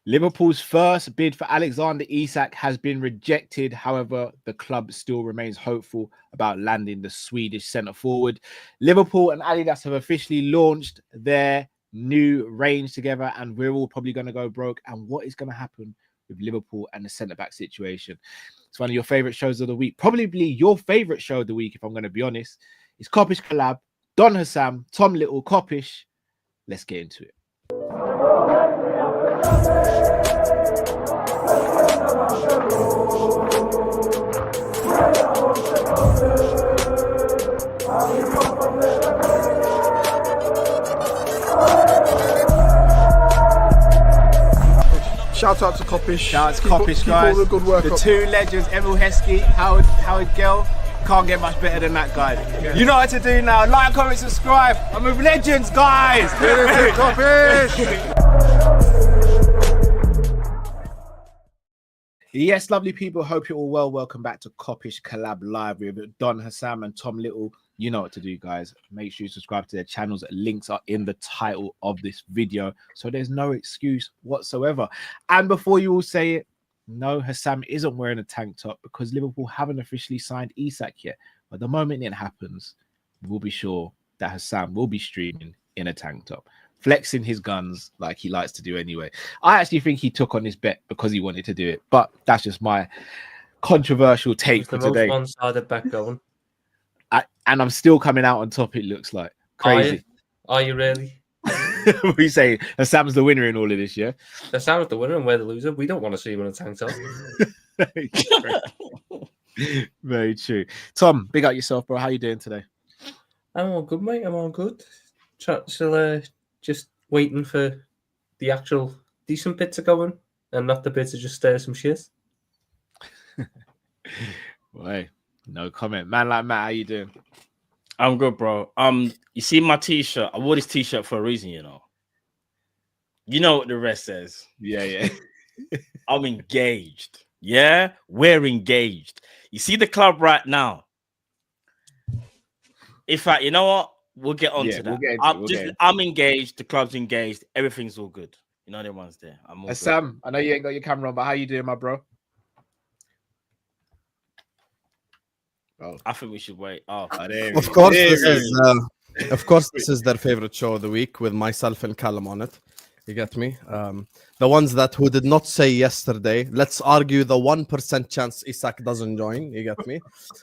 Liverpool's first bid for Alexander Isak has been rejected. However, the club still remains hopeful about landing the Swedish centre forward. Liverpool and Adidas have officially launched their new range together, and we're all probably going to go broke. And what is going to happen with Liverpool and the centre back situation? It's one of your favourite shows of the week. Probably your favourite show of the week, if I'm going to be honest. It's Kopish Kollab, Don Hassam, Tom Little, Kop-Ish. Let's get into it. Shout out to Kopish. Shout out to Kop-Ish, guys. All the good work the up. Two legends, Emil Heskey, Howard Gill. Can't get much better than that, guys. Yeah. You know what to do now. Like, comment, subscribe. I'm with legends, guys. Yes, lovely people. Hope you're all well. Welcome back to Kopish Kollab Live with Don Hassam and Tom Little. You know what to do, guys. Make sure you subscribe to their channels. Links are in the title of this video, so there's no excuse whatsoever. And before you all say it, no, Hassam isn't wearing a tank top because Liverpool haven't officially signed Isak yet. But the moment it happens, we'll be sure that Hassam will be streaming in a tank top, flexing his guns like he likes to do anyway. I actually think he took on this bet because he wanted to do it, but that's just my controversial take for today. One-sided bet going. And I'm still coming out on top, it looks like. Crazy. Are you really? What are you saying? Hassam's the winner in all of this, yeah? Hassam's the winner and we're the loser. We don't want to see him in a tank top. Very true. Tom, big up yourself, bro. How you doing today? I'm all good, mate. I'm all good. Still just waiting for the actual decent bit to go in and not the bit to just stir some shit. Boy, no comment. Man like Matt, how you doing? I'm good, bro. You see my t-shirt? I wore this t-shirt for a reason, you know. You know what the rest says. Yeah. I'm engaged. Yeah, we're engaged. You see the club right now. In fact, you know what? We'll get on to that. I'm engaged. The club's engaged. Everything's all good. You know, everyone's there. I'm all Sam, I know you ain't got your camera on, but how you doing, my bro? Oh. I think we should wait. Oh, of course, this is their favorite show of the week with myself and Callum on it. You get me? The ones who did not say yesterday. Let's argue the 1% chance Isak doesn't join. You get me?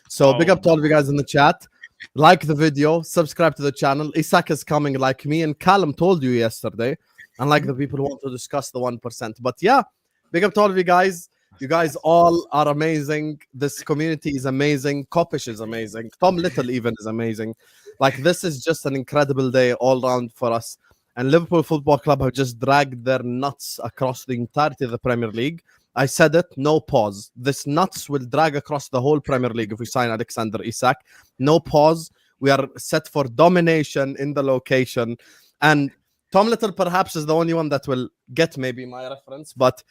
So big up to all of you guys in the chat. Like the video, subscribe to the channel. Isak is coming like me and Callum told you yesterday. Unlike the people who want to discuss the 1%. But yeah, big up to all of you guys. You guys all are amazing. This community is amazing. Kopish is amazing. Tom Little even is amazing. Like, this is just an incredible day all round for us. And Liverpool Football Club have just dragged their nuts across the entirety of the Premier League. I said it, no pause. This nuts will drag across the whole Premier League if we sign Alexander Isak. No pause. We are set for domination in the location. And Tom Little perhaps is the only one that will get maybe my reference. But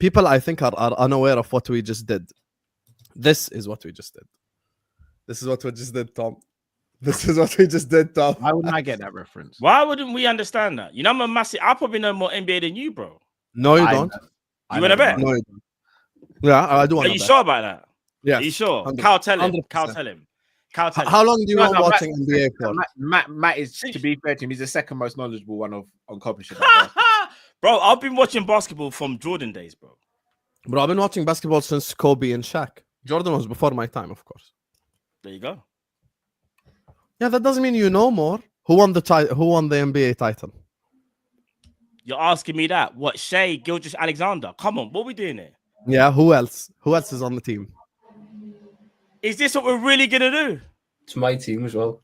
people, I think, are unaware of what we just did. This is what we just did. This is what we just did, Tom. This is what we just did, Tom. Why wouldn't I get that reference? Why wouldn't we understand that? You know, I'm a massive. I probably know more NBA than you, bro. No, you don't. You want to bet? No, you don't. Yeah, I do want to bet. Are you sure about that? Yeah. Are you sure? 100%. Cal, tell him. 100%. Cal, tell him. Cal, tell him. How long do you want watching NBA for? Matt is, to be fair to him, he's the second most knowledgeable one on Kopish. Bro, I've been watching basketball from Jordan days, bro. Bro, I've been watching basketball since Kobe and Shaq. Jordan was before my time, of course. There you go. Yeah, that doesn't mean you know more. Who won the NBA title? You're asking me that? What, Shea, Gilgeous Alexander? Come on, what are we doing here? Yeah, who else? Who else is on the team? Is this what we're really gonna do? It's my team as well.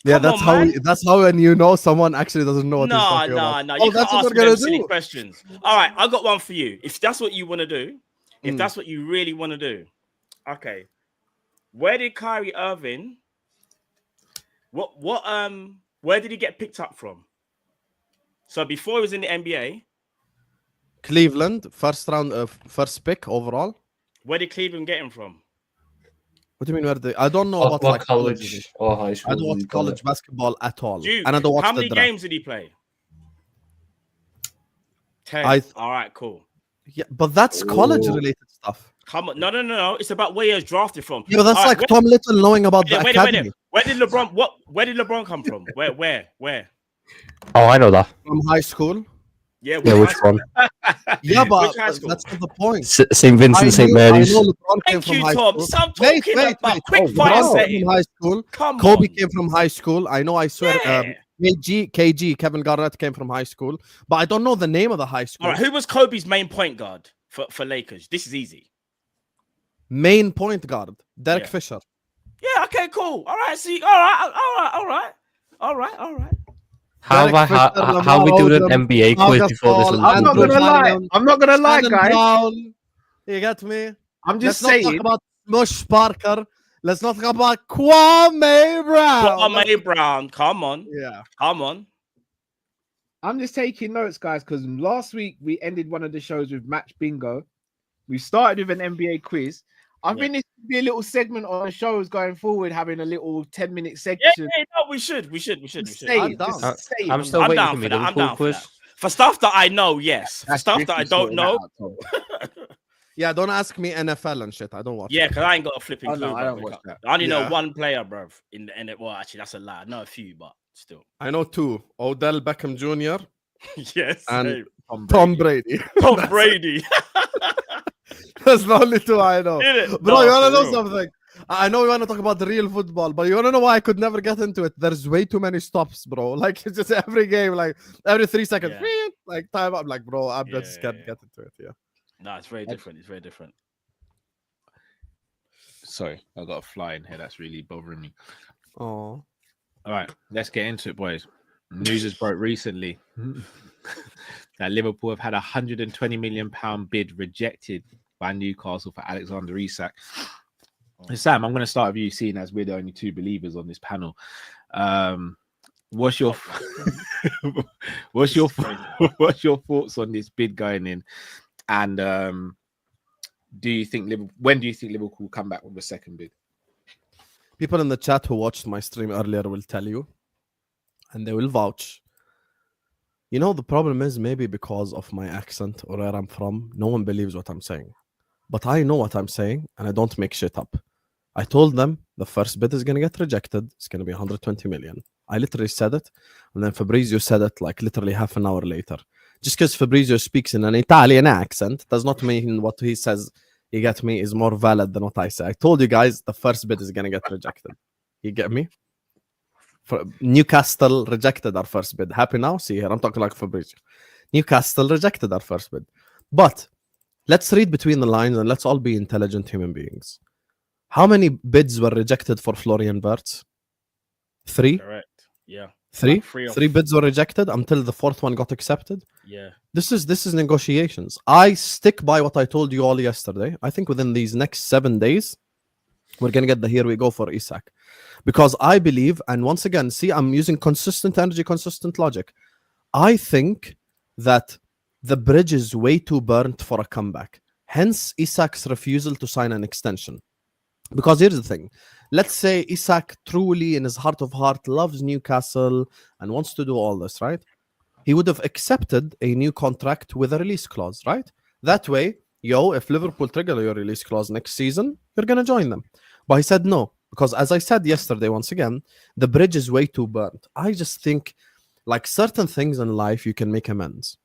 Yeah, that's how when you know someone actually doesn't know what he's talking about. No. Oh, You that's can't what ask we're me gonna them silly do. questions. All right, I got one for you. If that's what you want to do, if that's what you really want to do, okay. Where did Kyrie Irving? Where did he get picked up from? So before he was in the NBA, Cleveland, first round of first pick overall. where did Cleveland get him from? What do you mean? Where I don't know about What like college or high school? I don't watch college basketball at all, Dude, and I don't watch how the many draft. games did he play? Okay. All right, cool. Yeah, but that's college-related stuff. Come on. No. It's about where you're drafted from. Yeah, but that's All like right, Tom Little knowing about the academy. Where did LeBron come from? Where? Oh, I know that. From high school. Yeah, Which one? Yeah, but Which high school? that's not the point. St. Vincent, St. Mary's. I know LeBron came Thank from you, high Tom. school. Stop talking about quick fire LeBron setting. came from high school. Come Kobe on. came from high school. I know. I swear. KG, Kevin Garnett came from high school, but I don't know the name of the high school. All right, who was Kobe's main point guard for Lakers? This is easy. Main point guard, Derek Fisher. Yeah. Okay. Cool. All right. See. All right. How we doing an NBA quiz before this? I'm not gonna lie, guys. Brown, you get me? I'm just Let's saying. not talk about Mush Parker. Let's not talk about Kwame Brown. Kwame Brown. Come on. Yeah. Come on. I'm just taking notes, guys, because last week we ended one of the shows with Match Bingo. We started with an NBA quiz. I think this could be a little segment on the shows going forward, having a little 10-minute section. Yeah, no, we should. I'm down. I'm still waiting for me to down quiz. For stuff that I know, yes. For stuff that I don't know. Yeah, don't ask me NFL and shit. I don't watch. Yeah, because I ain't got a flipping clue. No, I don't watch that. I only know one player, bro. In the end, well, actually, that's a lie. I know a few, but still. I know two: Odell Beckham Jr. Yes, and Tom Brady. Tom Brady. That's the only two I know. Bro, you want to know real. something? I know we want to talk about the real football, but you want to know why I could never get into it? There's way too many stops, bro. Like, it's just every game, like, every 3 seconds, like, time up. Like, bro, I'm just scared to get into it, yeah. No, it's very different. It's very different. Sorry, I got a fly in here. That's really bothering me. Oh. All right, let's get into it, boys. News has broke recently that Liverpool have had a £120 million bid rejected by Newcastle for Alexander Isak. Sam, I'm going to start with you, seeing as we're the only two believers on this panel. What's your thoughts on this bid going in? And do you think when do you think Liverpool will come back with a second bid? People in the chat who watched my stream earlier will tell you, and they will vouch. You know, the problem is maybe because of my accent or where I'm from, no one believes what I'm saying. But I know what I'm saying, and I don't make shit up. I told them the first bid is going to get rejected. It's going to be 120 million. I literally said it, and then Fabrizio said it like literally half an hour later. Just because Fabrizio speaks in an Italian accent does not mean what he says, you get me, is more valid than what I say. I told you guys the first bid is going to get rejected. You get me? Newcastle rejected our first bid. Happy now? See here, I'm talking like Fabrizio. Newcastle rejected our first bid. But let's read between the lines and let's all be intelligent human beings. How many bids were rejected for Florian Wirtz? 3? Correct. Yeah. 3? Like 3 bids were rejected until the 4th one got accepted. Yeah. This is negotiations. I stick by what I told you all yesterday. I think within these next 7 days, we're going to get the here we go for Isak. Because I believe, and once again, see, I'm using consistent energy, consistent logic. I think that the bridge is way too burnt for a comeback. Hence, Isak's refusal to sign an extension. Because here's the thing. Let's say Isak truly, in his heart of heart, loves Newcastle and wants to do all this, right? He would have accepted a new contract with a release clause, right? That way, if Liverpool trigger your release clause next season, you're going to join them. But he said no. Because as I said yesterday, once again, the bridge is way too burnt. I just think, like certain things in life, you can make amends.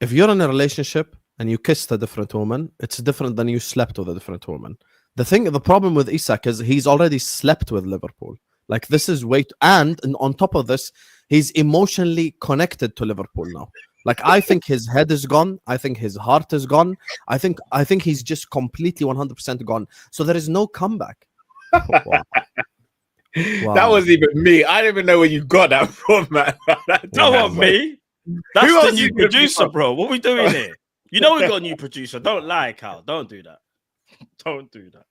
If you're in a relationship and you kissed a different woman, it's different than you slept with a different woman. The problem with Isak is he's already slept with Liverpool. Like, this is and on top of this, he's emotionally connected to Liverpool now. Like, I think his head is gone. I think his heart is gone. I think he's just completely 100% gone. So there is no comeback. Wow. That wasn't even me. I don't even know where you got that from, man. That wasn't me. That's the new producer, bro. What are we doing here? You know we got a new producer. Don't lie, Cal. Don't do that. Don't do that.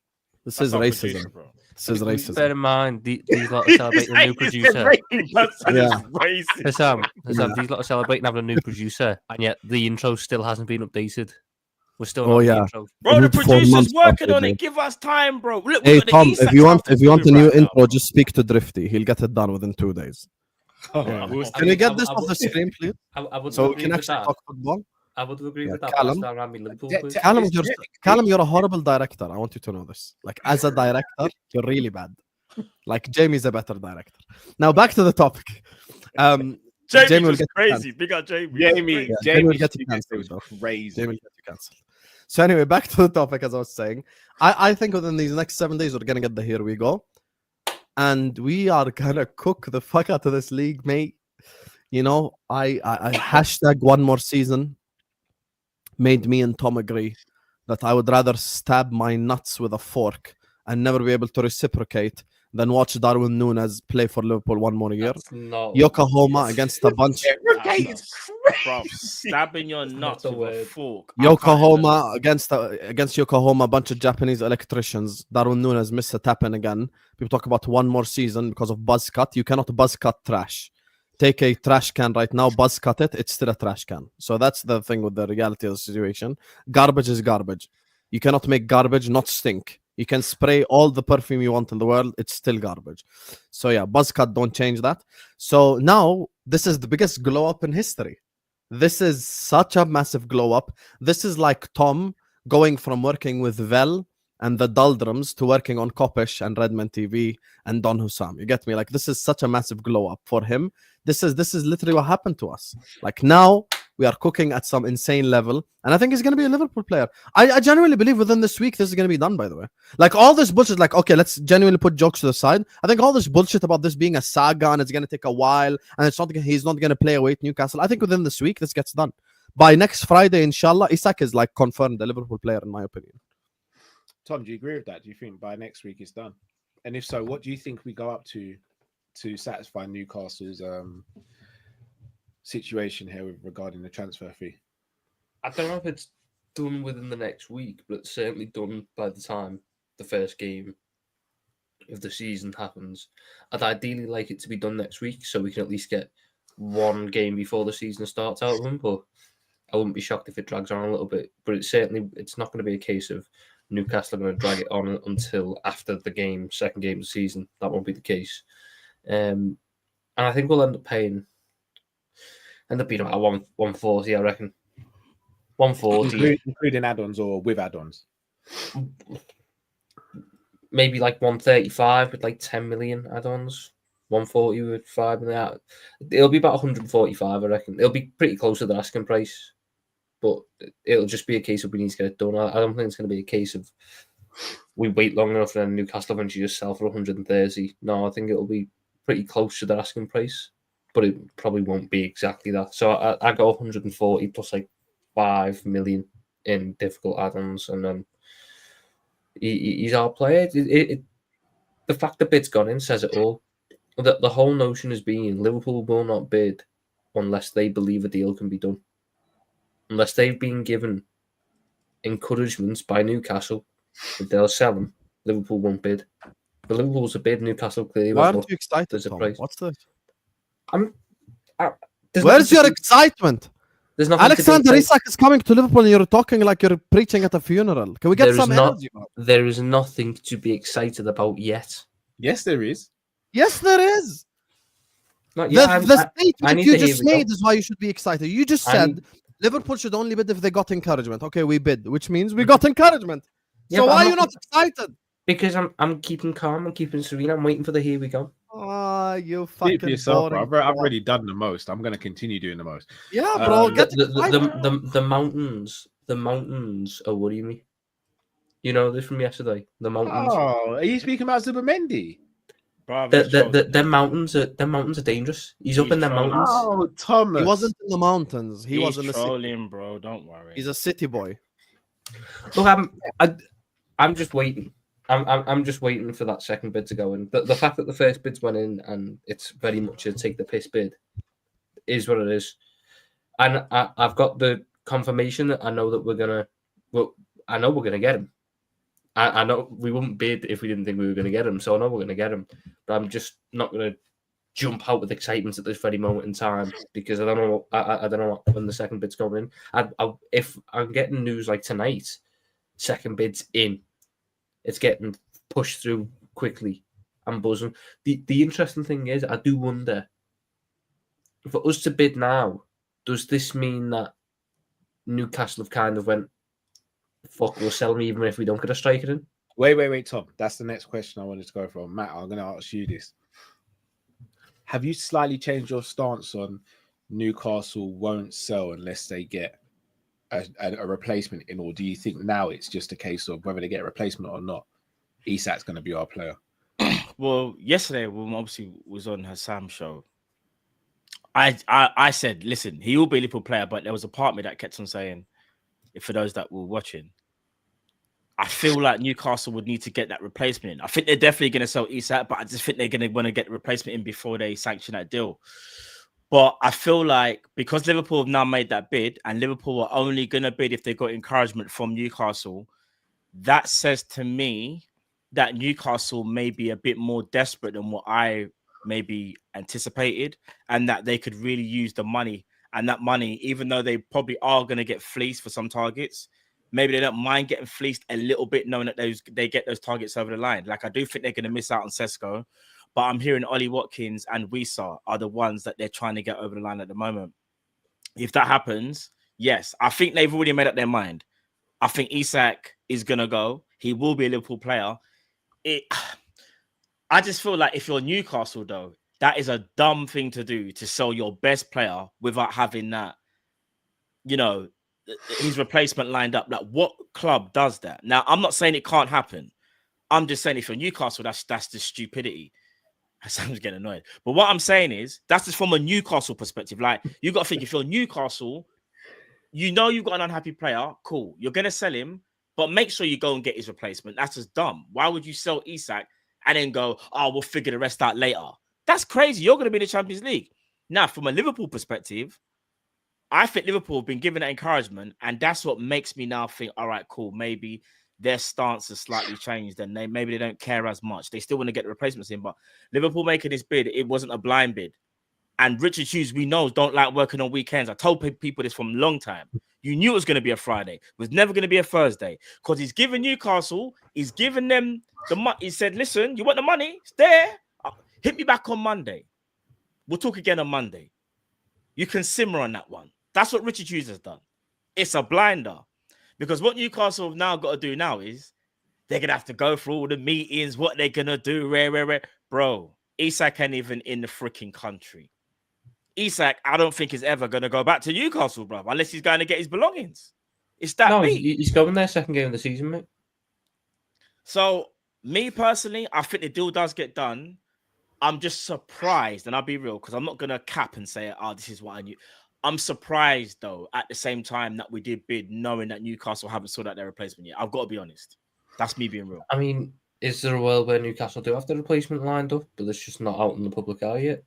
This is racism. Bro. This is racism. Bear in mind, these lot are celebrating a new producer. Hassan, these lot are celebrating having a new producer, and yet the intro still hasn't been updated. We're still not the intro. Bro, the producer's working on it. Give us time, bro. Look, hey Tom, if you want a new intro, just speak to Drifty. He'll get it done within 2 days. Yeah. We'll Can we get this I off the would- screen, please? I would So we agree can with actually that. talk football. I would agree Yeah, with that. Callum. But I stand around Liverpool. Te- please. te- Callum, It's you're, genetic. Callum, you're a horrible director. I want you to know this. Like, as a director, you're really bad. Like, Jamie's a better director. Now, back to the topic. Jamie Jamie will just get crazy. Big up Jamie. Jamie, Yeah, Jamie will get you Stevens cancelled, was though. crazy. Jamie will get you cancelled. So anyway, back to the topic. As I was saying, I think within these next 7 days, we're gonna get the here we go, and we are gonna cook the fuck out of this league, mate. You know, I hashtag one more season made me and Tom agree that I would rather stab my nuts with a fork and never be able to reciprocate than watch Darwin Núñez play for Liverpool one more year. That's not Yokohama against a bunch. Bro, stabbing your nuts a with a word. fork. Yokohama against Yokohama, a bunch of Japanese electricians. Darwin Núñez missed a tap in again. People talk about one more season because of buzz cut. You cannot buzz cut trash. Take a trash can right now, buzz cut it. It's still a trash can. So that's the thing with the reality of the situation. Garbage is garbage. You cannot make garbage not stink. You can spray all the perfume you want in the world. It's still garbage. So yeah, buzz cut, don't change that. So now this is the biggest glow up in history. This is such a massive glow up. This is like Tom going from working with Vel and the Doldrums to working on Kop-Ish and Redman TV and Don Hussam. You get me? Like, this is such a massive glow up for him. This is literally what happened to us. Like, now we are cooking at some insane level, and I think he's going to be a Liverpool player. I genuinely believe within this week this is going to be done, by the way. Like, all this bullshit, like, okay, let's genuinely put jokes to the side. I think all this bullshit about this being a saga and it's going to take a while and he's not going to play away at Newcastle. I think within this week this gets done. By next Friday, inshallah, Isak is like confirmed a Liverpool player, in my opinion. Tom, do you agree with that? Do you think by next week it's done? And if so, what do you think we go up to satisfy Newcastle's situation here regarding the transfer fee? I don't know if it's done within the next week, but it's certainly done by the time the first game of the season happens. I'd ideally like it to be done next week so we can at least get one game before the season starts out of them, but I wouldn't be shocked if it drags on a little bit. But it's not going to be a case of Newcastle are going to drag it on until after the second game of the season. That won't be the case. And I think we'll end up being about 140, I reckon. 140. Including add-ons or with add-ons? Maybe like 135 with like 10 million add-ons. 140 with 5 million. It'll be about 145, I reckon. It'll be pretty close to the asking price. But it'll just be a case of we need to get it done. I don't think it's going to be a case of we wait long enough and then Newcastle eventually just sell for 130. No, I think it'll be pretty close to their asking price, but it probably won't be exactly that. So I got 140 plus like 5 million in difficult add-ons, and then he's our player. The fact the bid's gone in says it all. The whole notion is being Liverpool will not bid unless they believe a deal can be done. Unless they've been given encouragements by Newcastle that they'll sell them, Liverpool won't bid. The Liverpool's a bid, Newcastle clearly. Why aren't you excited, there's a Tom? price. What's the... Where's your excitement? There's nothing. Alexander Isak is coming to Liverpool and you're talking like you're preaching at a funeral. Can we get some energy? There is nothing to be excited about yet. Yes, there is. Yes, there is. Not yet. The statement you just made is why you should be excited. You just said Liverpool should only bid if they got encouragement. Okay, we bid, which means we got encouragement. Yeah, so why are you not excited? Because I'm keeping calm, I'm keeping serene. I'm waiting for the here we go. Ah, you fucking yourself, bro. I've already done the most. I'm gonna continue doing the most. Yeah, bro. The mountains are worrying me. You know this from yesterday. The mountains. Oh, are you speaking about Zubimendi? The mountains are dangerous. He's up in the mountains. Oh, Thomas. He wasn't in the mountains. He was in the city. Bro. Don't worry. He's a city boy. Look, I'm just waiting. I'm just waiting for that second bid to go in. The fact that the first bids went in and it's very much a take the piss bid is what it is. And I've got the confirmation that I know that we're gonna get him. I know we wouldn't bid if we didn't think we were going to get him, so I know we're going to get him. But I'm just not going to jump out with excitement at this very moment in time because I don't know. I don't know when the second bid's going in. If I'm getting news like tonight, second bid's in, it's getting pushed through quickly. I'm buzzing. The interesting thing is, I do wonder for us to bid now, does this mean that Newcastle have kind of went, fuck, we'll sell him even if we don't get a striker in? Wait, Tom. That's the next question I wanted to go for. Matt, I'm going to ask you this. Have you slightly changed your stance on Newcastle won't sell unless they get a replacement in, or do you think now it's just a case of whether they get a replacement or not, Isak's going to be our player? Well, yesterday when obviously was on Hassam's show, I said, listen, he will be a Liverpool player, but there was a part of me that kept on saying, if for those that were watching, I feel like Newcastle would need to get that replacement in. I think they're definitely going to sell Isak, but I just think they're going to want to get the replacement in before they sanction that deal. But I feel like because Liverpool have now made that bid, and Liverpool are only going to bid if they got encouragement from Newcastle, that says to me that Newcastle may be a bit more desperate than what I maybe anticipated, and that they could really use the money. And that money, even though they probably are going to get fleeced for some targets, maybe they don't mind getting fleeced a little bit, knowing that they get those targets over the line. Like, I do think they're going to miss out on Sesko, but I'm hearing Ollie Watkins and Wisa are the ones that they're trying to get over the line at the moment. If that happens, yes, I think they've already made up their mind. I think Isak is going to go. He will be a Liverpool player. I just feel like if you're Newcastle, though, that is a dumb thing to do, to sell your best player without having that, you know, his replacement lined up. Like, what club does that? Now, I'm not saying it can't happen. I'm just saying if you're Newcastle, that's the stupidity. Sam's getting annoyed. But what I'm saying is, that's just from a Newcastle perspective. Like, you got to think, if you're Newcastle, you know you've got an unhappy player, cool. You're going to sell him, but make sure you go and get his replacement. That's just dumb. Why would you sell Isak and then go, oh, we'll figure the rest out later? That's crazy. You're going to be in the Champions League. Now, from a Liverpool perspective, I think Liverpool have been given that encouragement, and that's what makes me now think, all right, cool, maybe their stance has slightly changed, and maybe they don't care as much. They still want to get the replacements in, but Liverpool making this bid, it wasn't a blind bid. And Richard Hughes, we know, don't like working on weekends. I told people this from a long time. You knew it was going to be a Friday. It was never going to be a Thursday, because he's given Newcastle, he's given them the money. He said, listen, you want the money? It's there. Hit me back on Monday. We'll talk again on Monday. You can simmer on that one. That's what Richard Hughes has done. It's a blinder. Because what Newcastle have now got to do now is they're going to have to go through all the meetings, what they're going to do. Bro, Isak ain't even in the freaking country. Isak, I don't think is ever going to go back to Newcastle, bro, unless he's going to get his belongings. It's that No, big. he's going there second game of the season, mate. So, me personally, I think the deal does get done. I'm just surprised, and I'll be real, because I'm not going to cap and say, oh, this is what I knew. I'm surprised, though, at the same time that we did bid, knowing that Newcastle haven't sorted out their replacement yet. I've got to be honest. That's me being real. I mean, is there a world where Newcastle do have the replacement lined up, but it's just not out in the public eye yet?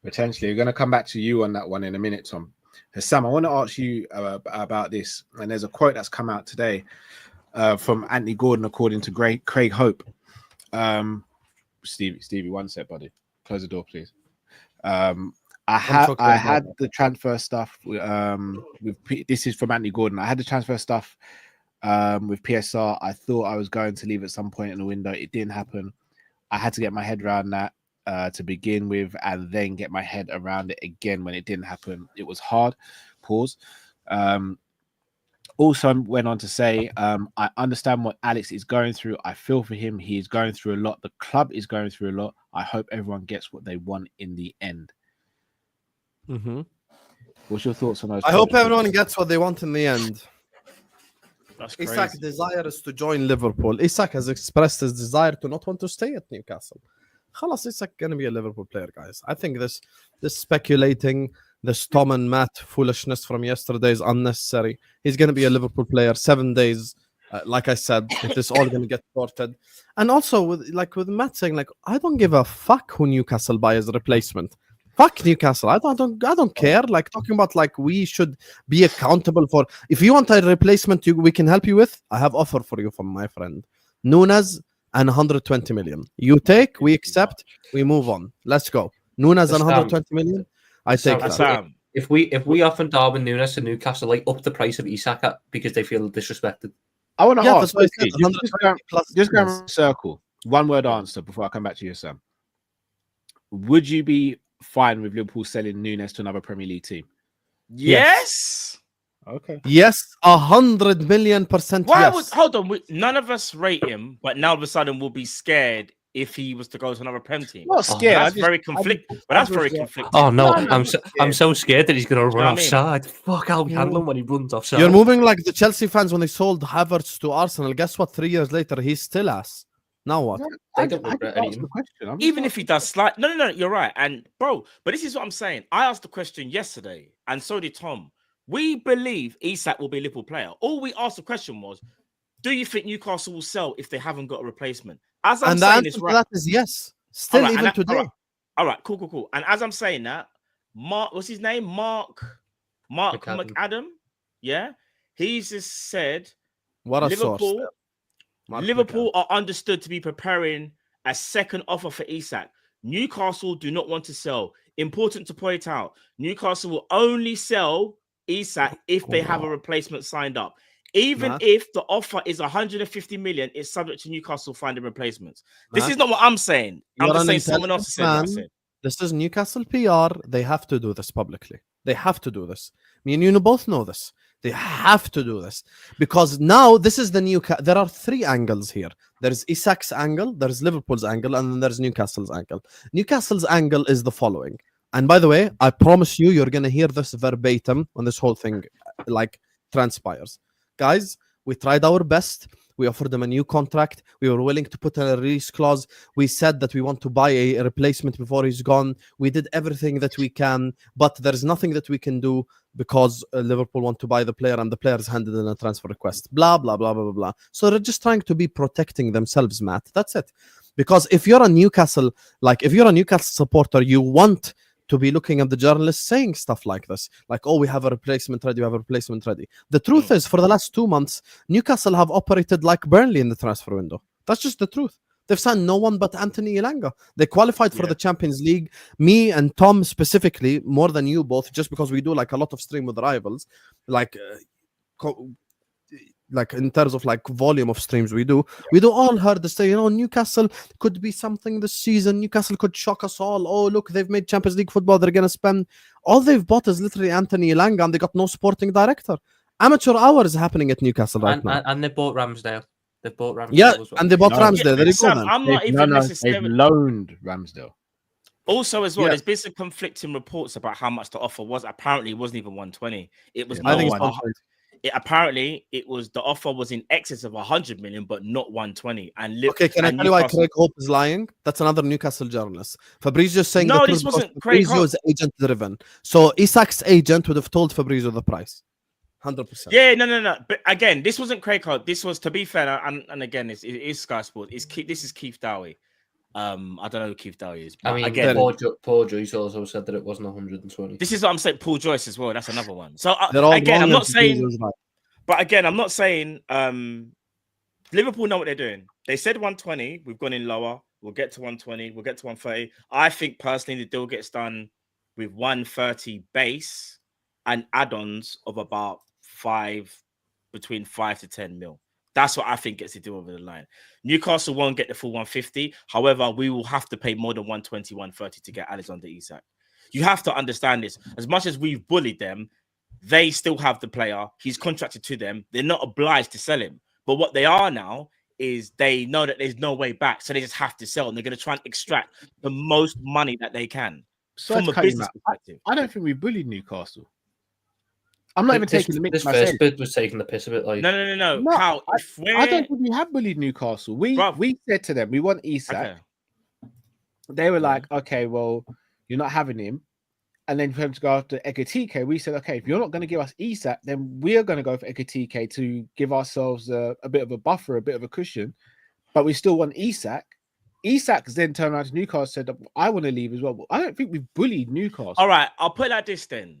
Potentially. We're going to come back to you on that one in a minute, Tom. Sam, I want to ask you about this. And there's a quote that's come out today from Anthony Gordon, according to Craig Hope. Stevie, one sec, buddy. Close the door, please. I had the transfer stuff this is from Anthony Gordon. I had the transfer stuff with PSR. I thought I was going to leave at some point in the window. It didn't happen. I had to get my head around that to begin with, and then get my head around it again when it didn't happen. It was hard. Pause. Also went on to say, I understand what Alex is going through. I feel for him. He is going through a lot. The club is going through a lot. I hope everyone gets what they want in the end. Mm-hmm. What's your thoughts on those? I hope everyone gets what they want in the end. That's crazy. Isak's desire is to join Liverpool. Isak has expressed his desire to not want to stay at Newcastle. Khalas, Isak going to be a Liverpool player, guys. I think this speculating, this Tom and Matt foolishness from yesterday is unnecessary. He's going to be a Liverpool player 7 days. Like I said, it is all going to get sorted. And also, with Matt saying, I don't give a fuck who Newcastle buy as a replacement. Fuck Newcastle. I don't care. Talking about we should be accountable for. If you want a replacement, we can help you with. I have offer for you from my friend Nunes and 120 million. You take, we accept, we move on. Let's go. Nunes and 120 million. I take that. If we offer Darwin Nunes to Newcastle, up the price of Isak because they feel disrespected. I want to ask. Just go yes. circle. One word answer before I come back to you, Sam. Would you be fine with Liverpool selling Nunes to another Premier League team? Yes. Okay. Yes, 100,000,000% Why would yes. hold on? None of us rate him, but now all of a sudden we'll be scared if he was to go to another Prem team. Not scared. That's very conflicting. But that's very conflicting. Oh no, No, I'm so scared that he's going to run what I mean? offside. Fuck, I'll handle him when he runs offside. You're moving like the Chelsea fans when they sold Havertz to Arsenal. Guess what? 3 years later, he's still ass. Now what? They don't regret anything. Even if he does slide, no, you're right. And bro, but this is what I'm saying. I asked the question yesterday, and so did Tom. We believe Isak will be a Liverpool player. All we asked the question was, do you think Newcastle will sell if they haven't got a replacement? As I'm And the saying answer this, to right? that is yes. Still, All right, even today. All right, cool. And as I'm saying that, Mark, what's his name? Mark McAdam. Yeah, he's just said What a Liverpool. source. Mark Liverpool are understood to be preparing a second offer for Isak. Newcastle do not want to sell. Important to point out, Newcastle will only sell Isak if they have a replacement signed up. Even if the offer is 150 million, it's subject to Newcastle finding replacements. This is not what I'm saying. I'm just saying someone else said what I said. This is Newcastle PR. They have to do this publicly. They have to do this. Me and you both know this. They have to do this because now this is the new. There are 3 angles here. There's Isak's angle, there's Liverpool's angle, and then there's Newcastle's angle. Newcastle's angle is the following. And by the way, I promise you're gonna hear this verbatim when this whole thing like transpires. Guys, we tried our best. We offered them a new contract. We were willing to put a release clause. We said that we want to buy a replacement before he's gone. We did everything that we can, but there's nothing that we can do because Liverpool want to buy the player and the player's handed in a transfer request. Blah, blah, blah, blah, blah, blah. So they're just trying to be protecting themselves, Matt. That's it. Because if you're a Newcastle supporter, you want to be looking at the journalists saying stuff like this, like, oh, we have a replacement ready, The truth is, for the last 2 months, Newcastle have operated like Burnley in the transfer window. That's just the truth. They've signed no one but Anthony Elanga. They qualified for the Champions League. Me and Tom specifically, more than you both, just because we do like a lot of stream with the rivals, like in terms of like volume of streams we do all heard this say, Newcastle could be something this season. Newcastle could shock us all. Oh, look, they've made Champions League football. They're going to spend. All they've bought is literally Anthony Elanga, and they got no sporting director. Amateur hour is happening at Newcastle right now. And they bought Ramsdale. They bought Ramsdale as well. And they bought Ramsdale. There you go, Sam, then. I'm not even necessarily... They've loaned Ramsdale. Also, as well, there's been some conflicting reports about how much the offer was. Apparently, it wasn't even 120. It was apparently the offer was in excess of 100 million, but not 120. And okay, can I tell you why Craig Hope is lying? That's another Newcastle journalist. Fabrizio is saying no, this wasn't Craig Hope. Fabrizio is agent driven. So Isak's agent would have told Fabrizio the price. 100%. Yeah, no. But again, this wasn't Craig Hope. This was, to be fair, and again, it is Sky Sport. This is Keith Dowie. I don't know who Keith Dowie is. I mean, again, Paul Joyce also said that it wasn't 120. This is what I'm saying. Paul Joyce as well. That's another one. So again, I'm not saying. But again, I'm not saying Liverpool know what they're doing. They said 120. We've gone in lower. We'll get to 120. We'll get to 130. I think personally the deal gets done with 130 base and add-ons of about between 5 to 10 mil. That's what I think gets the deal over the line. Newcastle won't get the full 150. However, we will have to pay more than 120, 130 to get Alexander Isak. You have to understand this. As much as we've bullied them, they still have the player. He's contracted to them. They're not obliged to sell him. But what they are now is they know that there's no way back. So they just have to sell. And they're going to try and extract the most money that they can from a business perspective. I don't think we bullied Newcastle. I'm not even taking the mic. This first bit was taking the piss a bit. Like no. Cal, I don't think we have bullied Newcastle. We said to them, we want Isak. Okay. They were like, okay, well, you're not having him. And then for him to go after Ekitike, we said, okay, if you're not going to give us Isak, then we're going to go for Ekitike to give ourselves a bit of a buffer, a bit of a cushion. But we still want Isak. Isak then turned around to Newcastle and said, I want to leave as well. But I don't think we've bullied Newcastle. All right, I'll put it like this then.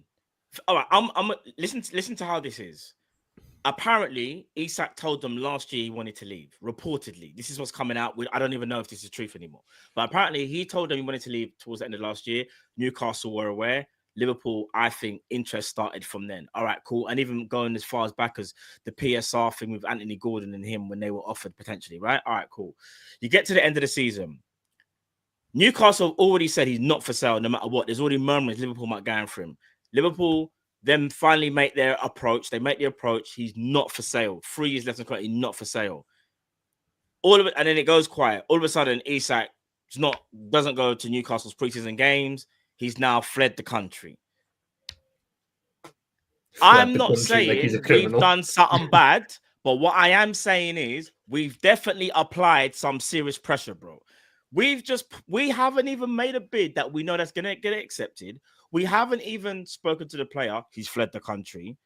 All right, I'm listen to how this is. Apparently, Isak told them last year he wanted to leave. Reportedly, this is what's coming out. I don't even know if this is truth anymore. But apparently, he told them he wanted to leave towards the end of last year. Newcastle were aware. Liverpool, I think, interest started from then. All right, cool. And even going as far as back as the PSR thing with Anthony Gordon and him when they were offered potentially, right? All right, cool. You get to the end of the season. Newcastle have already said he's not for sale no matter what. There's already murmurings Liverpool might go in for him. Liverpool then finally make their approach. They make the approach. He's not for sale. 3 years left in contract. He's not for sale. All of it, and then it goes quiet. All of a sudden, Isak doesn't go to Newcastle's preseason games. He's now fled the country. I'm not saying we've done something bad, but what I am saying is we've definitely applied some serious pressure, bro. We haven't even made a bid that we know that's gonna get accepted. We haven't even spoken to the player. He's fled the country,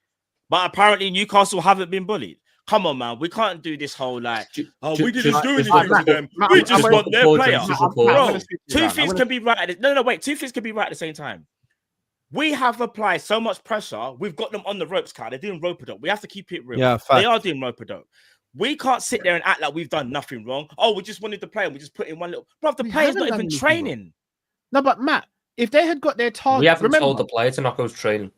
but apparently Newcastle haven't been bullied. Come on, man. We can't do this whole like, we didn't do anything to them. We just want their player. Bro, two things can be right. No, wait. Two things can be right at the same time. We have applied so much pressure. We've got them on the ropes, Carl. They're doing rope-a-dope. We have to keep it real. Yeah, they are doing rope-a-dope. We can't sit there and act like we've done nothing wrong. Oh, we just wanted to play and we just put in one little... Bro, the player's not even training. No, but Matt, if they had got their target... We haven't told the player to not go to training.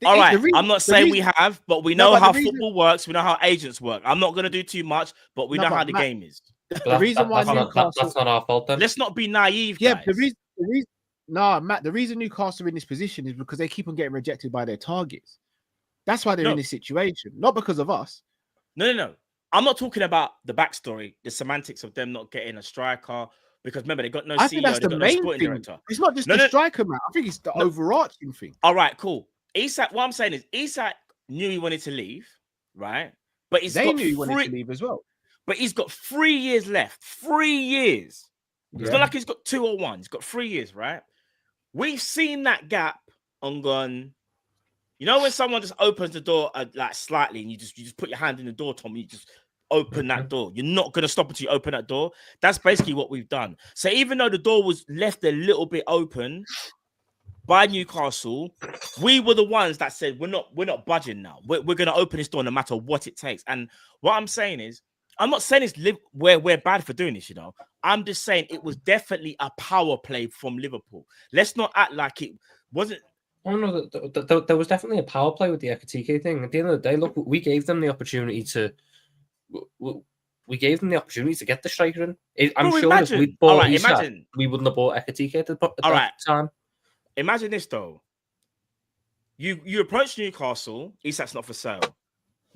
All right, I'm not saying we have, but we know how football works. We know how agents work. I'm not going to do too much, but we know how the game is. The reason why that's not our fault then. Let's not be naive, yeah, guys. the reason no, Matt, the reason Newcastle are in this position is because they keep on getting rejected by their targets. That's why they're in this situation, not because of us. No. I'm not talking about the backstory, the semantics of them not getting a striker. Because remember, they got no CEO, think that's the main thing. Director. It's not just the striker, man. I think it's the overarching thing. All right, cool. Isak, what I'm saying is Isak knew he wanted to leave, right? But they knew he wanted to leave as well. But he's got 3 years left. 3 years. Yeah. It's not like he's got 2 or 1. He's got 3 years, right? We've seen that gap and gone. You know when someone just opens the door like slightly, and you just put your hand in the door, Tom. You just open that door. You're not gonna stop until you open that door. That's basically what we've done. So even though the door was left a little bit open by Newcastle, we were the ones that said we're not budging now. We're gonna open this door no matter what it takes. And what I'm saying is, I'm not saying we're bad for doing this, you know. I'm just saying it was definitely a power play from Liverpool. Let's not act like it wasn't. Oh no, there was definitely a power play with the Ekitike thing. At the end of the day, look, we gave them the opportunity to. We gave them the opportunity to get the striker in. I'm sure if we bought Isak, we wouldn't have bought Ekitike at that time. Imagine this though. You approach Newcastle, Isak's not for sale.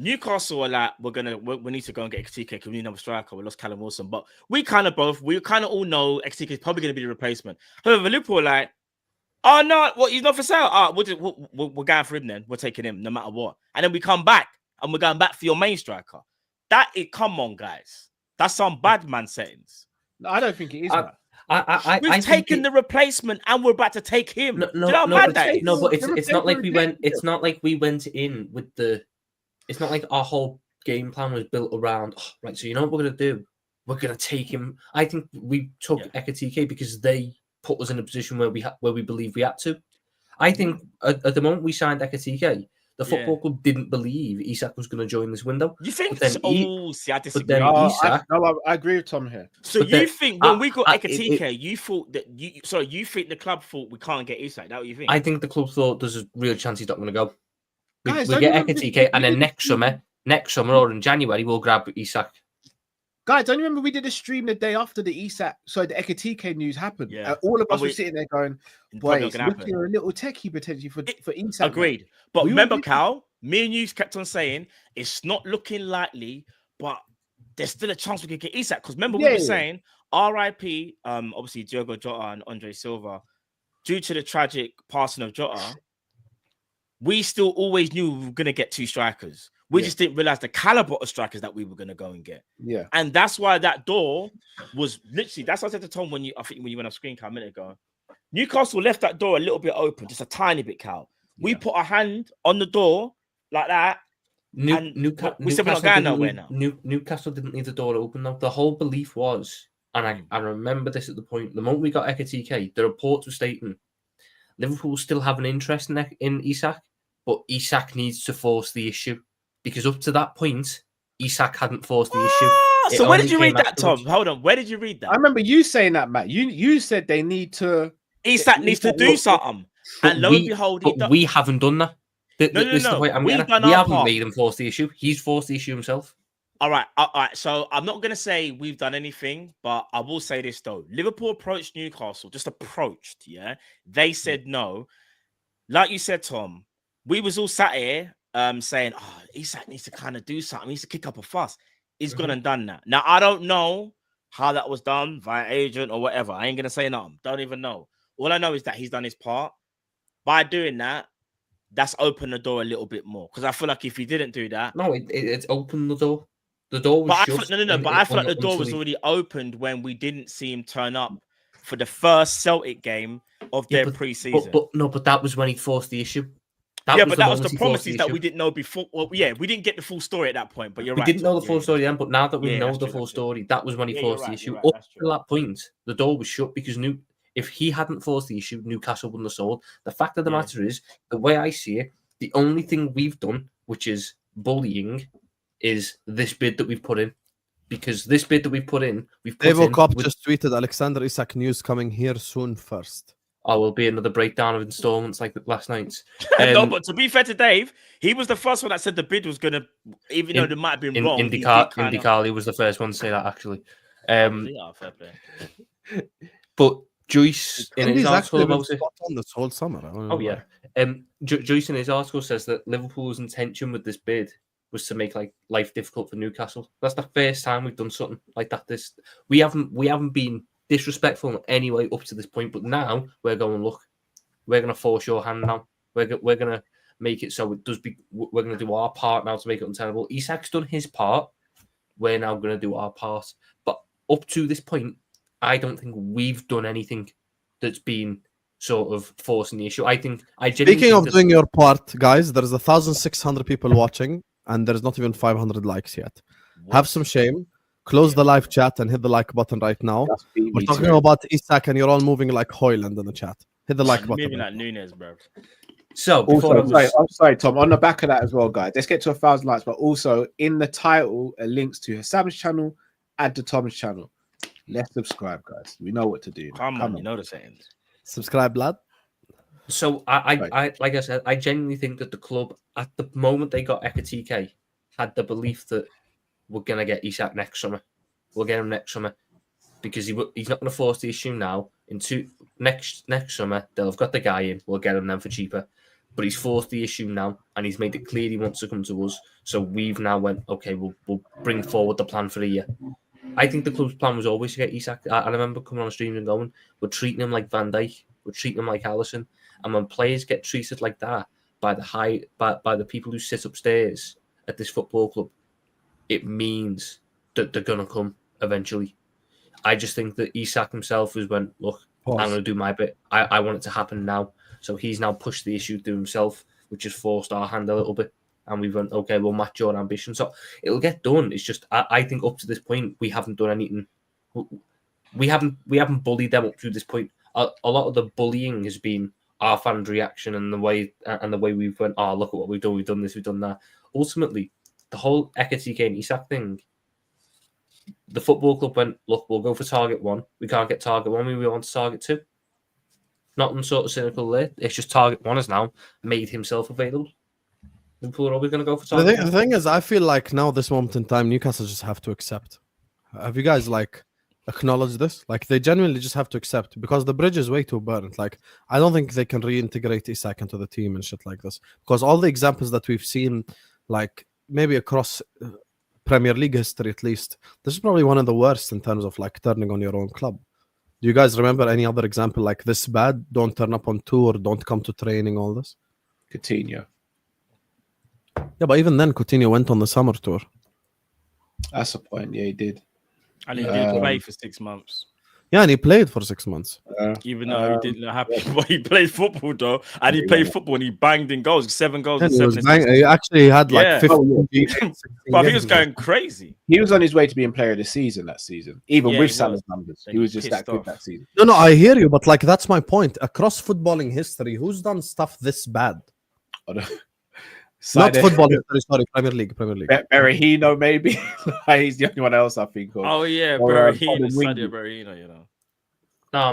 Newcastle are like, we need to go and get Ekitike because we need another striker. We lost Callum Wilson, but we kind of all know Ekitike is probably going to be the replacement. However, Liverpool are like, oh no, what, he's not for sale. We're going for him then. We're taking him no matter what. And then we come back and we're going back for your main striker. Come on, guys. That's some bad man settings. No, I don't think it is. We've taken the replacement and we're about to take him. But it's not like we went. It's not like we went in with the. It's not like our whole game plan was built around. Oh, right, so you know what we're gonna do? We're gonna take him. I think we took Ekitike because they put us in a position where we believe we had to. I think at the moment we signed Ekitike, the football club didn't believe Isak was going to join this window. You think? I disagree. I agree with Tom here. So you think when we got Ekitike, you thought that you think the club thought we can't get Isak? That what you think? I think the club thought there's a real chance he's not going to go. We get Ekitike, and then next summer or in January, we'll grab Isak. Guys, don't you remember we did a stream the day after the Ekitike news happened? Yeah. All of us were sitting there going, boy, it's looking a little techie potentially for Isak. Agreed. But remember, Cal, me and you kept on saying it's not looking likely, but there's still a chance we could get Isak. Because remember, we were saying RIP, obviously Diogo Jota and Andre Silva, due to the tragic passing of Jota, we still always knew we were going to get 2 strikers. We just didn't realize the caliber of strikers that we were going to go and get. Yeah. And that's why that door was literally, that's what I said to Tom when you went off screen a minute ago. Newcastle left that door a little bit open, just a tiny bit, Cal. We put our hand on the door like that. We said we're not going nowhere now. Newcastle didn't leave the door open though. The whole belief was, and I remember this at the moment we got Ekitike, the reports were stating Liverpool still have an interest in Isak, but Isak needs to force the issue. Because up to that point, Isak hadn't forced the issue. So where did you read that, Tom? Hold on. Where did you read that? I remember you saying that, Matt. You said they need to... Isak needs to do something. And lo and behold, we haven't done that. No. We haven't made him force the issue. He's forced the issue himself. All right. So I'm not gonna say we've done anything, but I will say this though: Liverpool approached Newcastle, just approached. Yeah, they said no. Like you said, Tom, we was all sat here, saying, "Oh, Isak needs to kind of do something. He needs to kick up a fuss." He's gone and done that. Now I don't know how that was done via agent or whatever. I ain't gonna say nothing. Don't even know. All I know is that he's done his part. By doing that, that's opened the door a little bit more. Because I feel like if he didn't do that, No, it's opened the door. The door was but shut. But I feel like the door was already opened when we didn't see him turn up for the first Celtic game of their pre-season. But that was when he forced the issue. That was the promises that we didn't know before. Well, yeah, we didn't get the full story at that point. But we didn't know the full story then. But now that we know the full story, that was when he forced the issue. Up to that point, the door was shut because if he hadn't forced the issue, Newcastle wouldn't have sold. The fact of the matter is, the way I see it, the only thing we've done, which is bullying, is this bid that we've put in. Because this bid that we've put in, Kop just tweeted Alexander Isak news coming here soon first. Will be another breakdown of installments like last night's. No, but to be fair to Dave, he was the first one that said the bid was going to, even though it might have been wrong. Indy Carly was the first one to say that, actually. Fair play. But Joyce, in his article about it, on this whole summer. Joyce in his article says that Liverpool's intention with this bid was to make life difficult for Newcastle. That's the first time we've done something like that. We haven't been disrespectful in any way up to this point, but now we're going, look, we're going to force your hand now. We're going to make it so it does be. We're going to do our part now to make it untenable. Isak's done his part. We're now going to do our part. But up to this point, I don't think we've done anything that's been sort of forcing the issue. Speaking of doing your part, guys, there's 1,600 people watching, and there's not even 500 likes yet. What? Have some shame. Close the live chat and hit the like button right now. We're talking about Isak, and you're all moving like Hoyland in the chat. Hit the like button. Moving like Nunes, bro. So, I'm sorry, Tom. On the back of that as well, guys. Let's get to 1,000 likes, but also in the title, links to Hassam's channel, add to Tom's channel. Let's subscribe, guys. We know what to do. Come on, you know the settings. Subscribe, lad. So I like I said, I genuinely think that the club at the moment they got Ekatike had the belief that we're gonna get Isak next summer. We'll get him next summer because he's not gonna force the issue now. Next summer they'll have got the guy in. We'll get him then for cheaper. But he's forced the issue now, and he's made it clear he wants to come to us. So we've now went, okay, we'll bring forward the plan for a year. I think the club's plan was always to get Isak. I remember coming on streams and going, we're treating him like Van Dijk, we're treating him like Alisson. And when players get treated like that by the people who sit upstairs at this football club, it means that they're gonna come eventually. I just think that Isak himself has went, look, I'm gonna do my bit. I want it to happen now. So he's now pushed the issue through himself, which has forced our hand a little bit. And we've went, okay, we'll match your ambition. So it'll get done. It's just I think up to this point we haven't done anything. We haven't bullied them up to this point. A lot of the bullying has been our fans' reaction and the way we've went, oh, look at what we've done. We've done this, we've done that. Ultimately, the whole Ekatike and Isak thing, the football club went, look, we'll go for target 1. We can't get target 1. We want target 2. Nothing sort of cynical there. It's just target 1 has now made himself available. Liverpool are always going to go for target 1. The thing is, I feel like now, this moment in time, Newcastle just have to accept. Have you guys acknowledged this? They genuinely just have to accept because the bridge is way too burnt. I don't think they can reintegrate Isak into the team and shit like this because all the examples that we've seen, maybe across Premier League history at least, this is probably one of the worst in terms of turning on your own club. Do you guys remember any other example like this bad? Don't turn up on tour, don't come to training, all this? Coutinho. Yeah, but even then, Coutinho went on the summer tour. That's the point. Yeah, he did. And he did play for 6 months. Yeah, and he played for 6 months. Even though he didn't happy, but he played football though, and he played football and he banged in goals, 7 goals. And he actually had 15. But he was going crazy. He was on his way to being player of the season that season, even with Salah's numbers. He was just that good that season. No, I hear you, but that's my point. Across footballing history, who's done stuff this bad? Not football history, sorry, Premier League. Berahino, maybe. He's the only one else I think of. Oh yeah, Berahino, Sadio Berahino, you know.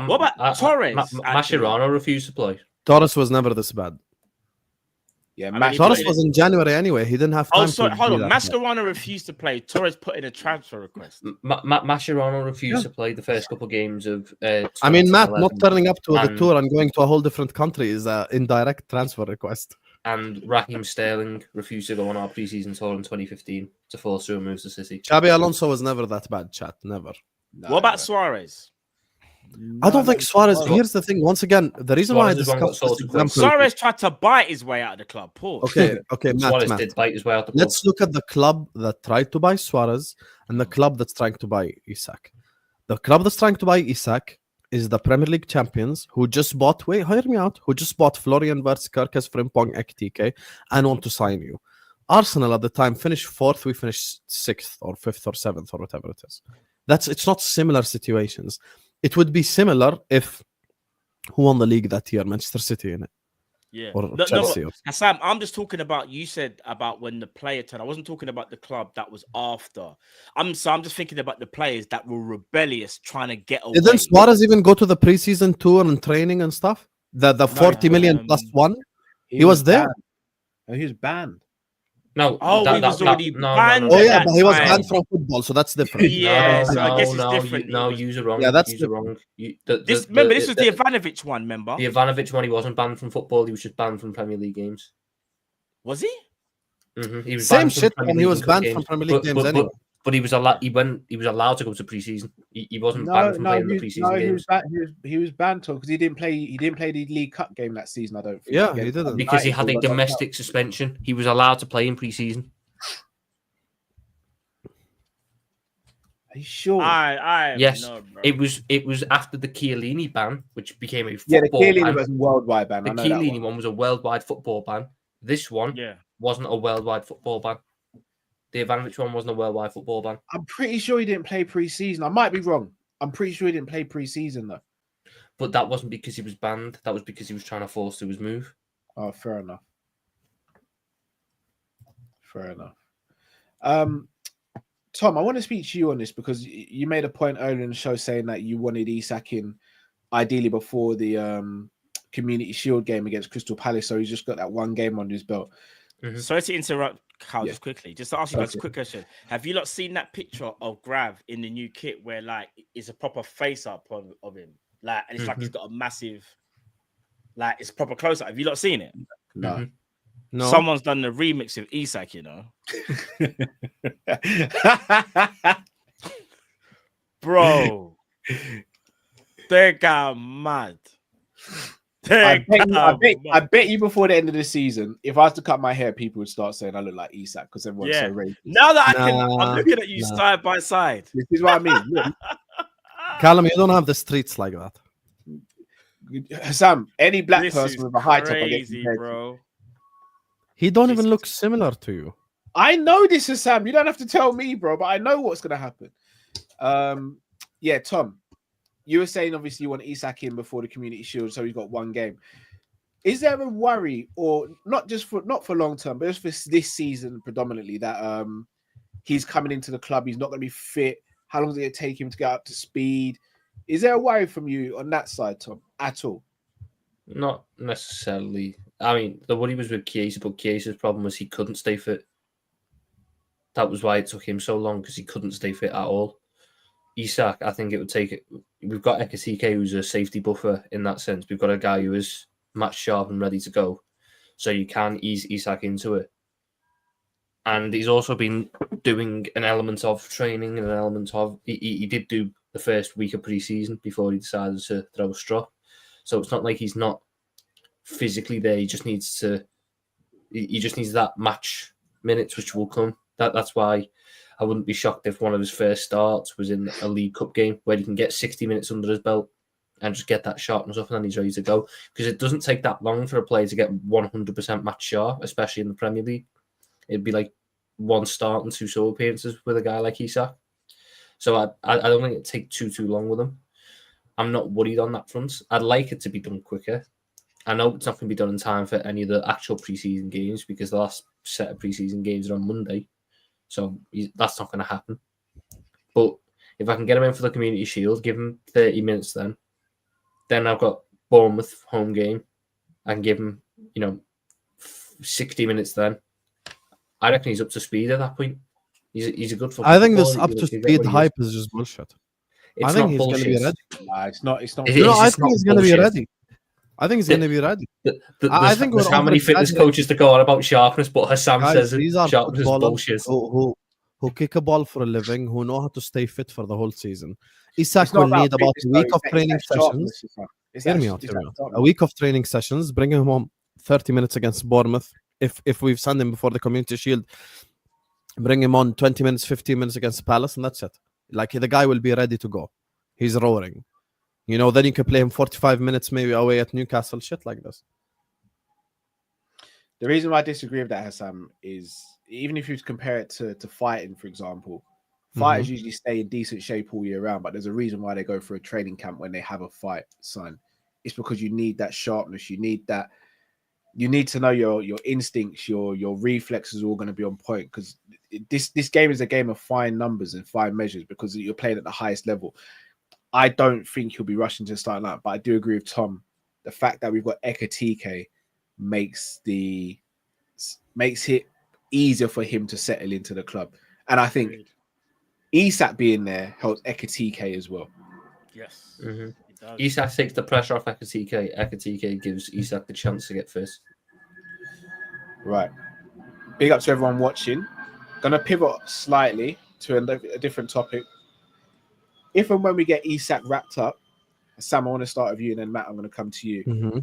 What about Torres? Mascherano refused to play. Torres was never this bad. Yeah, I mean, he Suarez put was in January anyway. He didn't have time. Oh, sorry, to hold do on. that. Mascherano refused to play. Torres put in a transfer request. Mascherano refused to play the first couple of games of. I mean, Matt, not 2011, turning up to the and- tour and going to a whole different country is an indirect transfer request. and Raheem Sterling refused to go on our preseason tour in 2015 to force through moves to City. Xabi Alonso was never that bad, chat. Never. No, What about no. Suarez? I don't think Suarez. Suarez- Here's the thing. Once again, the reason why I Suarez is one got discussed this sorted quick. example. Suarez tried to bite his way out of the club. Pause. Okay, Suarez Matt. did bite his way out the club. Let's look at the club that tried to buy Suarez and the club that's trying to buy Isak. The club that's trying to buy Isak is the Premier League champions who just bought. Wait, hear me out. Who just bought Florian Wirtz, Kerkez, Frimpong, Ekitike, and want to sign you. Arsenal at the time finished 4th. We finished 6th or 5th or 7th or whatever it is. It's not similar situations. It would be similar if who won the league that year? Manchester City in it. Yeah. Or No, Chelsea. but, Hassan, I'm just talking about, you said about when the player turned. I wasn't talking about the club that was after. I'm just thinking about the players that were rebellious trying to get away. Didn't Suarez even go to the preseason tour and training and stuff? The 40 million plus one? He was there. banned. No, he was banned. No, Oh, he was already banned. Oh at yeah, that but he was time. banned from football, so that's different. Yeah, so I guess it's no, different. No, you're wrong. Yeah, that's you're wrong. Remember, this was the Ivanovic one, remember? The Ivanovic one, he wasn't banned from football. He was just banned from Premier League games. Was he? Mm-hmm. He was Same banned from shit, Premier and he League was and Cup banned from Premier League games but, anyway. But he was allowed. He was allowed to go to preseason. He wasn't banned from playing the preseason games. He was banned because he didn't play. He didn't play the League Cup game that season. I don't think. Yeah, he didn't. Because he had a United. domestic suspension. He was allowed to play in preseason. Are you sure? Yes, no, bro. it was after the Chiellini ban, which became a Yeah, the football Chiellini ban. was a worldwide ban. The I know that Chiellini one was a worldwide football ban. This one Yeah. wasn't a worldwide football ban. The Ivanovic one wasn't a worldwide football ban. I'm pretty sure he didn't play preseason. I might be wrong. I'm pretty sure he didn't play preseason though. But that wasn't because he was banned. That was because he was trying to force through his move. Oh, fair enough. Fair enough. Tom, I want to speak to you on this because you made a point earlier in the show saying that you wanted Isak in ideally before the Community Shield game against Crystal Palace. So he's just got that one game on his belt. Mm-hmm. Sorry to interrupt, Carl, Yeah. just quickly. Just to ask you guys a quick question. Have you not seen that picture of Grav in the new kit where like it's a proper face up of him? Like, and it's like he's got a massive, like it's proper close up. Have you not seen it? No. Mm-hmm. No. Someone's done the remix of Isak, you know. Bro, they got mad. I bet you before the end of the season, if I was to cut my hair, people would start saying I look like Isak because everyone's so racist. Now that I'm Nah, looking at you side by side. This is what I mean. Look, Callum, you don't have the streets like that. Sam, any black This person is with a high top, I get crazy, compared to. bro. He don't This even is- look similar to you. I know this is Sam. You don't have to tell me, bro, but I know what's gonna happen. Yeah, Tom, you were saying obviously you want Isak in before the Community Shield, so he's got one game. Is there a worry, or not for long term, but just for this season predominantly, that he's coming into the club, he's not going to be fit? How long is it going to take him to get up to speed? Is there a worry from you on that side, Tom, at all? Not necessarily. I mean, the worry was with Chiesa, but Chiesa's problem was he couldn't stay fit. That was why it took him so long, because he couldn't stay fit at all. Isak, I think it would take it. We've got Ekitike, who's a safety buffer in that sense. We've got a guy who is match sharp and ready to go, so you can ease Isak into it. And he's also been doing an element of training and an element of he did do the first week of pre-season before he decided to throw a straw. So it's not like he's not physically there. He just needs that match minutes, which will come. That's why I wouldn't be shocked if one of his first starts was in a League Cup game where he can get 60 minutes under his belt and just get that sharpness up, and then he's ready to go. Because it doesn't take that long for a player to get 100% match sharp, especially in the Premier League. It'd be like one start and 2 solo appearances with a guy like Isak. So I don't think it'd take too long with him. I'm not worried on that front. I'd like it to be done quicker. I know it's not going to be done in time for any of the actual preseason games because the last set of preseason games are on Monday. So that's not going to happen. But if I can get him in for the Community Shield, give him 30 minutes then I've got Bournemouth home game. I can give him, 60 minutes then. I reckon he's up to speed at that point. He's a good footballer. I think this up to speed hype is just bullshit. It's I think not he's going to be bullshit. ready. Nah, it's not. It's not. It No, is, I it's think not he's going to be bullshit. ready. I think he's going to be ready. I think there's how many fitness coaches to go on about sharpness, but Hassam says these are sharpness is bullshit. who kick a ball for a living, who know how to stay fit for the whole season. Isak It's not will about need about fitness, a week though, of training sessions. Hear me out. A week of training sessions, bring him home 30 minutes against Bournemouth. If we've signed him before the Community Shield, bring him on 20 minutes, 15 minutes against Palace, and that's it. Like, the guy will be ready to go. He's roaring. You know, then you can play him 45 minutes maybe away at Newcastle, shit like this. The reason why I disagree with that, Hassam, is even if you compare it to fighting, for example, fighters usually stay in decent shape all year round, but there's a reason why they go for a training camp when they have a fight, son. It's because you need that sharpness. You need that. You need to know your instincts, your reflexes are all going to be on point, because this game is a game of fine numbers and fine measures because you're playing at the highest level. I don't think he'll be rushing to start out, but I do agree with Tom. The fact that we've got Ekatike makes it easier for him to settle into the club, and I think Isak being there helps Ekatike as well. Yes. Isak takes the pressure off Ekatike. Ekatike gives Isak the chance to get fit. Right. Big up to everyone watching. Gonna pivot slightly to a different topic. If and when we get Isak wrapped up, Sam, I want to start with you, and then Matt, I'm going to come to you.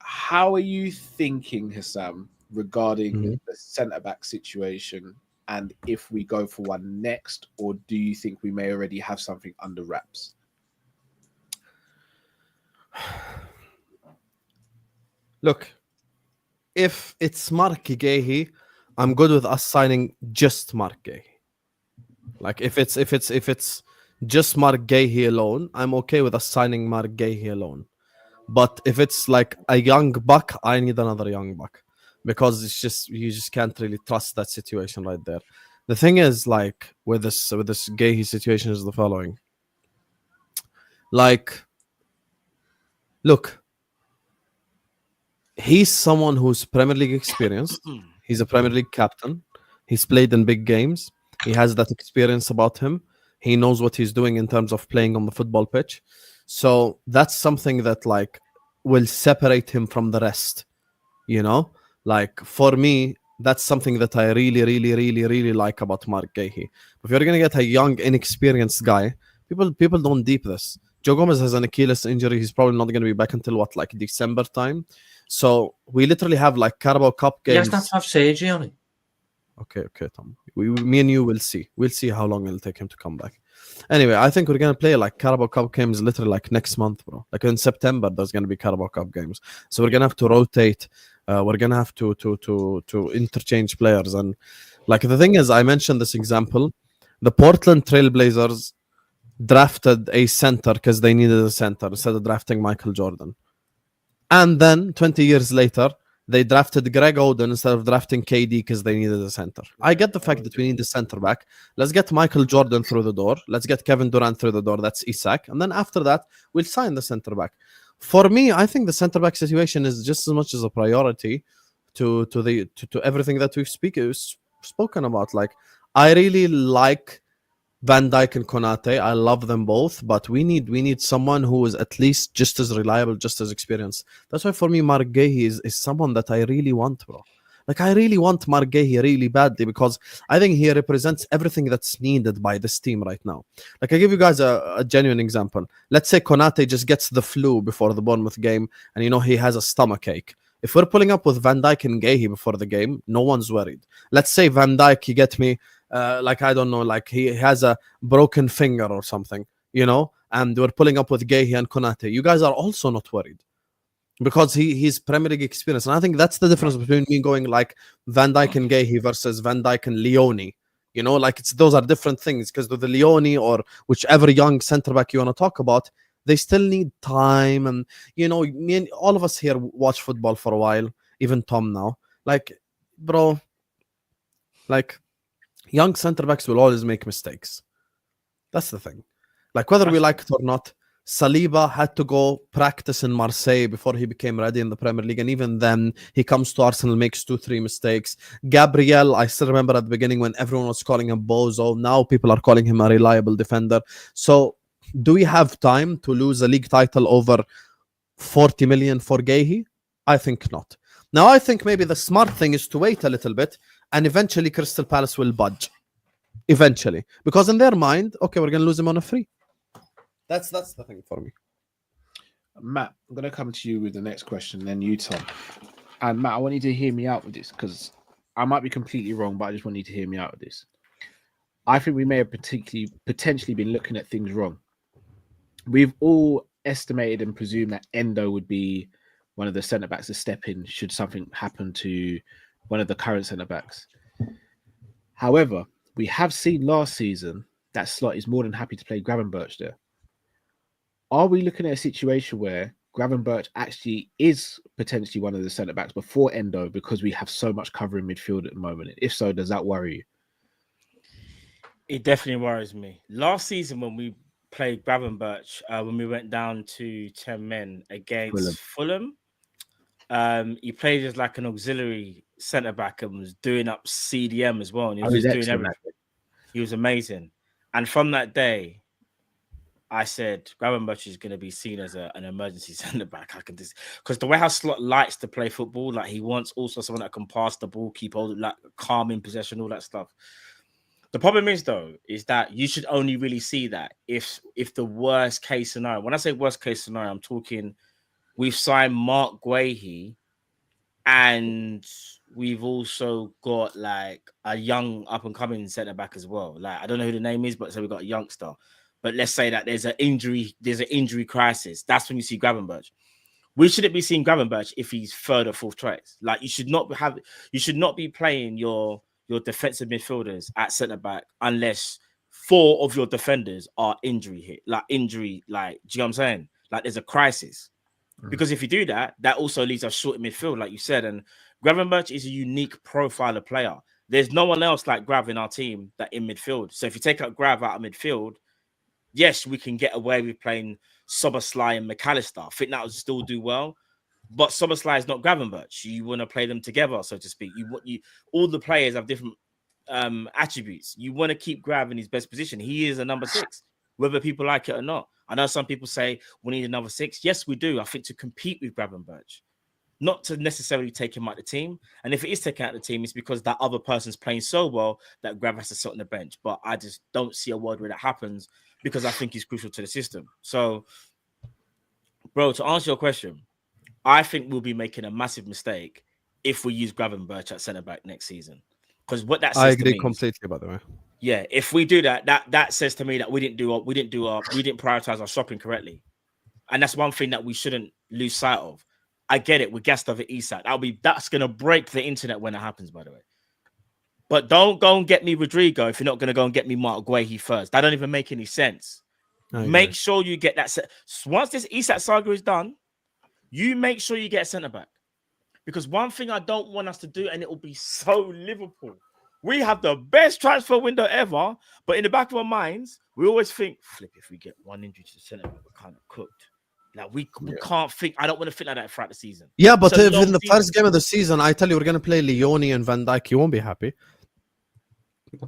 How are you thinking, Hassam, regarding the centre-back situation, and if we go for one next, or do you think we may already have something under wraps? Look, if it's Mark Guehi, I'm good with us signing just Mark Guehi. Like, if it's just Mark Guehi alone, I'm okay with us signing Mark Guehi alone. But if it's like a young buck, I need another young buck, because you just can't really trust that situation right there. The thing is, like, with this Guehi situation is the following. Like, look, he's someone who's Premier League experienced. He's a Premier League captain. He's played in big games. He has that experience about him. He knows what he's doing in terms of playing on the football pitch. So that's something that, like, will separate him from the rest. You know, like, for me, that's something that I really, really, really, really like about Mark Guehi. If you're gonna get a young, inexperienced guy, people don't deep this. Joe Gomez has an Achilles injury. He's probably not gonna be back until what, like December time. So we literally have like Carabao Cup games. He has to have surgery on it. Okay, Tom. Me and you will see. We'll see how long it'll take him to come back. Anyway, I think we're gonna play like Carabao Cup games literally like next month, bro. Like in September, there's gonna be Carabao Cup games. So we're gonna have to rotate. We're gonna have to interchange players. And like, the thing is, I mentioned this example. The Portland Trailblazers drafted a center because they needed a center instead of drafting Michael Jordan. And then 20 years later, they drafted Greg Oden instead of drafting KD because they needed a center. I get the fact that we need a center back. Let's get Michael Jordan through the door. Let's get Kevin Durant through the door. That's Isak. And then after that, we'll sign the center back. For me, I think the center back situation is just as much as a priority to everything that we've spoken about. Like, I really like Van Dijk and Konate. I love them both, but we need someone who is at least just as reliable, just as experienced. That's why for me, Mark Guehi is someone that I really want, bro. Like, I really want Mark Guehi really badly, because I think he represents everything that's needed by this team right now. Like, I give you guys a genuine example. Let's say Konate just gets the flu before the Bournemouth game, and he has a stomachache. If we're pulling up with Van Dijk and Guehi before the game, no one's worried. Let's say Van Dijk, he get me, like, I don't know, like he has a broken finger or something, and we're pulling up with Guehi and Konate. You guys are also not worried, because he's Premier League experience. And I think that's the difference between me going like Van Dijk and Guehi versus Van Dijk and Leone. Like, those are different things, because with the Leone or whichever young centre back you want to talk about, they still need time. And me and all of us here watch football for a while, even Tom now. Like, bro, like, young centre backs will always make mistakes. That's the thing. Like, whether we like it or not, Saliba had to go practice in Marseille before he became ready in the Premier League. And even then, he comes to Arsenal, makes 2-3 mistakes. Gabriel, I still remember at the beginning when everyone was calling him Bozo. Now people are calling him a reliable defender. So do we have time to lose a league title over 40 million for Guehi? I think not. Now, I think maybe the smart thing is to wait a little bit and eventually Crystal Palace will budge. Eventually. Because in their mind, okay, we're going to lose him on a free. That's the thing for me. Matt, I'm going to come to you with the next question, then you, Tom. And Matt, I want you to hear me out with this because I might be completely wrong, but I just want you to hear me out with this. I think we may have potentially been looking at things wrong. We've all estimated and presumed that Endo would be one of the centre-backs to step in should something happen to one of the current centre-backs. However, we have seen last season that Slot is more than happy to play Gravenberch there. Are we looking at a situation where Gravenberch actually is potentially one of the centre-backs before Endo because we have so much cover in midfield at the moment? If so, does that worry you? It definitely worries me. Last season when we played Gravenberch, when we went down to 10 men against Fulham, he played as like an auxiliary centre-back and was doing up CDM as well. And he was just doing everything. He was amazing. And from that day, I said Gravenberch is going to be seen as an emergency centre back. I can just because the way how Slot likes to play football, like he wants also someone that can pass the ball, keep hold, like calm in possession, all that stuff. The problem is though, is that you should only really see that if the worst case scenario. When I say worst case scenario, I'm talking we've signed Mark Guehi, and we've also got like a young up and coming centre back as well. Like I don't know who the name is, but so we've got a youngster. But let's say that there's an injury crisis. That's when you see Gravenberch. We shouldn't be seeing Gravenberch if he's third or fourth choice. Like you should not be playing your defensive midfielders at centre back unless 4 of your defenders are injury hit. Like do you know what I'm saying? Like there's a crisis. Because if you do that, that also leaves us short in midfield, like you said. And Gravenberch is a unique profile of player. There's no one else like Grav in our team that in midfield. So if you take out Grav out of midfield, yes, we can get away with playing Szoboszlai and McAllister. I think that would still do well. But Szoboszlai is not Gravenberch. You want to play them together, so to speak. All the players have different attributes. You want to keep Grav in his best position. He is a number 6, whether people like it or not. I know some people say we need another 6. Yes, we do. I think to compete with Gravenberch, not to necessarily take him out the team. And if it is taken out the team, it's because that other person's playing so well that Grav has to sit on the bench. But I just don't see a world where that happens because I think he's crucial to the system. So, bro, to answer your question, I think we'll be making a massive mistake if we use Gravenberch at centre back next season. Because what that says I agree to me completely, by the way. Yeah, if we do that, that says to me that we didn't prioritize our shopping correctly, and that's one thing that we shouldn't lose sight of. I get it. We're gassed over Isak. That's gonna break the internet when it happens. By the way, but don't go and get me Rodrigo if you're not gonna go and get me Mark Guehi first. That don't even make any sense. Make sure you get that. Once this Isak saga is done, you make sure you get a centre back, because one thing I don't want us to do, and it will be so Liverpool. We have the best transfer window ever, but in the back of our minds, we always think, flip, if we get one injury to the centre, we're kind of cooked. Like, we can't think. I don't want to think like that throughout the season. Yeah, but if in the first game of the season, I tell you, we're going to play Leone and Van Dijk, you won't be happy.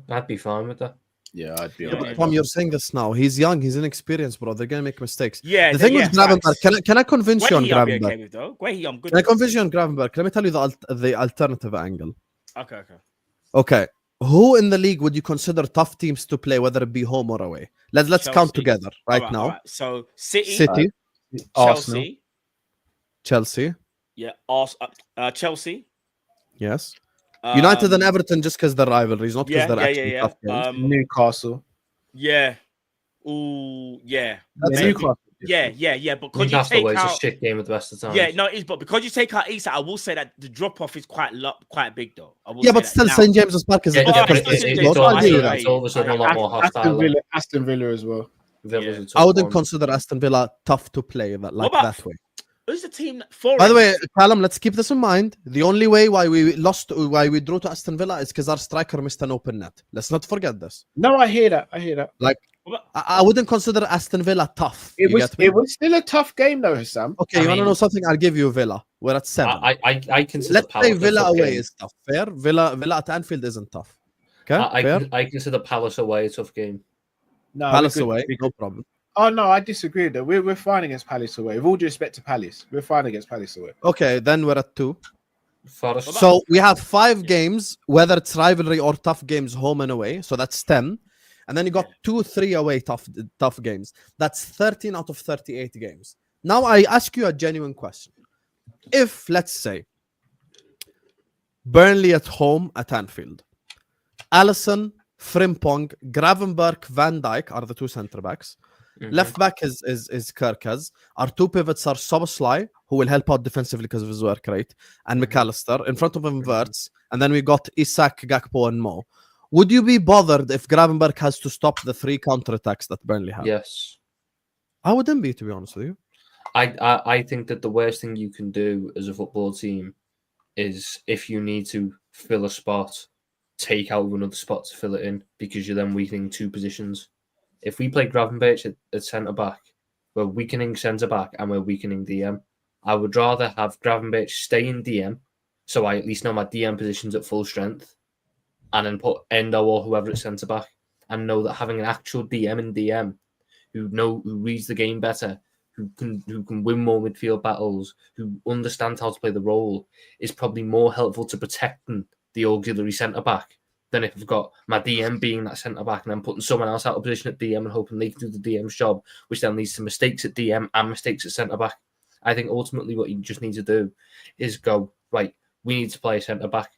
I'd be fine with that. Yeah, I'd be. But Tom, you're saying this now. He's young. He's inexperienced, bro. They're going to make mistakes. Yeah. The thing with Gravenberch, can I convince you on Gravenberch? I'm good. Can I convince you on Gravenberch? Let me tell you the alternative angle. Okay. Who in the league would you consider tough teams to play, whether it be home or away? Let's Chelsea. Count together right now. Right. So City, Chelsea. Yeah. Chelsea. Yes. United and Everton, just because they're rivalries, not because they're actually tough games. Newcastle. Yeah. Ooh, yeah. Newcastle. Yeah. But because you take out a shit game at the best of the time. Yeah, no, it is. But because you take out Isak, I will say that the drop off is quite big, though. But still, St James's Park is it's all of a sudden a lot more hostile. Aston Villa as well. I wouldn't consider Aston Villa tough to play that way. Who's the team? By the way, Callum, let's keep this in mind. The only way why we drew to Aston Villa is because our striker missed an open net. Let's not forget this. No, I hear that. Like, I wouldn't consider Aston Villa tough. It You was get me? it was still a tough game though, Hassam. Okay, I you want to mean- know something? I'll give you Villa. We're at 7. I consider Let's say Palace a Villa tough away game. is tough. Fair? Villa at Anfield isn't tough. Okay, fair? I consider Palace away a tough game. No, Palace we're good. away, We're no good. problem. Oh no, I disagree though. We're fine against Palace away. With all due respect to Palace, we're fine against Palace away. Okay, then we're at 2. Forest. So we have 5 games, whether it's rivalry or tough games, home and away. So that's 10. And then you got 2-3 away tough games. That's 13 out of 38 games. Now I ask you a genuine question. If, let's say, Burnley at home at Anfield, Alisson, Frimpong, Gravenberch, Van Dijk are the 2 centre-backs. Left back is Kirkaz. Our 2 pivots are Soboslai, who will help out defensively because of his work rate, and McAllister. In front of him, Wirtz. And then we got Isak, Gakpo, and Mo. Would you be bothered if Gravenberch has to stop the 3 counterattacks that Burnley have? Yes. I wouldn't be, to be honest with you. I think that the worst thing you can do as a football team is if you need to fill a spot, take out another spot to fill it in, because you're then weakening 2 positions. If we play Gravenberch at centre back, we're weakening centre back and we're weakening DM. I would rather have Gravenberch stay in DM, so I at least know my DM position's at full strength, and then put Endo or whoever at centre back, and know that having an actual DM in DM who reads the game better, who can win more midfield battles, who understands how to play the role, is probably more helpful to protecting the auxiliary centre back than if I've got my DM being that centre back and I'm putting someone else out of position at DM and hoping they can do the DM's job, which then leads to mistakes at DM and mistakes at centre back. I think ultimately what you just need to do is go, right, we need to play a centre back.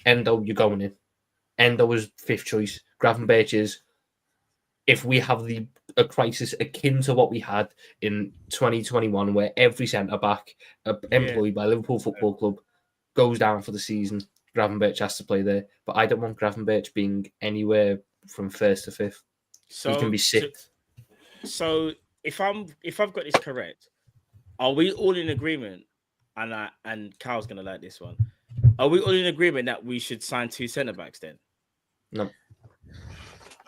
Endo, you're going in. Endo is 5th choice. Gravenberch is, if we have a crisis akin to what we had in 2021, where every centre back employed by Liverpool Football Club goes down for the season, Gravenberch has to play there. But I don't want Gravenberch being anywhere from 1st to 5th. So He can be 6th. So if I've got this correct, are we all in agreement? And Carl's gonna like this one. Are we all in agreement that we should sign 2 centre backs then? No.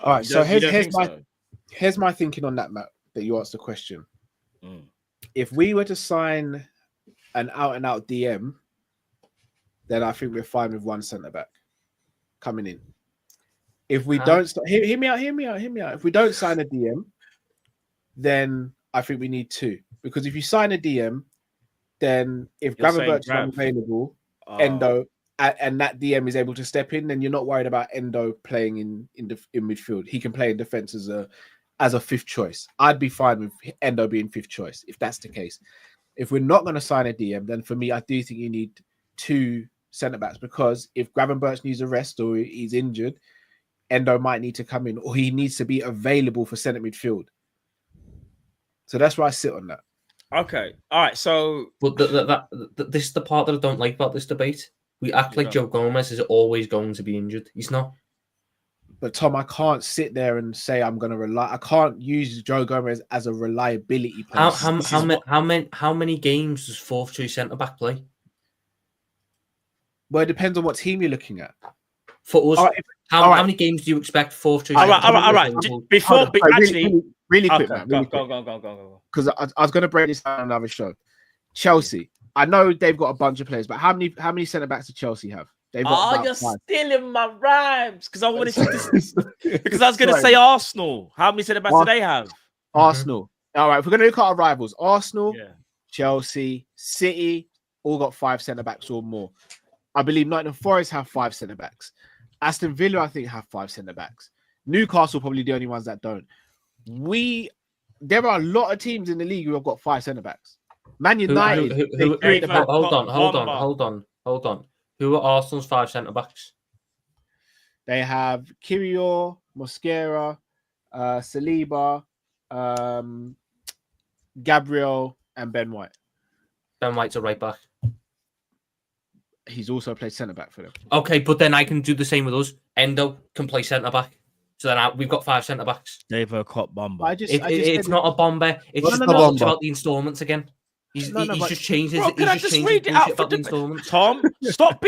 All right, so You don't think here's my thinking on that, Matt, that you asked the question. Mm. If we were to sign an out-and-out DM, then I think we're fine with 1 centre-back coming in. If we don't... Hear me out. If we don't sign a DM, then I think we need 2. Because if you sign a DM, then if Gravenberch is unavailable, Endo... and that DM is able to step in, then you're not worried about Endo playing in midfield. He can play in defense as a 5th choice. I'd be fine with Endo being 5th choice if that's the case. If we're not going to sign a DM, then for me, I do think you need 2 centre backs, because if Gravenberch needs a rest or he's injured, Endo might need to come in, or he needs to be available for centre midfield. So that's where I sit on that. Okay, all right. So, but this is the part that I don't like about this debate. We act like Joe Gomez is always going to be injured. He's not. But Tom, I can't sit there and say I'm going to rely. I can't use Joe Gomez as a reliability person. How many games does 4th choice centre back play? Well, it depends on what team you're looking at. For us, how many games do you expect 4th choice? All right. Before, really quick, okay, man. Go. Because I was going to break this down on another show. Chelsea. I know they've got a bunch of players, but how many centre backs do Chelsea have? They've got you're 5. stealing my rhymes because I wanted to. Because I was going to say Arsenal. How many centre backs do they have? Arsenal. All right, if we're going to look at our rivals, Arsenal, Chelsea, City, all got 5 centre backs or more. I believe Nottingham Forest have 5 centre backs. Aston Villa, I think, have 5 centre backs. Newcastle probably the only ones that don't. There are a lot of teams in the league who have got 5 centre backs. Man United. Hold on. Who are Arsenal's 5 centre backs? They have Kirior, Mosquera, Saliba, Gabriel, and Ben White. Ben White's a right back. He's also played centre back for them. Okay, but then I can do the same with us. Endo can play centre back. So then we've got 5 centre backs. They've a cop bomber. It's not a bomber. It's just about the instalments again. He's No, he's but- just changed his. Bro, can I He's just just changed read his it out bullshit for about the the installments. Tom?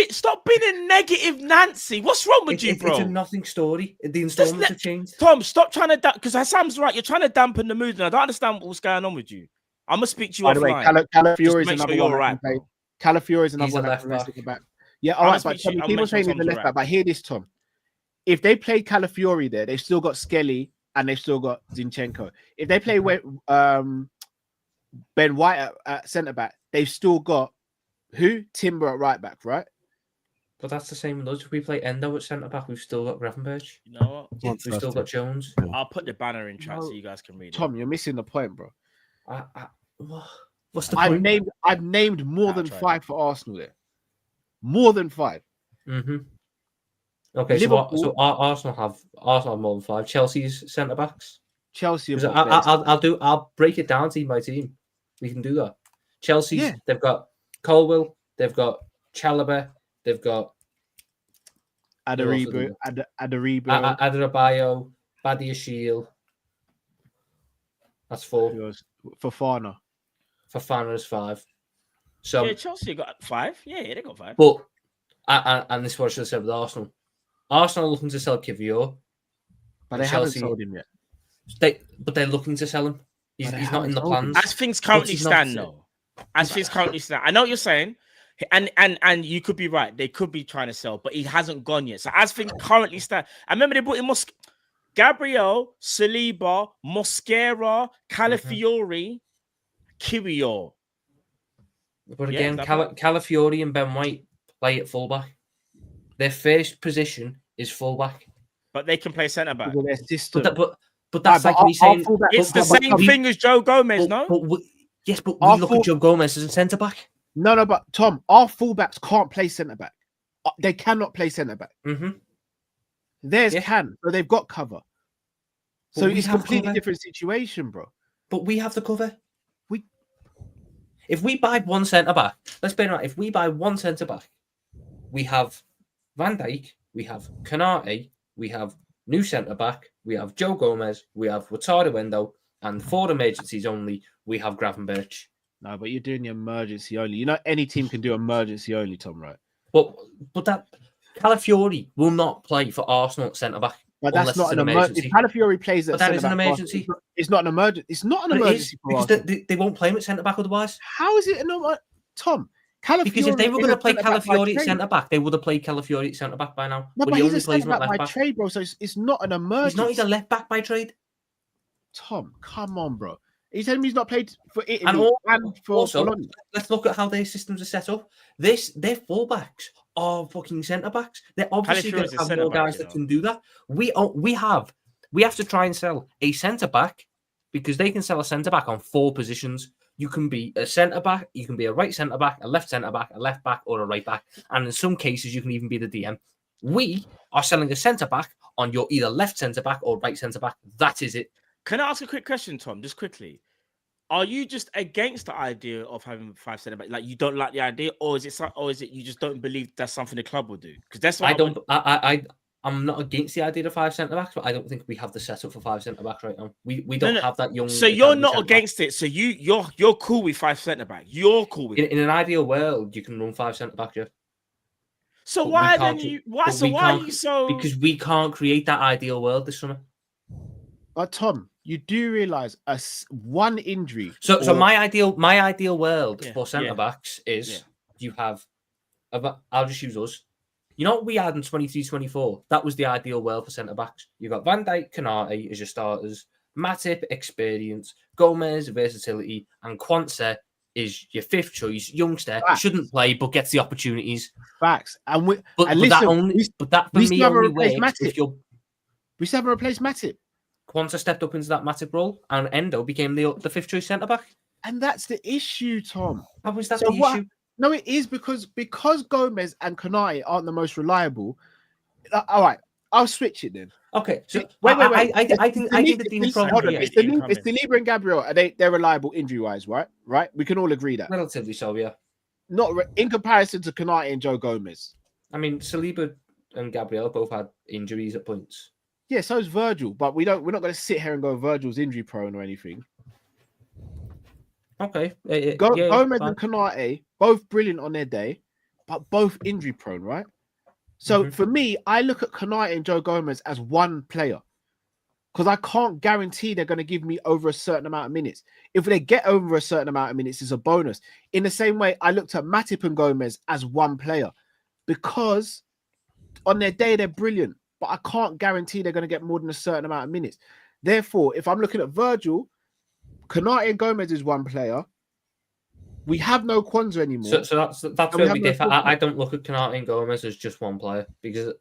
Stop being a negative Nancy. What's wrong with you, bro? It's a nothing story. The installments have changed. Tom, stop trying to because Hassam's right. You're trying to dampen the mood, and I don't understand what's going on with you. I'm gonna speak to you By the way, offline. Calafiori is make sure another you're one. right, Right, bro. Calafiori is another He's a one. left back. Back. Yeah, all I'ma right, but speak to you- I'll people make sure saying he's a Tom's left right. back. But hear this, Tom. If they play Calafiori there, they've still got Skelly and they've still got Zinchenko. If they play Ben White at centre back, they've still got who? Timber at right back, right? But that's the same with us. If we play Endo at centre back, we've still got Gravenberch. You know what? We've still got Jones. I'll put the banner in chat so No. you guys can read it. Tom, you're missing the point, bro. What's the I've point? named more than try. 5 for Arsenal there. More than 5. Mm-hmm. Okay, Liverpool- so Arsenal have more than 5. Chelsea's centre backs. Chelsea. have 'Cause got better. I'll break it down team by team. We can do that. Chelsea's Yeah. they've got Colwell, they've got Chalobah, they've got Adaribo, Adebayo, Badiashile. That's 4. Fofana. Fofana's 5. So, Yeah, Chelsea got 5. Yeah, they got 5. but and this is what I should have said with Arsenal. Arsenal are looking to sell Kivior. But they Chelsea- haven't sold him yet. But they're looking to sell him. He's But they not in haven't the sold him. plans. As things currently he's not stand, fit. though. As things currently stand, I know what you're saying, and you could be right. They could be trying to sell, but he hasn't gone yet. So as things currently stand, I remember they brought in Gabriel, Saliba, Mosquera, Calafiori, Kiwior. But Yeah, again, is that right? Calafiori and Ben White play at fullback. Their first position is fullback. But they can play centre back. Because of their system. But that's Right, like me saying fullback- It's the but- same thing as Joe Gomez, no? Yes, but Our we look full- at Joe Gomez as a centre back. No, but Tom, our fullbacks can't play centre back. They cannot play centre back. Mm-hmm. Theirs Yeah. can, so they've got cover. So we it's have completely cover. different situation, bro. But we have the cover. We- If we buy one centre back, let's bear in mind, if we buy one centre back, we have Van Dijk, we have Canate, we have new centre back, we have Joe Gomez, we have Wataru Endo, and for emergencies only, we have Gravenberch. No, but you're doing the emergency only. You know, any team can do emergency only, Tom, right? But that Calafiori will not play for Arsenal at centre back. But that's Unless not it's an an emergency. If Calafiori plays at But that is an centre-back for emergency. Arsenal, it's not an emergency. It's not an But it is, emergency for because Arsenal. they won't play him at centre back otherwise. How is it Tom? Calafiori Because if they were is going a to play centre-back by Calafiori at trade. centre back, they would have played Calafiori at centre back by now. No, but he he's only a plays him at centre-back left by back. trade, bro. So it's not an emergency. He's a left back by trade. Tom, come on, bro. Are you telling me he's not played for Italy And for also, Bologna? let's look at how their systems are set up. Their fullbacks are fucking centre backs. They're obviously going Calafiori's to a have more centre-back, guys you that know. can do that. We have to try and sell a centre back because they can sell a centre back on 4 positions. You can be a centre back, you can be a right centre back, a left centre back, a left back, or a right back, and in some cases you can even be the DM. We are selling a centre back on your either left centre back or right centre back. That is it. Can I ask a quick question, Tom? Just quickly. Are you just against the idea of having 5 centre back? Like you don't like the idea, or is it you just don't believe that's something the club will do? Because that's what I'm not against the idea of 5 centre backs, but I don't think we have the setup for 5 centre backs right now. We don't have that young. So you're academy not centre-back. against it. So you're cool with 5 centre back. You're cool with it. In an ideal world, you can run 5 centre backs, yeah. So but why we then can't- you why but so we why are can't- you so Because we can't create that ideal world this summer. But Tom, you do realize one injury. So or- my ideal world Yeah, for centre yeah, backs is yeah. you have. I'll just use us. You know what we had in 23-24? That was the ideal world for centre backs. You got Van Dijk, Canate as your starters, Matip experience, Gomez versatility, and Quansah is your 5th choice youngster. Facts. Shouldn't play but gets the opportunities. facts, and But that for we me still haven't only replaced works if Matip. your we still haven't replaced Matip, Quansah stepped up into that Matip role and Endo became the 5th choice centre back. and that's the issue, Tom. How was that So the what- issue? No, it is because Gomez and Konate aren't the most reliable. All right, I'll switch it then. Okay, so Wait. I think the team Hold on, problem it's here, the Libre and Gabriel. They're reliable injury wise, right? Right, we can all agree that. relatively so, yeah. Not in comparison to Konate and Joe Gomez. I mean, Saliba and Gabriel both had injuries at points. Yeah, so is Virgil, but we're not going to sit here and go Virgil's injury prone or anything. Okay. Gomez fine. and Konate, both brilliant on their day, but both injury prone, right? So for me, I look at Konate and Joe Gomez as one player because I can't guarantee they're going to give me over a certain amount of minutes. If they get over a certain amount of minutes, it's a bonus. In the same way, I looked at Matip and Gomez as one player because on their day, they're brilliant, but I can't guarantee they're going to get more than a certain amount of minutes. Therefore, if I'm looking at Virgil, Konate and Gomez is one player. We have no Kwanzaa anymore. So that's where we differ. I don't look at Konate and Gomez as just one player because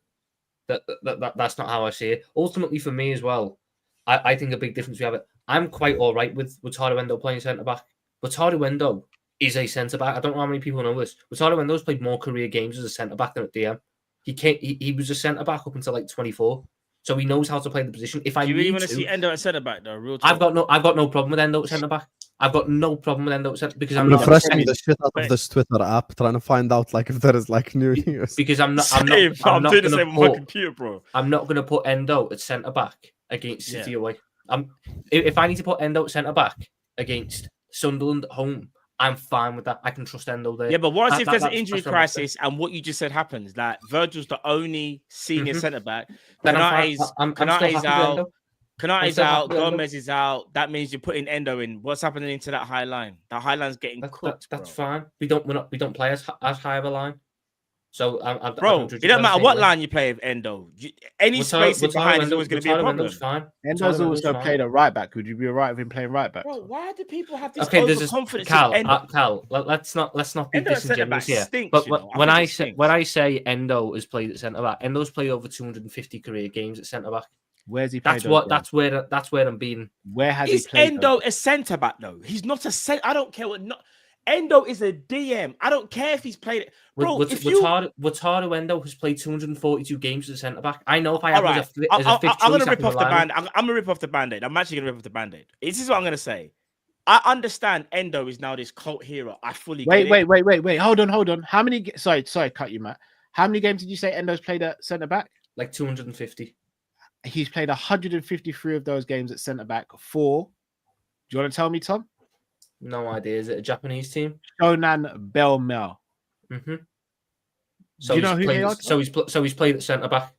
that's not how I see it. Ultimately, for me as well, I think a big difference we have it. I'm quite all right with Wataru Endo playing centre back. Wataru Endo is a centre back. I don't know how many people know this. Wataru Endo's played more career games as a centre back than at DM. He was a centre back up until like 24. So he knows how to play the position. If I Do you really want to see Endo at centre back though? Real I've talk. got no problem with Endo at centre back. I've got no problem with Endo at centre because I'm not refreshing the shit out of this Twitter app, trying to find out like if there is like new news. because I'm not doing the same on my computer, bro. I'm not going to put Endo at centre back against City away. If I need to put Endo at centre back against Sunderland at home, I'm fine with that. I can trust Endo there. Yeah, but what if there's an injury crisis and what you just said happens? Like Virgil's the only senior centre back. Konate's out. Konate's out. Gomez is out. That means you're putting Endo in. What's happening into that high line? That high line's getting cooked. That's fine. We don't play as high of a line. So it don't matter what line you play with Endo. Any space behind is always going to be a problem. Endo's also played a right back. Would you be alright with him playing right back? Bro, why do people have this overconfidence? Cal, let's not be disingenuous here. But when I say Endo has played at centre back, Endo's played over 250 career games at centre back. Where's he played? That's where I'm being. Where has he played? Is Endo a centre back though? He's not a centre. I don't care what. Endo is a DM. I don't care if he's played it. Bro, Wataru Endo has played 242 games as a centre back. I know if I have I'm going to rip off the band. I'm going to rip off the band-aid. I'm actually going to rip off the band-aid. This is what I'm going to say. I understand Endo is now this cult hero. I fully get it. Wait. Hold on. How many? Sorry, cut you, Matt. How many games did you say Endo's played at centre back? Like 250. He's played 153 of those games at centre back. 4. Do you want to tell me, Tom? No idea. Is it a Japanese team? Shonan Bellmare. Mm-hmm. So you know who they are? So he's played at centre back.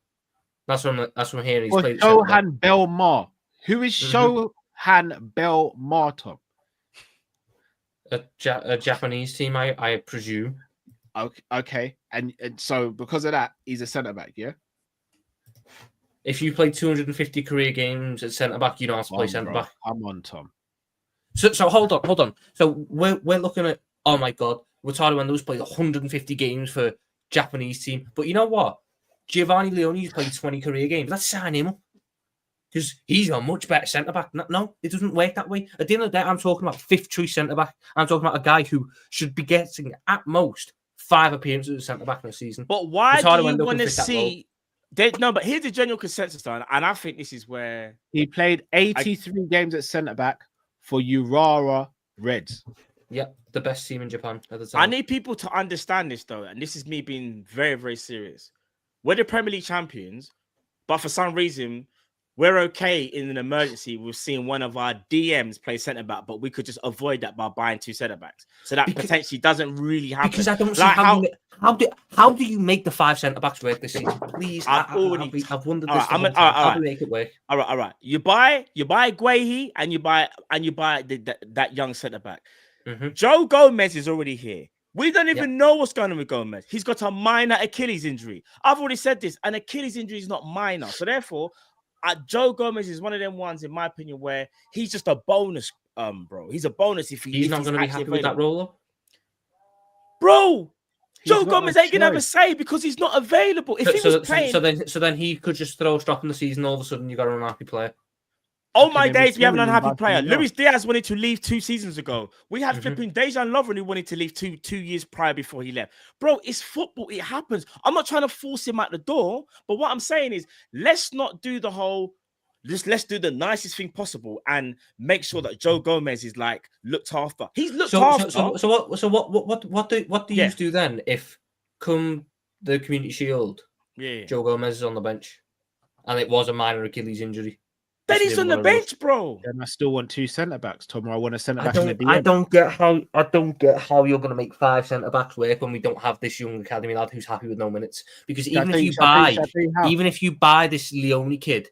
That's what I'm hearing. He's played at Shohan Bellmare. Who is Shohan Bellmare, Tom? A Japanese team, I presume. Okay. And so because of that, he's a centre back, yeah? If you play 250 career games at centre back, you don't have to play centre back. Come on, Tom. So hold on. So we're looking at, oh my God, Wataru Endo's played 150 games for Japanese team. But you know what? Giovanni Leone's played 20 career games. Let's sign him up. Because he's a much better centre-back. No, it doesn't work that way. At the end of the day, I'm talking about fifth choice centre-back. I'm talking about a guy who should be getting, at most, 5 appearances as centre-back in a season. But why do you want to see... No, but here's the general consensus, and I think this is where... He played 83 games at centre-back for Urawa Reds. Yeah, the best team in Japan at the time. I need people to understand this, though, and this is me being very, very serious. We're the Premier League champions, but for some reason, we're okay in an emergency with seeing one of our DMs play centre-back, but we could just avoid that by buying 2 centre-backs. So that potentially doesn't really happen. Because I don't see how do you make the 5 centre-backs work this season? Please, I've wondered this. How do you make it work? All right. You buy Guehi and you buy that young centre-back. Mm-hmm. Joe Gomez is already here. We don't even know what's going on with Gomez. He's got a minor Achilles injury. I've already said this. An Achilles injury is not minor. So therefore, Joe Gomez is one of them ones, in my opinion, where he's just a bonus, bro. He's a bonus if he's not going to be happy with that role, bro. Joe Gomez ain't gonna have a say because he's not available. If he was playing, so then he could just throw a stop in the season. All of a sudden, you got an unhappy player. Oh my days, we have an unhappy player. Luis Diaz wanted to leave 2 seasons ago. We had flipping Dejan Lovren who wanted to leave two years prior before he left. Bro, it's football. It happens. I'm not trying to force him out the door, but what I'm saying is let's not do the whole. Let's do the nicest thing possible and make sure that Joe Gomez is like looked after. He's looked after. So what do you do then if come the Community Shield, Joe Gomez is on the bench and it was a minor Achilles injury? Then he's on the bench, bro. And I still want 2 centre backs, Tom. Or I want a centre I back in the don't, I DM. don't get how you're going to make 5 centre backs work when we don't have this young academy lad who's happy with no minutes. Because Shall I even tell if you- you shall I tell buy, you- shall I tell you how? even if you buy this Leone kid,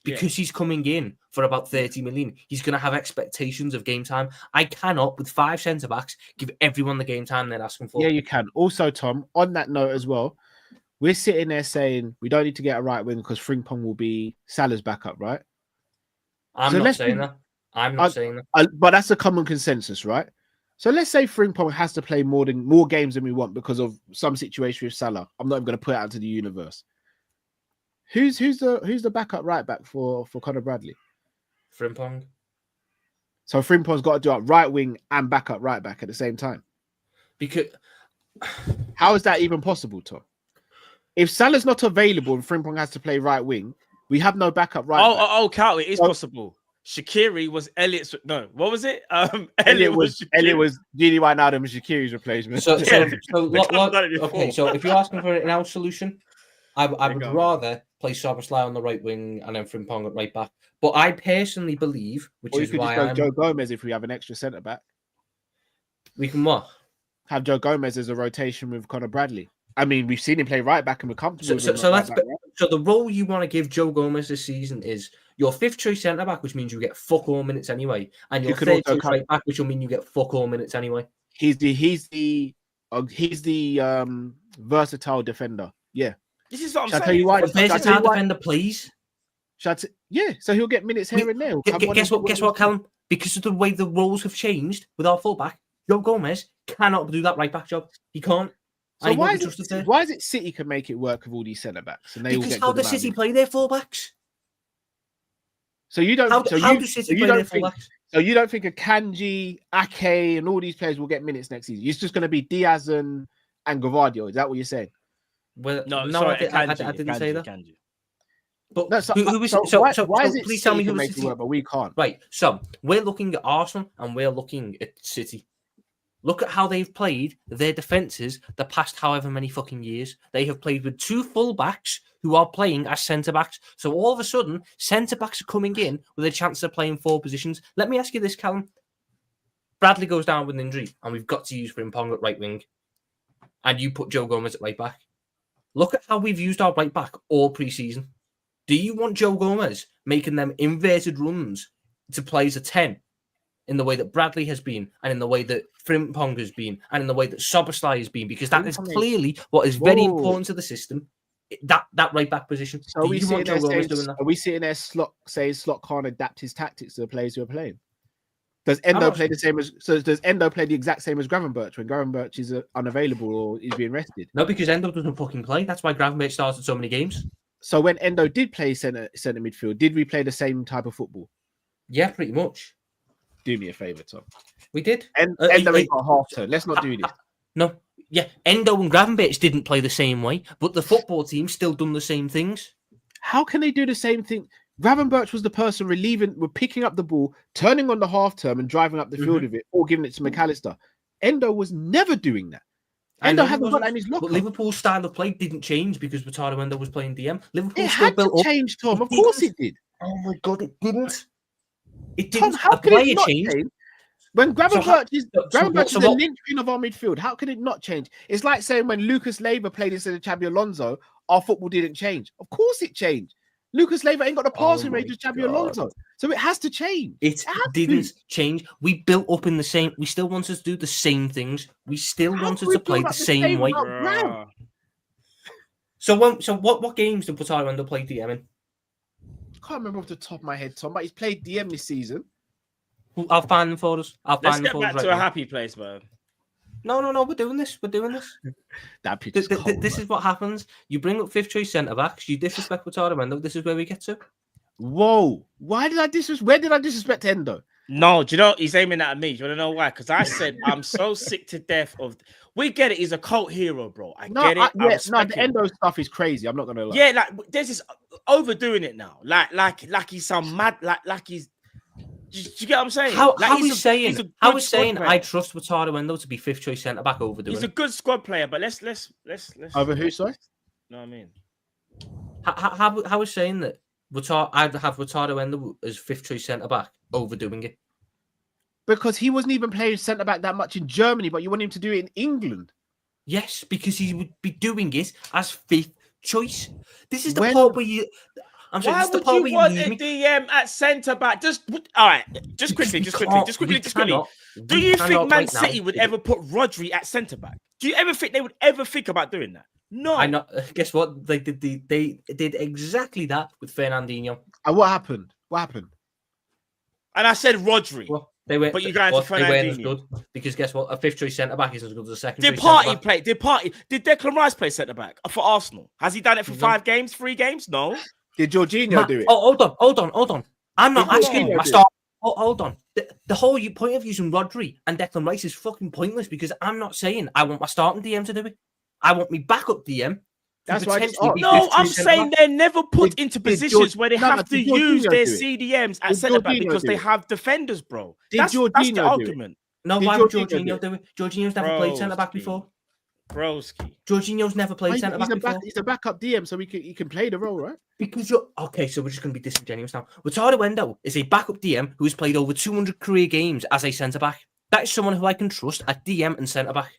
Yeah. because he's coming in for about 30 million, he's going to have expectations of game time. I cannot, with 5 centre backs, give everyone the game time they're asking for. Yeah, you can. Also, Tom, on that note as well, we're sitting there saying we don't need to get a right wing because Frimpong will be Salah's backup, right? I'm So not let's saying be- that. I'm not saying that. But that's a common consensus, right? So let's say Frimpong has to play more games than we want because of some situation with Salah. I'm not even going to put it out to the universe. Who's the backup right back for Conor Bradley? Frimpong. So Frimpong's got to do up right wing and backup right back at the same time. Because How is that even possible, Tom? If Salah's not available and Frimpong has to play right wing, we have no backup right back. Oh, Cal, it is Oh. possible. Shaqiri was Elliot's. No, what was it? Elliot was Shaqiri. Gini Wijnaldum and Shaqiri's replacement. so, Yeah. what, I've done it before. okay, so if you're asking for an in-house solution, I There you would go. rather play Szoboszlai on the right wing and then Frimpong at right back. But I personally believe, which Or you is could just why go I'm, Joe Gomez if we have an extra centre back. we can what? Have Joe Gomez as a rotation with Conor Bradley. I mean, we've seen him play right back and we're comfortable with him at right back, right? So the role you want to give Joe Gomez this season is your 5th choice centre back, which means you get fuck all minutes anyway, and your Who could 3rd also choice come- right back, which will mean you get fuck all minutes anyway. He's the versatile defender. Yeah. This is what I'm Shall I saying. tell you why? The Shall I tell versatile you why? defender plays. Yeah, so he'll get minutes here and there. He'll come on Guess and- what? Guess what, Callum? Because of the way the roles have changed with our fullback, Joe Gomez cannot do that right back job. He can't. So And he why won't is, be trusted there. why is it City can make it work with all these centre backs and they all Because get how good does amount of City minutes? play their fullbacks? So you don't. How so do you City play their don't think. fullbacks? So you don't think a Kanji, Ake, and all these players will get minutes next season? It's just going to be Diaz and Gvardiol. Is that what you're saying? Well, No, no, sorry, I didn't say that. Kanji. But No. So, who is so so, why, so, why so is it please City tell me can who make is it City. work, but we can't? Right. So we're looking at Arsenal and we're looking at City. Look at how they've played their defences the past however many fucking years. They have played with 2 full-backs who are playing as centre-backs. So all of a sudden, centre-backs are coming in with a chance of playing 4 positions. Let me ask you this, Callum. Bradley goes down with an injury and we've got to use Frimpong at right wing. And you put Joe Gomez at right back. Look at how we've used our right back all pre-season. Do you want Joe Gomez making them inverted runs to play as a 10? In the way that Bradley has been, and in the way that Frimpong has been, and in the way that Szoboszlai has been, because that is Frimpong is- clearly what is very Whoa. important to the system. That right back position. So Do are we you sitting want there Joe Gomez saying, doing that? are we sitting there saying Slot can't adapt his tactics to the players who are playing? Does Endo not- play the same as? So does Endo play the exact same as Gravenberch when Gravenberch is unavailable or is being rested? No, because Endo doesn't fucking play. That's why Gravenberch started so many games. So when Endo did play centre midfield, did we play the same type of football? Yeah, pretty much. Do me a favor, Tom. We did. Endo ain't got half turn. Let's not do this. No, yeah, Endo and Gravenberch didn't play the same way, but the football team still done the same things. How can they do the same thing? Gravenberch was the person we're picking up the ball, turning on the half turn and driving up the field with it, or giving it to McAllister. Endo was never doing that. Endo he hadn't got wasn't, that in his locker. But Liverpool's style of play didn't change because Wataru Endo was playing DM. Liverpool It still had built to up. change, Tom. Of It course didn't. it did. Oh my god, it didn't. It Tom, didn't. how A can player it not changed. change? When Gravenberch how- is so Gravenberch what- is so the what- linchpin of our midfield, how can it not change? It's like saying when Lucas Leiva played instead of Xabi Alonso, our football didn't change. Of course it changed. Lucas Leiva ain't got the passing my range as Xabi God. Alonso, so it has to change. It has to. didn't change. We built up in the same. We still wanted to do the same things. We still How wanted can we to play build the up the same same way. without ground? So what games did Wataru Endo play DM in? I can't remember off the top of my head, Tom, but he's played DM this season. I'll find them for us. I'll Let's find them get for back us right to a now. happy place, man. No. We're doing this. We're doing this. That picture's cold. This is what happens. You bring up 5th choice centre backs. You disrespect Wataru Endo. This is where we get to. Whoa! Why did I disrespect? Where did I disrespect Endo? No, do you know he's aiming at me? Do you want to know why? Because I said I'm so sick to death of. We get it. He's a cult hero, bro. I No, get it. I respect the him. Endo stuff is crazy. I'm not gonna lie. Yeah, like there's this overdoing it now. Like he's some mad. Like he's. Do you get what I'm saying? How Like, is saying? he's a How good is squad saying? player. I trust Wataru Endo to be 5th choice centre back over doing. He's a good squad player, but let's. Over who? Sorry. Know what I mean? How is saying that I'd have Wataru Endo as 5th choice centre back overdoing it. Because he wasn't even playing centre back that much in Germany, but you want him to do it in England. Yes, because he would be doing it as 5th choice. This is the When- part where you. I'm sorry, Why this is the would part you where want you a lose me. DM at centre back? All right. Just quickly. Do you think Man City would ever put Rodri at centre back? Do you ever think they would ever think about doing that? No. I know. Guess what? They did exactly that with Fernandinho. And what happened? What happened? And I said Rodri. Well, they went. But you're going to they weren't as Fernandinho. good because guess what? A 5th choice centre back is as good as a 2nd Did choice Party centre-back. play? Did Declan Rice play centre back for Arsenal? Has he done it for No. 5 games, 3 games? No. Did Jorginho do it? Oh, hold on. I'm not Did asking. Jorginho I do start. Oh, hold on. The whole point of using Rodri and Declan Rice is fucking pointless because I'm not saying I want my starting DM to do it. I want me backup DM. That's why I just potentially be No, 5th I'm choice saying centre-back. they're never put Did- into did positions Jor- where they No, have but to did Jorginho use their do it? CDMs at Did centre back Jorginho because do they it? have defenders, bro. Did That's the Jorginho do it? argument. No, Did why would Jorginho do Jorginho it? do it? Jorginho's never played centre back Broski. before. Broski. Jorginho's never played centre back before. He's a backup DM, so he can play the role, right? Because you're okay, so we're just going to be disingenuous now. Wataru Endo is a backup DM who has played over 200 career games as a centre back. That is someone who I can trust at DM and centre back.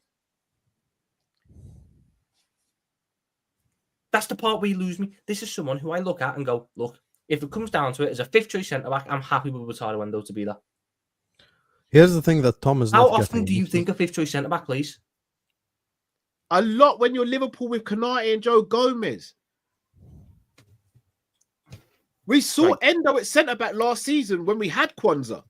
That's the part where you lose me. This is someone who I look at and go, look, if it comes down to it, as a 5th choice centre back, I'm happy with Wataru Endo to be that. Here's the thing that Tom is How not often getting. do you think a 5th choice centre back plays? A lot when you're Liverpool with Kanate and Joe Gomez. We saw Right. Endo at centre back last season when we had Kwanzaa.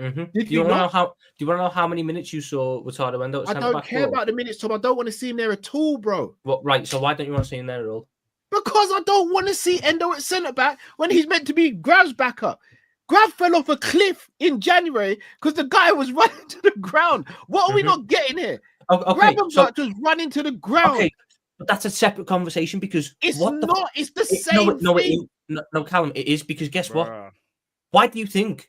Mm-hmm. Did Do you we want to not? know how many minutes you saw Wataru Endo at I centre don't back? care for? about the minutes, Tom. I don't want to see him there at all, bro. Well, right, so why don't you want to see him there at all? Because I don't want to see Endo at centre back when he's meant to be Grav's backup. Grav fell off a cliff in January because the guy was running to the ground. What are we not getting here? Okay, so just running to the ground. okay, but that's a separate conversation because It's what the not. It's the It- same no, it thing. ain't. No, Callum, it is because guess what? Bruh. Why do you think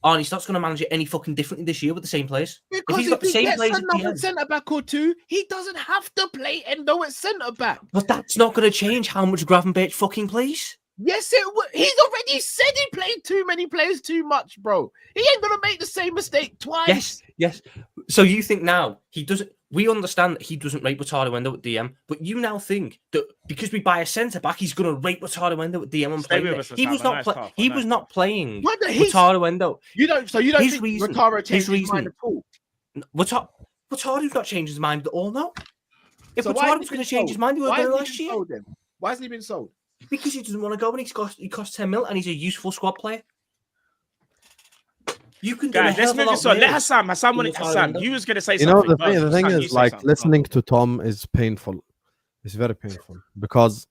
Arnie Slott's going to manage it any fucking differently this year with the same players? Because he's if got the he same gets players at another DM. centre back or two, he doesn't have to play Endo at centre back. But that's not going to change how much Gravenberch fucking plays. Yes, it would. He's already said he played too many players too much, bro. He ain't gonna make the same mistake twice. Yes. So you think now he doesn't? We understand that he doesn't rate Wataru Endo at DM, but you now think that because we buy a centre back, he's going to rate Wataru Endo at DM and Stay play with there. us, He was Osama. not. Nice Play, talk, he nice was not talk. playing What the- he's- Wataru Endo. You don't. So you don't His think reason- Wataru his changed his reason- mind at all? Wataru's not changed his mind at all now. If So why Wataru has was he going been to change his sold? mind, he would Why have done it hasn't last he been year. sold then? Why hasn't he been sold? Because he doesn't want to go and he costs 10 mil and he's a useful squad player. You can do a Guys, hell let's of a move lot this on. Let worse. Hassan than Wataru Hassan, Endo. you was going to say You know, something. the thing Hassan, you is, say like, something. listening to Tom is painful. It's very painful because,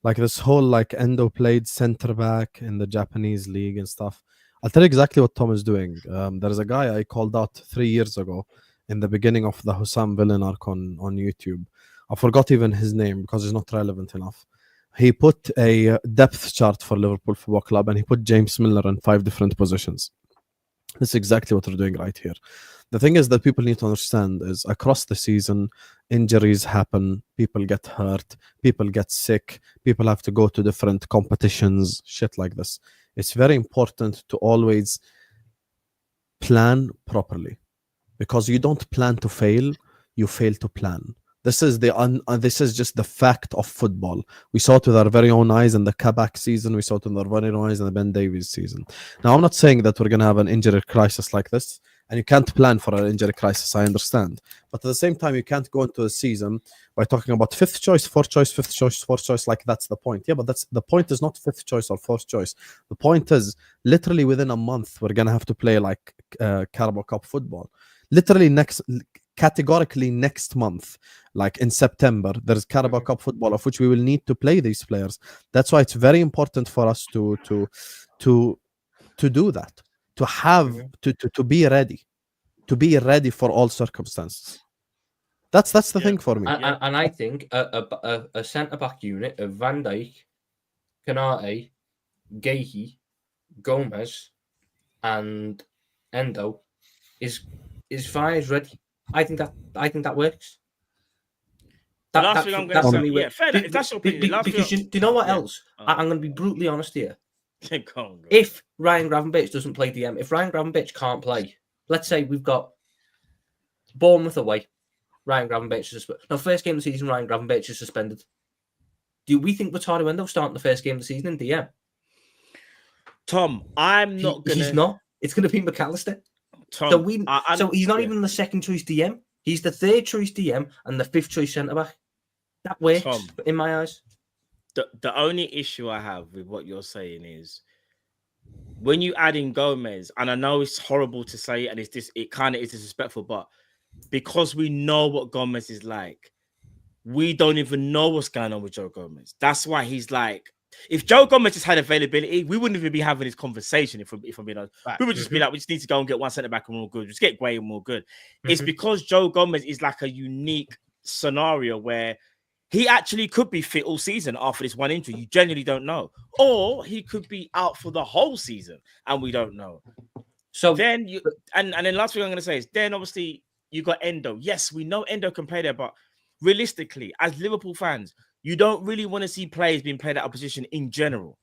like, this whole like Endo played center back in the Japanese league and stuff. I'll tell you exactly what Tom is doing. There's a guy I called out 3 years ago in the beginning of the Hussam Villain arc on YouTube. I forgot even his name because it's not relevant enough. He put a depth chart for Liverpool Football Club and he put James Milner in 5 different positions. That's exactly what we're doing right here. The thing is that people need to understand is across the season, injuries happen, people get hurt, people get sick, people have to go to different competitions, shit like this. It's very important to always plan properly because you don't plan to fail, you fail to plan. This is this is just the fact of football. We saw it with our very own eyes in the Kabak season. We saw it with our very own eyes in the Ben Davies season. Now, I'm not saying that we're going to have an injury crisis like this, and you can't plan for an injury crisis. I understand. But at the same time, you can't go into a season by talking about 5th choice, 4th choice, 5th choice, 4th choice, like that's the point. Yeah, but the point is not 5th choice or 4th choice. The point is literally within a month, we're going to have to play like Carabao Cup football. Literally categorically next month, like in September, there's Carabao Cup football of which we will need to play these players. That's why it's very important for us to do that, to have to be ready for all circumstances. That's the thing for me. And I think a centre back unit of Van Dijk, Kanate, Gahey, Gomez, and Endo is fine, is ready. I think that works. Last thing I'm going to say, yeah, fair enough. If that's your opinion, because do you know what else? I'm going to be brutally honest here. Go on, go. If Ryan Gravenberch doesn't play DM, if Ryan Gravenberch can't play, let's say we've got Bournemouth away, Ryan Gravenberch is suspended. No, first game of the season, Ryan Gravenberch is suspended. Do we think Wataru Endo starting the first game of the season in DM? Tom, I'm not gonna. He's not. It's going to be McAllister. Tom, so he's not even the second choice DM. He's the third choice DM and the fifth choice centre back. That works in my eyes. The only issue I have with what you're saying is when you add in Gomez, and I know it's horrible to say, and it kind of is disrespectful, but because we know what Gomez is like, we don't even know what's going on with Joe Gomez. That's why he's like, if Joe Gomez just had availability, we wouldn't even be having this conversation. If I'm being honest, we would just be like, we just need to go and get one centre back and we're all good. Just get Guay and we're all good. It's because Joe Gomez is like a unique scenario where he actually could be fit all season after this one injury. You genuinely don't know, or he could be out for the whole season and we don't know. So then and then last thing I'm going to say is then obviously you got Endo. Yes, we know Endo can play there, but realistically, as Liverpool fans, you don't really want to see players being played out of position in general.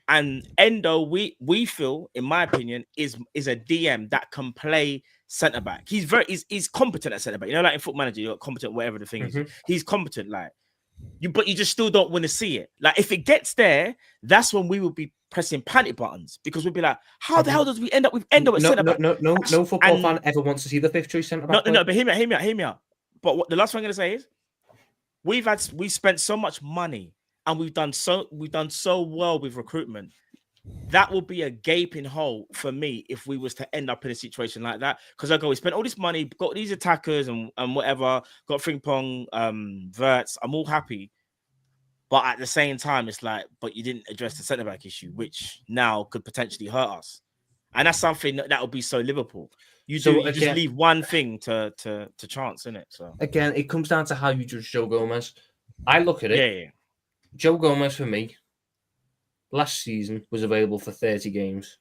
And Endo, we feel, in my opinion, is a DM that can play centre back. He's competent at centre back. You know, like in Foot Manager, you're competent, whatever the thing is. He's competent, but you just still don't want to see it. Like if it gets there, that's when we will be pressing panic buttons because we'll be like, how the hell does we end up with Endo at centre back? No football fan ever wants to see the fifth choice centre back. No, but hear me out. But what the last thing I'm going to say is, we spent so much money and we've done so well with recruitment. That will be a gaping hole for me if we was to end up in a situation like that. Because we spent all this money, got these attackers and whatever, got Frimpong, Verts. I'm all happy. But at the same time, it's like, but you didn't address the centre-back issue, which now could potentially hurt us. And that's something that would be so Liverpool. You just leave one thing to chance, innit? So again, it comes down to how you judge Joe Gomez. I look at it. Yeah. Joe Gomez for me last season was available for 30 games,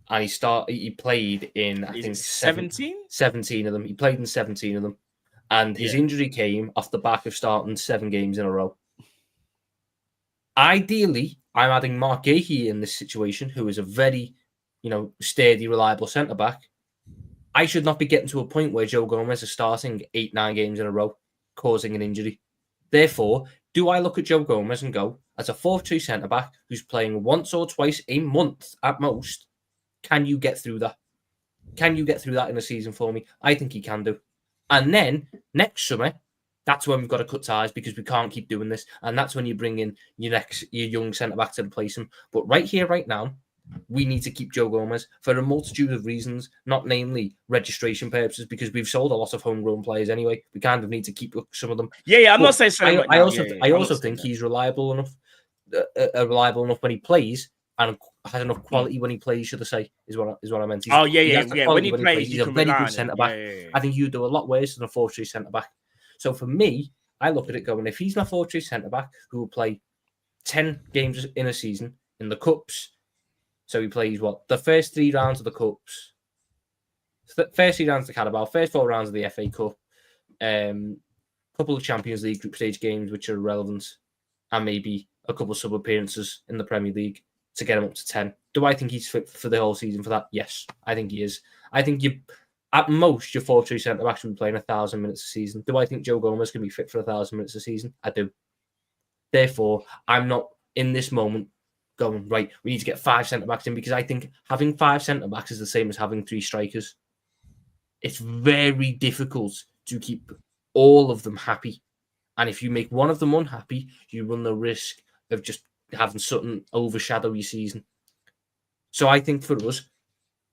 and he played in I think 17 of them. He played in 17 of them, and his injury came off the back of starting 7 games in a row. Ideally, I'm adding Mark Gahey in this situation, who is a very steady, reliable centre-back. I should not be getting to a point where Joe Gomez is starting 8-9 games in a row, causing an injury. Therefore, do I look at Joe Gomez and go, as a 4-2 centre-back who's playing once or twice a month at most, can you get through that? Can you get through that in a season for me? I think he can do. And then, next summer, that's when we've got to cut ties because we can't keep doing this. And that's when you bring in your young centre-back to replace him. But right here, right now, we need to keep Joe Gomez for a multitude of reasons, not namely registration purposes, because we've sold a lot of homegrown players anyway. We kind of need to keep some of them. Yeah, I'm not saying so. I also think he's reliable enough when he plays and has enough quality when he plays. Should I say is what I meant? When he plays, he's a very good centre back. I think you do a lot worse than a 4-3 centre back. So for me, I look at it going, if he's my 4-3 centre back who will play 10 games in a season in the cups. So he plays the first 3 rounds of the Cups, first 3 rounds of the Carabao, first 4 rounds of the FA Cup, couple of Champions League group stage games which are irrelevant, and maybe a couple of sub appearances in the Premier League to get him up to 10. Do I think he's fit for the whole season for that? Yes, I think he is. I think at most your 4-3 centre back should be playing 1,000 minutes a season. Do I think Joe Gomez can be fit for 1,000 minutes a season? I do. Therefore, I'm not in this moment going, right, we need to get 5 centre-backs in, because I think having 5 centre-backs is the same as having 3 strikers. It's very difficult to keep all of them happy. And if you make one of them unhappy, you run the risk of just having something overshadow your season. So I think for us,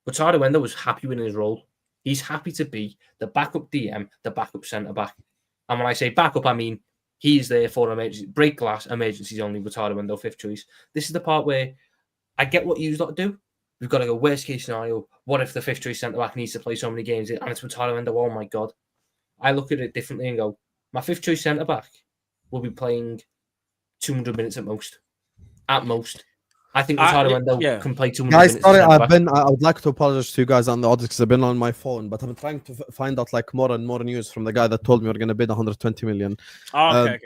Wataru Endo was happy with his role. He's happy to be the backup DM, the backup centre-back. And when I say backup, I mean he's there for emergency, break glass, emergencies only, Wataru Endo, 5th choice. This is the part where I get what you've got to do. We've got to go worst case scenario. What if the 5th choice centre-back needs to play so many games and it's Wataru Endo? Oh my God. I look at it differently and go, my 5th choice centre-back will be playing 200 minutes at most. At most. I think Wataru Endo can play 200 minutes. Guys, sorry, I would like to apologize to you guys on the audience because I've been on my phone, but I'm trying to find out more and more news from the guy that told me we're going to bid 120 million. Okay.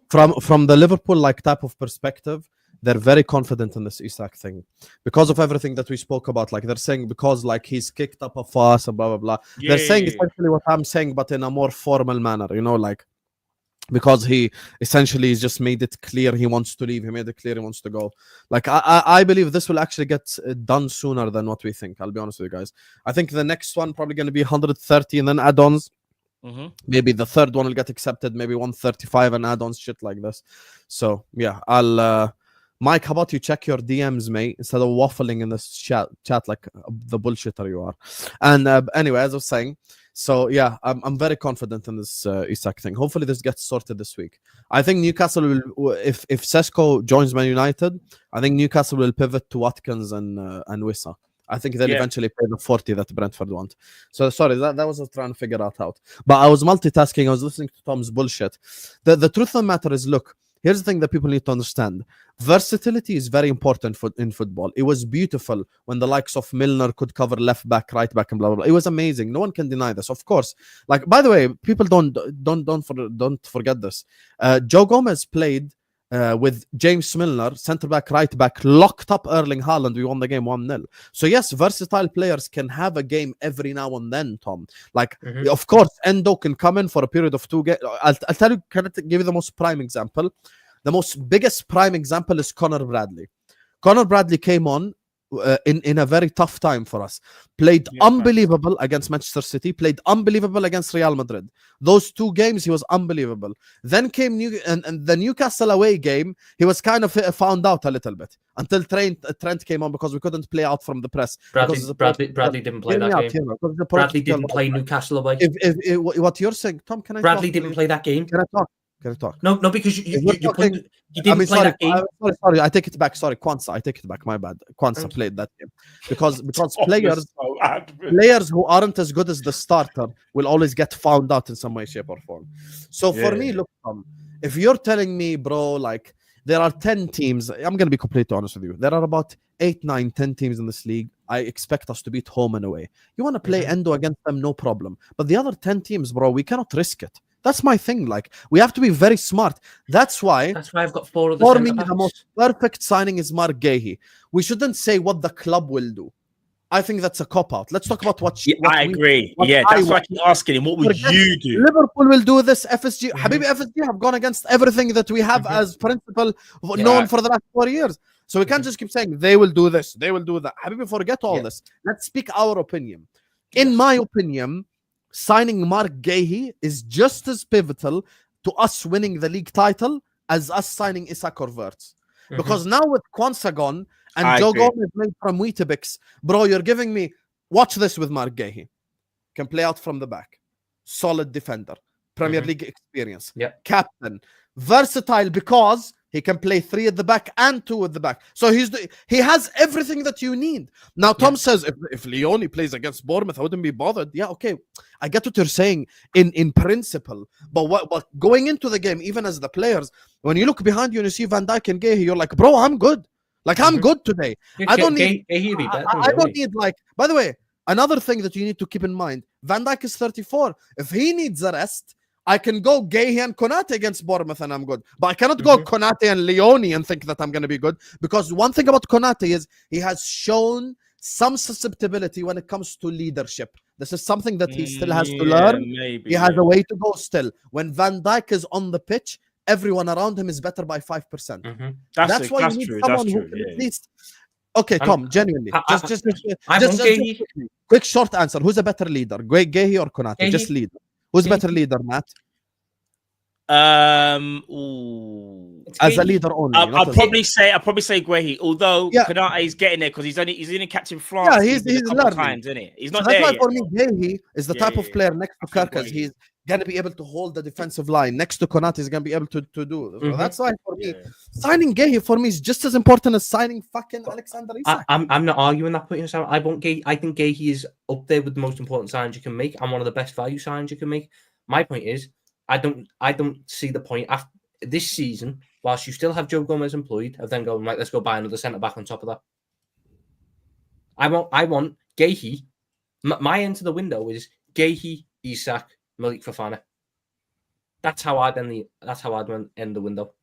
From the Liverpool type of perspective, they're very confident in this Isak thing because of everything that we spoke about. Like they're saying because like he's kicked up a fuss and blah blah blah. They're saying essentially what I'm saying, but in a more formal manner. You know, like because he essentially has just made it clear he wants to leave. He made it clear he wants to go. Like I believe this will actually get done sooner than what we think. I'll be honest with you guys. I think the next one probably going to be 130 and then add-ons. Maybe the third one will get accepted. Maybe 135 and add-ons, shit like this. So yeah, I'll. Mike, how about you check your DMs, mate, instead of waffling in this chat like the bullshitter you are. And anyway, as I was saying, so yeah, I'm very confident in this Isak thing. Hopefully this gets sorted this week. I think Newcastle will, if Sesko joins Man United, I think Newcastle will pivot to Watkins and Wissa. I think they'll eventually pay the 40 that Brentford want. So sorry, that was what I was trying to figure that out. But I was multitasking. I was listening to Tom's bullshit. The truth of the matter is, look, here's the thing that people need to understand. Versatility is very important in football. It was beautiful when the likes of Milner could cover left back, right back, and blah blah blah. It was amazing. No one can deny this, of course. Like, by the way, people don't forget this. Joe Gomez played with James Milner, centre back, right back, locked up Erling Haaland. We won the game 1-0. So yes, versatile players can have a game every now and then, Tom. Like, of course, Endo can come in for a period of 2 games. I'll tell you, can I give you the most prime example? The biggest prime example is Conor Bradley. Conor Bradley came on in a very tough time for us. Played unbelievable against Manchester City. Played unbelievable against Real Madrid. Those 2 games, he was unbelievable. Then came the Newcastle away game. He was kind of found out a little bit until Trent came on because we couldn't play out from the press. Bradley didn't play that game. Bradley didn't play Newcastle away. What you're saying, Tom? Can I? Bradley didn't play that game. Can I talk? Can I talk? No, because you didn't play that game. Sorry, I take it back. Sorry, Kwanzaa, I take it back. My bad. Kwanzaa played that game because players who aren't as good as the starter will always get found out in some way, shape, or form. So for me, look, Tom, if you're telling me, bro, like there are 10 teams, I'm gonna be completely honest with you. There are about 8, 9, 10 teams in this league. I expect us to beat home and away. You want to play Endo against them, no problem. But the other 10 teams, bro, we cannot risk it. That's my thing. Like, we have to be very smart. That's why I've got 4 of the for me, the most perfect signing is Mark Gahey. We shouldn't say what the club will do. I think that's a cop-out. Let's talk about what I agree. That's why I keep asking him, what would you do? Liverpool will do this. FSG, Habibi, FSG have gone against everything that we have as principle known for the last 4 years. So we can't just keep saying they will do this, they will do that. Habibi, forget all this. Let's speak our opinion. In my opinion, signing Mark Gahey is just as pivotal to us winning the league title as us signing Isak or Wirtz. Because now with Kwanzaa gone and Joe Gomez made from Weetabix, bro, you're giving me, watch this with Mark Gahey. Can play out from the back. Solid defender. Premier League experience. Captain. Versatile because he can play 3 at the back and 2 at the back. So he has everything that you need. Now, Tom says, if Leone plays against Bournemouth, I wouldn't be bothered. Yeah, okay. I get what you're saying in principle. But going into the game, even as the players, when you look behind you and you see Van Dijk and Gahey, you're like, bro, I'm good. Like, I'm good today. I don't need, like, by the way, another thing that you need to keep in mind, Van Dijk is 34. If he needs a rest, I can go Gahey and Konate against Bournemouth and I'm good. But I cannot go Konate and Leone and think that I'm going to be good. Because one thing about Konate is he has shown some susceptibility when it comes to leadership. This is something that he still has to learn. He has a way to go still. When Van Dijk is on the pitch, everyone around him is better by 5%. That's why you need someone who can at least... Okay, Tom, genuinely. Just quick short answer. Who's a better leader? Gahey or Konate? Just leader. Who's better leader, Matt? As a leader only. I'll probably say Gahey, although Konate is getting there because he's only captain France. Yeah, he's learning times, isn't he? He's not there. That's why for me, Gahey is the type of player next to Kerkez. He's gonna be able to hold the defensive line. Next to Konate, he's gonna be able to do. So that's why for me, signing Gahey for me is just as important as signing fucking Alexander Isak. I'm not arguing that point. I think Gahey is up there with the most important signings you can make and one of the best value signings you can make. My point is, I don't see the point after this season, whilst you still have Joe Gomez employed, of then going, right, let's go buy another centre back on top of that. I want Gahey. My end to the window is Gahey, Isak, Malik Fofana. That's how I'd end the window.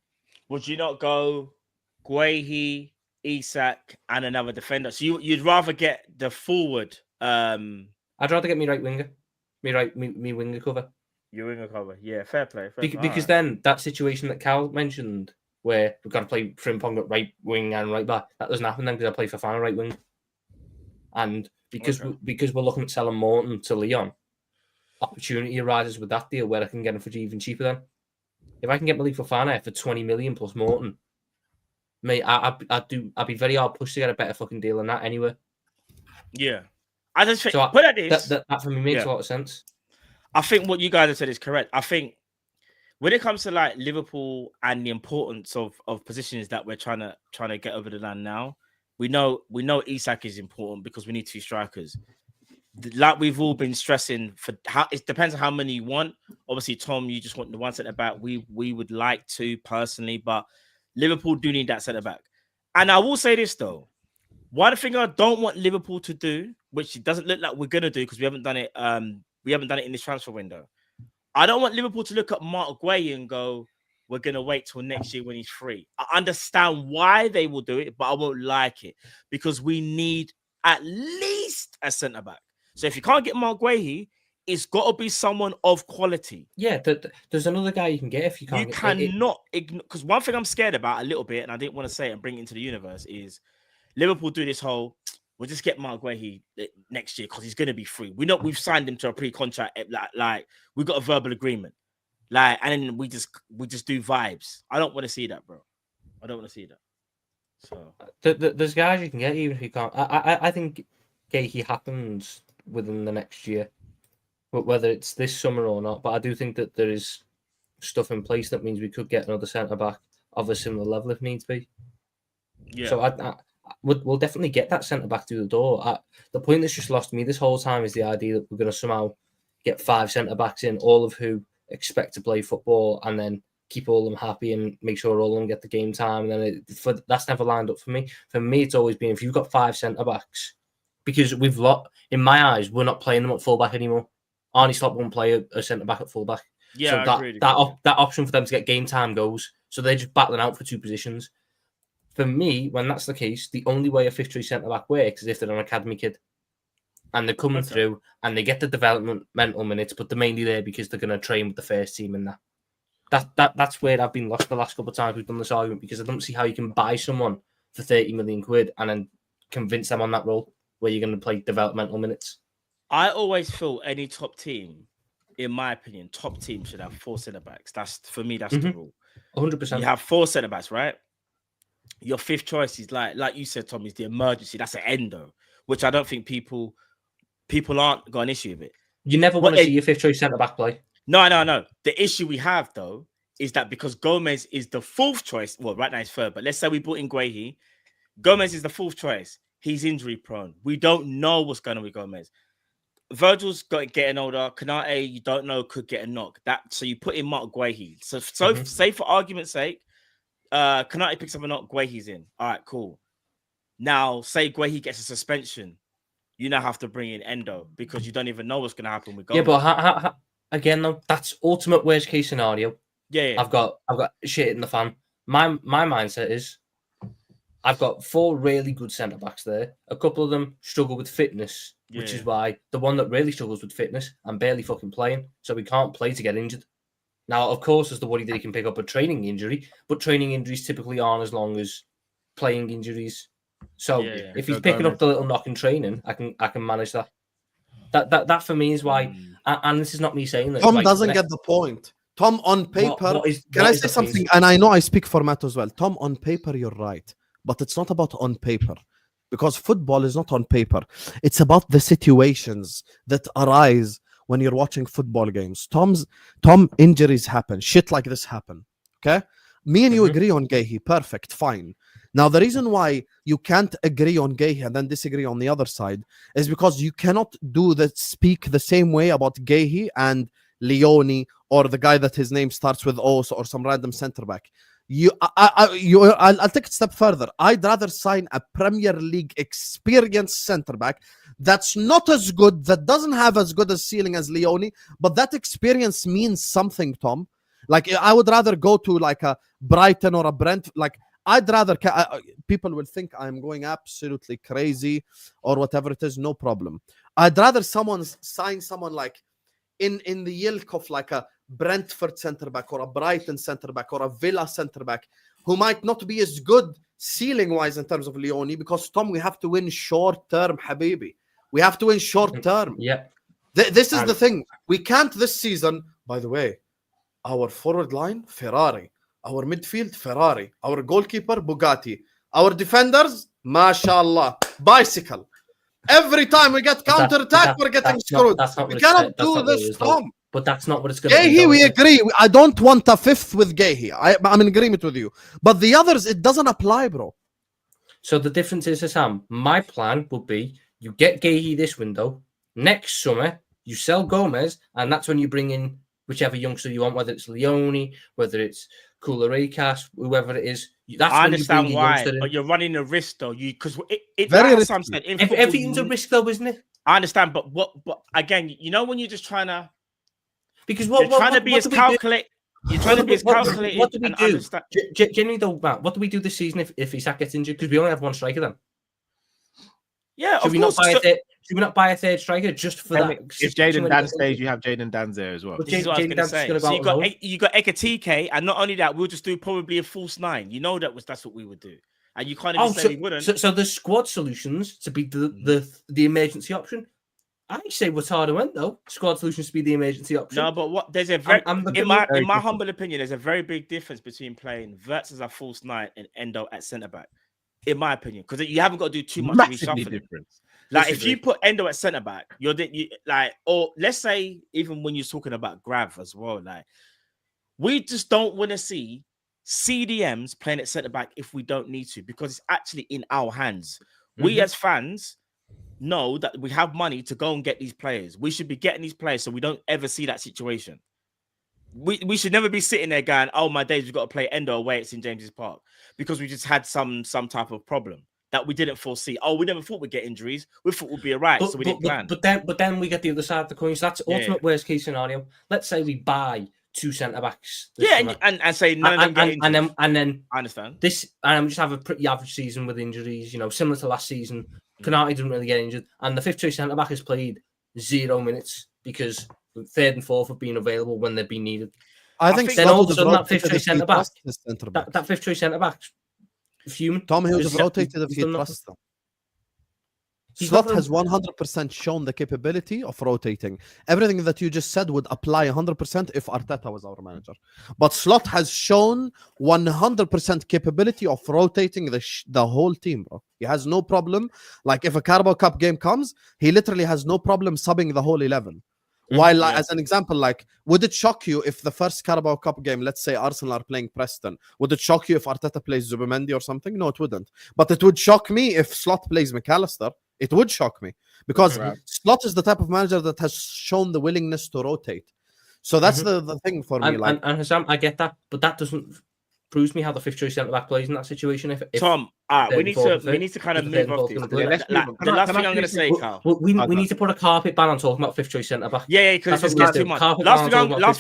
Would you not go Guehi, Isak, and another defender. So you'd rather get the forward. I'd rather get me right winger, me winger cover. Your winger cover, yeah, fair play. Because then that situation that Cal mentioned, where we've got to play Frimpong at right wing and right back, that doesn't happen then because I play for Fana right wing, and because we're looking at selling Morton to Leon, opportunity arises with that deal where I can get him for even cheaper. Then, if I can get Malik Fofana for 20 million plus Morton, mate, I'd be very hard pushed to get a better fucking deal than that anyway. Yeah, I just think that for me makes a lot of sense. I think what you guys have said is correct. I think when it comes to like Liverpool and the importance of positions that we're trying to get over the line now, we know Isak is important because we need 2 strikers. Like we've all been stressing for how it depends on how many you want. Obviously, Tom, you just want the 1 centre back. We would like 2 personally, but Liverpool do need that centre back. And I will say this though, one thing I don't want Liverpool to do, which it doesn't look like we're gonna do because we haven't done it. We haven't done it in this transfer window. I don't want Liverpool to look at Mark Guehi and go, we're going to wait till next year when he's free. I understand why they will do it, but I won't like it because we need at least a centre-back. So if you can't get Mark Guehi, it's got to be someone of quality. Yeah, there's another guy you can get if you can't. You cannot ignore, because one thing I'm scared about a little bit, and I didn't want to say it and bring it into the universe, is Liverpool do this whole, we'll just get Mark Guehi next year because he's going to be free. We know we've signed him to a pre-contract. Like we've got a verbal agreement. Like, and then we just do vibes. I don't want to see that, bro. I don't want to see that. So there's guys you can get even if you can't. I think Guehi happens within the next year, but whether it's this summer or not. But I do think that there is stuff in place that means we could get another centre back of a similar level if needs be. Yeah. So we'll definitely get that centre back through the door. The point that's just lost me this whole time is the idea that we're going to somehow get 5 centre backs in, all of who expect to play football, and then keep all of them happy and make sure all of them get the game time. And then that's never lined up for me. For me, it's always been if you've got 5 centre backs, because in my eyes, we're not playing them at fullback anymore. Arnie Slot won't play a centre back at fullback. Yeah, so that option for them to get game time goes. So they're just battling out for 2 positions. For me, when that's the case, the only way a 5th choice centre back works is if they're an academy kid and they're coming through and they get the developmental minutes, but they're mainly there because they're going to train with the first team and that's where I've been lost the last couple of times we've done this argument, because I don't see how you can buy someone for 30 million quid and then convince them on that role where you're going to play developmental minutes. I always feel any top team, in my opinion, top team should have 4 centre backs. That's for me. That's the rule. 100%. You have 4 centre backs, right? Your 5th choice is like you said, Tom, is the emergency. That's an endo, which I don't think people aren't got an issue with it. You never want to see your 5th choice centre back play. No. The issue we have though is that because Gomez is the 4th choice. Well, right now he's 3rd, but let's say we brought in Guehi. Gomez is the 4th choice. He's injury prone. We don't know what's going on with Gomez. Virgil's getting older. Kanate, you don't know, could get a knock. So you put in Mark Guehi. So say for argument's sake, Kanate picks up a knock, Guehi's in. All right, cool. Now, say Guehi gets a suspension. You now have to bring in Endo because you don't even know what's going to happen with Gomez. Yeah, but again, though, that's ultimate worst case scenario. Yeah. I've got shit in the fan. My mindset is I've got 4 really good centre backs there. A couple of them struggle with fitness, which is why the one that really struggles with fitness, I'm barely fucking playing, so we can't play to get injured. Now, of course, there's the worry that he can pick up a training injury, but training injuries typically aren't as long as playing injuries. So if he's picking up the little knock in training, I can manage that. That for me is why, and this is not me saying that. Tom doesn't get the point. Tom, on paper, can I say something? And I know I speak for Matt as well. Tom, on paper, you're right. But it's not about on paper, because football is not on paper. It's about the situations that arise when you're watching football games. Tom, injuries happen. Shit like this happen. Okay? Me and you agree on Guehi. Perfect. Fine. Now, the reason why you can't agree on Guehi and then disagree on the other side is because you cannot speak the same way about Guehi and Leone or the guy that his name starts with O or some random centre back. I'll take it a step further. I'd rather sign a Premier League experienced centre back that's not as good, that doesn't have as good a ceiling as Leone, but that experience means something, Tom. Like, I would rather go to like a Brighton or a Brent. Like, I'd rather people will think I'm going absolutely crazy or whatever it is. No problem. I'd rather someone sign someone like in the ilk of like a Brentford centre back or a Brighton centre back or a Villa centre back who might not be as good ceiling wise in terms of Leone, because Tom, we have to win short term, Habibi. We have to win short term. Yeah. This is the thing. We can't this season. By the way, our forward line, Ferrari. Our midfield, Ferrari. Our goalkeeper, Bugatti. Our defenders, mashallah, bicycle. Every time we get counter-attack, we're getting screwed. We cannot do this, Tom. But that's not what it's going to be. Gahey, we agree. I don't want a fifth with Gahey. I'm in agreement with you. But the others, it doesn't apply, bro. So the difference is, Sam, my plan would be you get Gahey this window. Next summer, you sell Gomez, and that's when you bring in whichever youngster you want, whether it's Leone, whether it's Kollab, whoever it is. That's I when understand you bring why, the but you're running a risk though. Because Very like Sam said, in football, everything's a risk though, isn't it? I understand, but again, you know, when you're just trying to, Because you're trying to be as calculated. You're trying to be as calculated. What do we and do? understand. Genuinely though, Matt, what do we do this season if Isak gets injured? Because we only have one striker then. Yeah, Should we not buy a third striker just for that? If Jaden Dan stays, you have Jaden Dan's there as well. But This is what I was Jaden going to Dan's say. gonna So go you out got alone. you got Ekatike, and not only that, we'll just do probably a false nine. You know that's what we would do, and you can't even say we wouldn't. So the squad solutions to be the emergency option. I say Watara went though. Squad solutions to be the emergency option. No, but there's a very in my very humble opinion, there's a very big difference between playing Wirtz as a false nine and Endo at centre back. In my opinion, because you haven't got to do too much Massively reshuffling. different. Like if you put Endo at centre back, or let's say even when you're talking about Grav as well, like we just don't want to see CDMs playing at centre back if we don't need to, because it's actually in our hands. We as fans know that we have money to go and get these players. We should be getting these players so we don't ever see that situation. We should never be sitting there going, "Oh my days, we've got to play Endo away at St James's Park," because we just had some type of problem that we didn't foresee. Oh, we never thought we'd get injuries. We thought we'd be all right, so we didn't plan. But then we get the other side of the coin. So that's ultimate worst case scenario. Let's say we buy two centre backs. And say none of them get injured. And then I understand this, and just have a pretty average season with injuries. Similar to last season. Canati didn't really get injured, and the fifth choice centre back has played 0 minutes because the third and fourth have been available when they've been needed. I think then all of a sudden that fifth choice centre back, that that fifth choice centre back, human. Tom, he would have rotated if he trusts them. Slot has 100% shown the capability of rotating. Everything that you just said would apply 100% if Arteta was our manager. But Slot has shown 100% capability of rotating the whole team, bro. He has no problem. Like if a Carabao Cup game comes, he literally has no problem subbing the whole 11. While, as an example, like, would it shock you if the first Carabao Cup game, let's say Arsenal are playing Preston, would it shock you if Arteta plays Zubimendi or something? No, it wouldn't. But it would shock me if Slot plays McAllister. It would shock me because Slot is the type of manager that has shown the willingness to rotate. So that's the thing for me. And Hassam, I get that, but that doesn't prove me how the fifth choice centre back plays in that situation. If Tom, we need to kind of move off this. The last thing I'm going to say, Carl. We need to put a carpet ban on talking about fifth choice centre back. Yeah, because it's too much. Last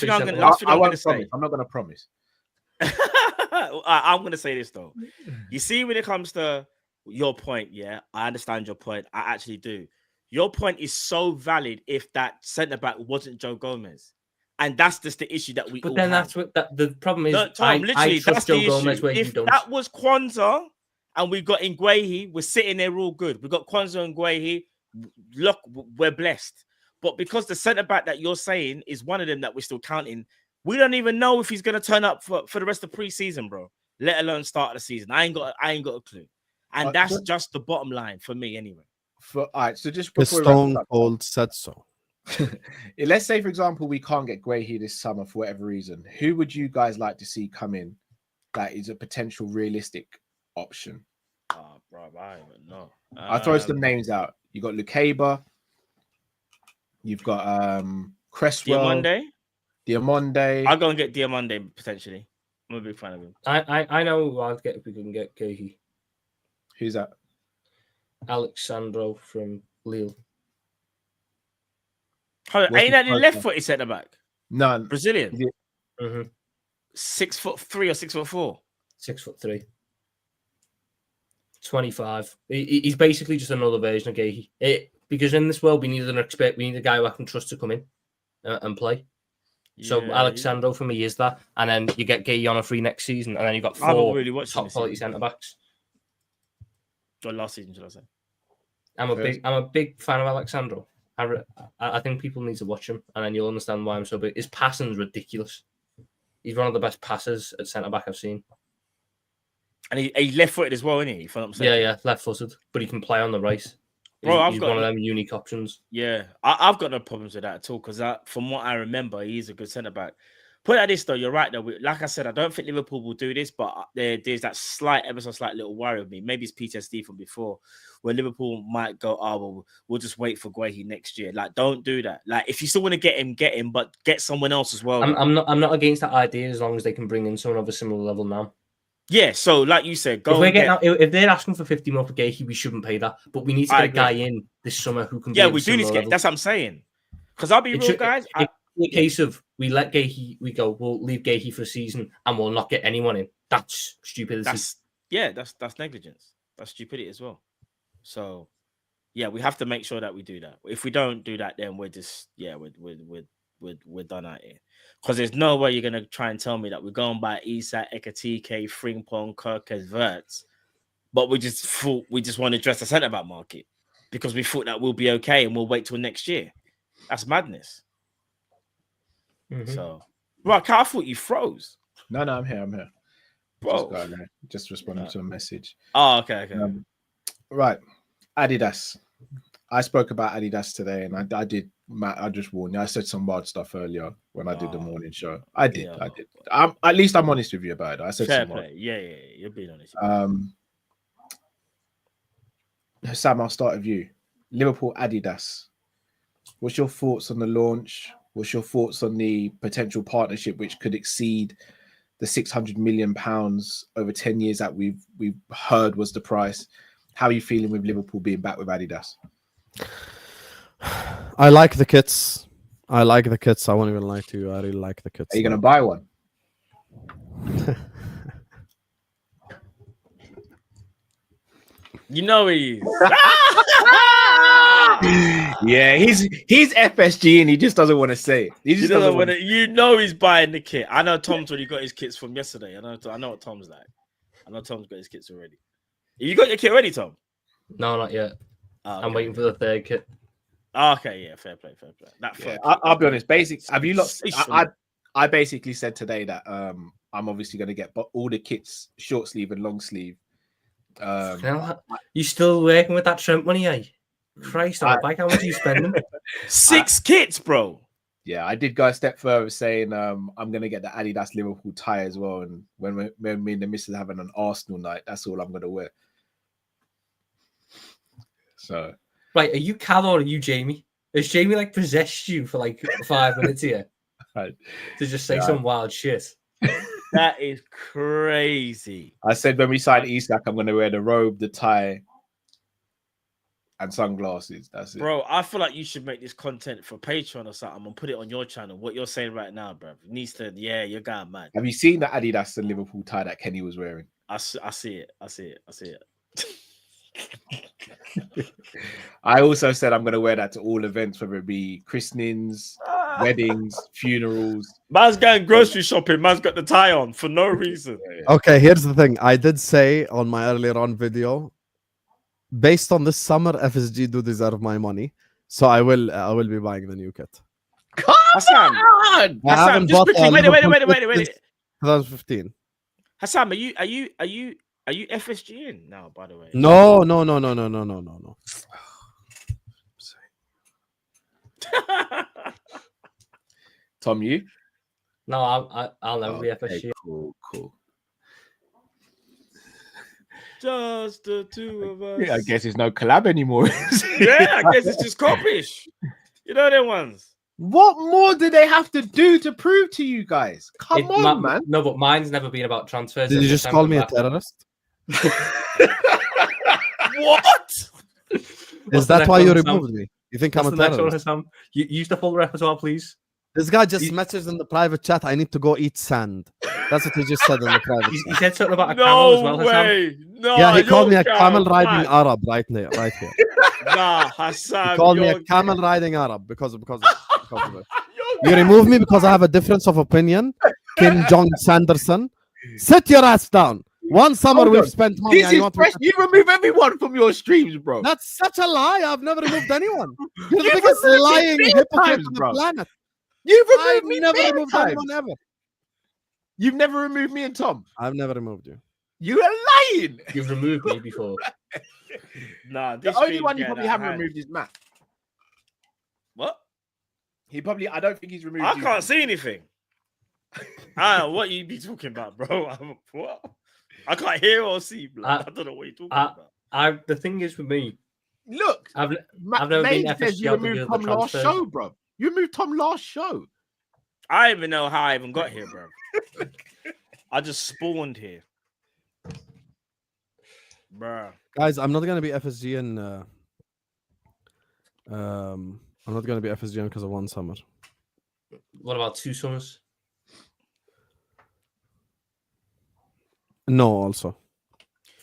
thing I'm going to say. I'm not going to promise. I'm going to say this though. You see, when it comes to your point, I understand your point. I actually do. Your point is so valid if that centre back wasn't Joe Gomez. And that's just the issue that we. But then that's what the problem is. No, Tom, I trust Joe Gomez where if you don't. That was Kwanzaa, and we got Nguehi, we're sitting there all good. We got Kwanzaa and Nguehi. Look, we're blessed. But because the centre back that you're saying is one of them that we're still counting, we don't even know if he's going to turn up for the rest of pre-season, bro. Let alone start of the season. I ain't got a clue. And that's just the bottom line for me, anyway. All right, so just the Stone Cold said so. Let's say, for example, we can't get Nguehi this summer for whatever reason. Who would you guys like to see come in that is a potential realistic option? Bro, I don't even know. I'll throw some names out. You got Lukeba. You've got Cresswell. Diamonde. I'll go and get Diamonde potentially. I'm a big fan of him. I know who I'd get if we can get Nguehi. Who's that? Alexandro from Lille. Ain't that the left-footed centre back? None. Brazilian. 6'3" or 6'4"? 6'3". 25. He's basically just another version of Gahey. Because in this world, we need a guy who I can trust to come in and play. So Alexandro for me is that, and then you get Gahey on a free next season, and then you've got 4 top quality centre backs. Or last season, should I say? I'm a big fan of Alexandro. I think people need to watch him, and then you'll understand why I'm so big. His passing's ridiculous. He's one of the best passers at centre back I've seen. And he's left-footed as well, isn't he? If I'm saying. Yeah, left-footed, but he can play on the right. Bro, he's one of them unique options. Yeah, I've got no problems with that at all because from what I remember, he's a good centre back. Put it like this though, you're right though. Like I said, I don't think Liverpool will do this, but there's that ever so slight little worry with me. Maybe it's PTSD from before, where Liverpool might go, oh well, we'll just wait for Guehi next year. Like, don't do that. Like, if you still want to get him, but get someone else as well. I'm not against that idea as long as they can bring in someone of a similar level now. Yeah, so like you said, if they're asking for 50 more for Gahey, we shouldn't pay that. But we need to get a guy in this summer who can. Yeah, we do need to get. That's what I'm saying. Because I'll be real, guys. In the case of we'll leave Gahey for a season and we'll not get anyone in. That's stupidity. That's negligence. That's stupidity as well. So yeah, we have to make sure that we do that. If we don't do that, then we're just we're done out here. Because there's no way you're gonna try and tell me that we're going by Isak, Ekatike, Frimpong, Kirkes, Verts, but we just want to address the centre back market because we thought that we'll be okay and we'll wait till next year. That's madness. Mm-hmm. So, right, I thought you froze. No, I'm here. Bro, just responding to a message. Oh, okay. Right, Adidas. I spoke about Adidas today, and I did. I just warned you. I said some wild stuff earlier when I did the morning show. I did. At least I'm honest with you about it. I said fair some play. Yeah, you're being honest. Sam, I'll start with you. Liverpool Adidas. What's your thoughts on the launch? What's your thoughts on the potential partnership, which could exceed the £600 million over 10 years that we've heard was the price? How are you feeling with Liverpool being back with Adidas? I like the kits. I won't even lie to you. I really like the kits. Are you going to buy one? You know he is. Yeah, he's FSG and he just doesn't want to say it. He just doesn't want to. You know he's buying the kit. I know Tom's already got his kits from yesterday. I know what Tom's like. I know Tom's got his kits already. You got your kit ready, Tom? No, not yet. Oh, okay. I'm waiting for the third kit. Oh, okay, yeah, fair play. I'll be honest. Have you looked? I basically said today that I'm obviously going to get all the kits, short sleeve and long sleeve. You still working with that Trent money, eh? Christ, how much are you spending? 6 kits, bro. Yeah, I did go a step further, saying I'm going to get the Adidas Liverpool tie as well. And when me and the missus having an Arsenal night, that's all I'm going to wear. So, right, are you Cal or are you Jamie? Has Jamie like possessed you for like 5 minutes here to just say some wild shit? That is crazy. I said when we sign Isak, I'm going to wear the robe, the tie, and sunglasses. That's it, bro. I feel like you should make this content for Patreon or something and put it on your channel. What you're saying right now, bro, needs to. Yeah, you're going mad. Have you seen the Adidas and Liverpool tie that Kenny was wearing? I see it. I also said I'm going to wear that to all events, whether it be christenings, weddings, funerals. Man's going grocery shopping. Man's got the tie on for no reason. Okay, here's the thing. I did say on my earlier on video, based on this summer, FSG do deserve my money, so I will be buying the new kit. Hassan, just quickly. Wait. 2015. Hassan, are you FSG in now? By the way, No. Tom, you? No, I'll never be FSG. Cool. Just the two of us. Yeah, I guess there's no collab anymore. Yeah, I guess it's just Kop-Ish. You know them ones. What more do they have to do to prove to you guys? Come on, man. No, but mine's never been about transfers. Did you just call me a terrorist? What? Is that why you removed me? You think I'm a terrorist? You use the full rep as well, please. This guy just messaged in the private chat, I need to go eat sand. That's what he just said in the private chat. He said something about a camel as well. No, Yeah, he called me a you're camel riding mad. Arab right here. Nah, He Hassan. called me a you're- camel riding Arab because of it. You remove me because I have a difference of opinion. Kim Jong Sanderson, sit your ass down. One summer Hold we've on. spent money. This and you is want me fresh. to- You remove everyone from your streams, bro. That's such a lie. I've never removed anyone. You're the You've biggest removed me lying many hypocrite times, on the bro. planet. You've I've removed me never many removed times. anyone ever. You've never removed me and Tom. I've never removed you. You are lying. You've removed me before. Nah, The this only thing one you getting probably out haven't of hand. removed is Matt. What? He probably. I don't think he's removed. I you. can't see anything. I don't know what you be talking about, bro. What? I can't hear or see, blood. I don't know what you're talking about. The thing is with me, Look, I've Matt never been Maine says FSG you out to do removed the Tom last transfers. show, bro. You removed Tom last show. I don't even know how I even got here, bro. I just spawned here. Bruh. Guys, I'm not gonna be FSG in I'm not gonna be FSG because of one summer. What about 2 summers? No, also.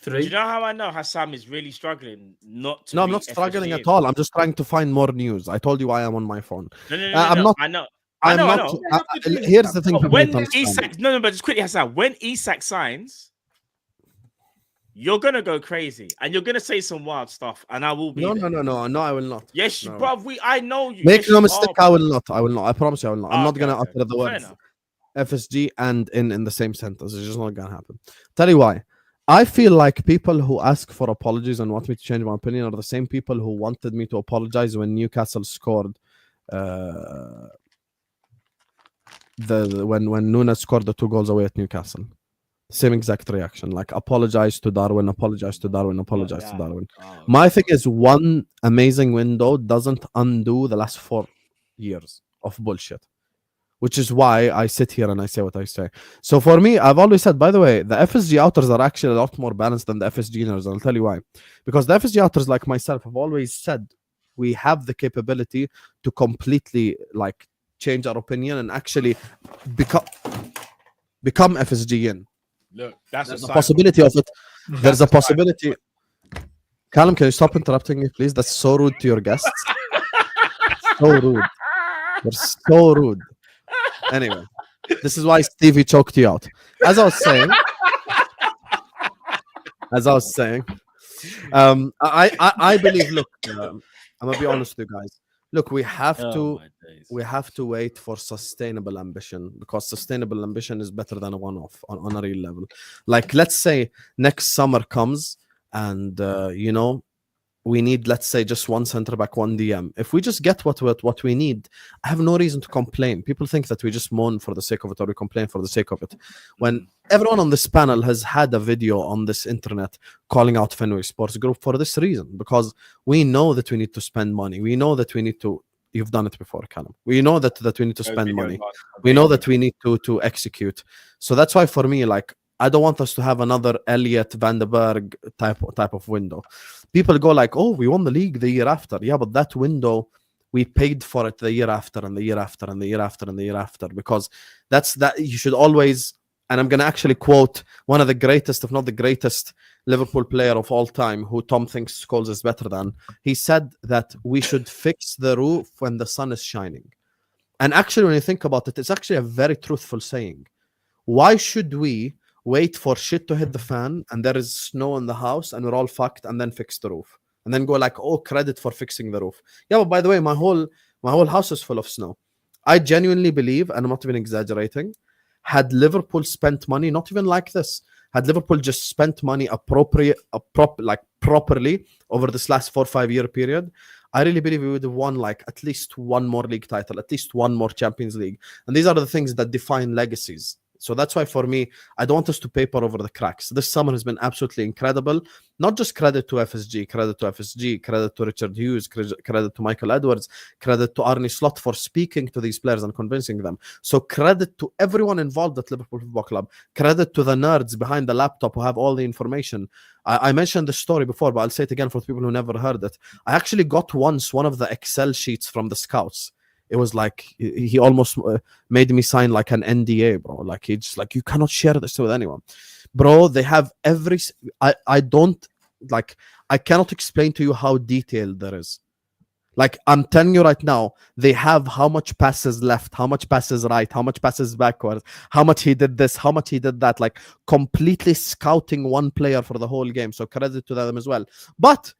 3? Do you know how I know Hassam is really struggling not to No, I'm be not struggling FSG? at all. I'm just trying to find more news. I told you I am on my phone. No, I'm no. not- I know. I'm I not. know. Here's the thing. But people when need to understand. Isak, no, but just quickly, Hassan, when Isak signs, you're gonna go crazy and you're gonna say some wild stuff, and I will be. No, there. no, I will not. Yes, No. bruv, I know you. Make Yes, no you mistake, are, I will not. I will not. I promise you, I will not. I'm not Okay, gonna okay. utter the Fair words enough. FSG and in the same sentence. It's just not gonna happen. Tell you why. I feel like people who ask for apologies and want me to change my opinion are the same people who wanted me to apologize when Newcastle scored. When Nunes scored the 2 goals away at Newcastle. Same exact reaction. Like apologize to Darwin, apologize to Darwin, apologize to Darwin. Oh, My thing is one amazing window doesn't undo the last 4 years of bullshit. Which is why I sit here and I say what I say. So for me, I've always said, by the way, the FSG outers are actually a lot more balanced than the FSG inners. And I'll tell you why. Because the FSG outers, like myself, have always said we have the capability to completely like change our opinion and actually become FSG in. Look, that's There's a possibility of it. There's a possibility. Callum, can you stop interrupting me, please? That's so rude to your guests. So rude. You're so rude. Anyway, this is why Stevie choked you out. As I was saying, I believe. Look, I'm gonna be honest with you guys. Look, we have to wait for sustainable ambition because sustainable ambition is better than a one-off on a real level. Like, let's say next summer comes and we need, let's say, just one center back, one DM. If we just get what we need, I have no reason to complain. People think that we just moan for the sake of it or we complain for the sake of it. When everyone on this panel has had a video on this internet calling out Fenway Sports Group for this reason, because we know that we need to spend money. We know that we need to. You've done it before, Callum. We know that we need to spend money. We know that we need to execute. So that's why for me, like, I don't want us to have another Elliot Van den Berg type of window. People go like, oh, we won the league the year after. Yeah, but that window, we paid for it the year after and the year after and the year after and the year after, because that you should always, and I'm going to actually quote one of the greatest, if not the greatest, Liverpool player of all time, who Tom thinks Scholes is better than. He said that we should fix the roof when the sun is shining. And actually, when you think about it, it's actually a very truthful saying. Why should we wait for shit to hit the fan and there is snow in the house and we're all fucked and then fix the roof and then go like, oh, credit for fixing the roof? Yeah, but by the way, my whole house is full of snow. I genuinely believe, and I'm not even exaggerating, had Liverpool spent money, not even like this, had Liverpool just spent money properly over this last 4 or 5 year period, I really believe we would have won like at least one more league title, at least one more Champions League. And these are the things that define legacies. So that's why for me, I don't want us to paper over the cracks. This summer has been absolutely incredible. Not just credit to FSG, credit to Richard Hughes, credit to Michael Edwards, credit to Arne Slot for speaking to these players and convincing them. So credit to everyone involved at Liverpool Football Club. Credit to the nerds behind the laptop who have all the information. I mentioned the story before, but I'll say it again for people who never heard it. I actually got once one of the Excel sheets from the scouts. It was like he almost made me sign like an NDA, bro. Like, he just like, you cannot share this with anyone. bro. They have I don't like. I cannot explain to you how detailed there is. Like, I'm telling you right now, they have how much passes left, how much passes right, how much passes backwards, how much he did this, how much he did that. Like, completely scouting one player for the whole game. So credit to them as well. But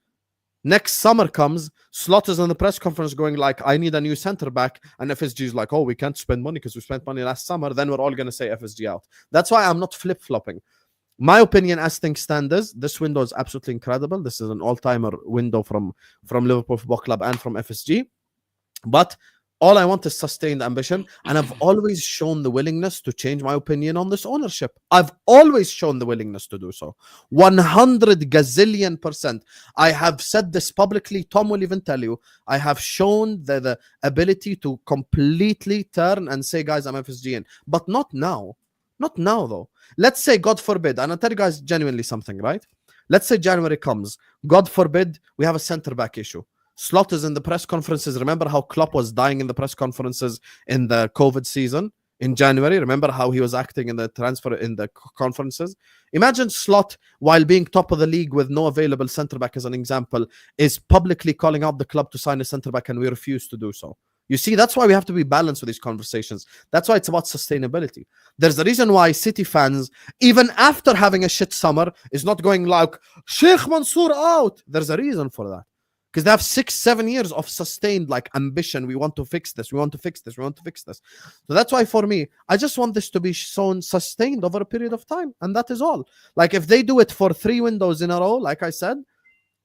next summer comes, Slot is on the press conference going like, I need a new center back. And FSG is like, oh, we can't spend money because we spent money last summer. Then we're all going to say FSG out. That's why I'm not flip-flopping. My opinion as things stand is, this window is absolutely incredible. This is an all-timer window from Liverpool Football Club and from FSG. But all I want is sustained ambition. And I've always shown the willingness to change my opinion on this ownership. I've always shown the willingness to do so. 100 gazillion %. I have said this publicly. Tom will even tell you. I have shown the ability to completely turn and say, guys, I'm FSG in. But not now. Not now, though. Let's say, God forbid, and I'll tell you guys genuinely something, right? Let's say January comes. God forbid, we have a center-back issue. Slot is in the press conferences. Remember how Klopp was dying in the press conferences in the COVID season in January? Remember how he was acting in the transfer in the conferences? Imagine Slot, while being top of the league with no available center-back as an example, is publicly calling out the club to sign a center-back, and we refuse to do so. You see, that's why we have to be balanced with these conversations. That's why it's about sustainability. There's a reason why City fans, even after having a shit summer, is not going like, Sheikh Mansour out. There's a reason for that. Because they have 6-7 years of sustained like ambition. We want to fix this. We want to fix this. We want to fix this. So that's why for me, I just want this to be shown sustained over a period of time. And that is all. Like if they do it for 3 windows in a row, like I said,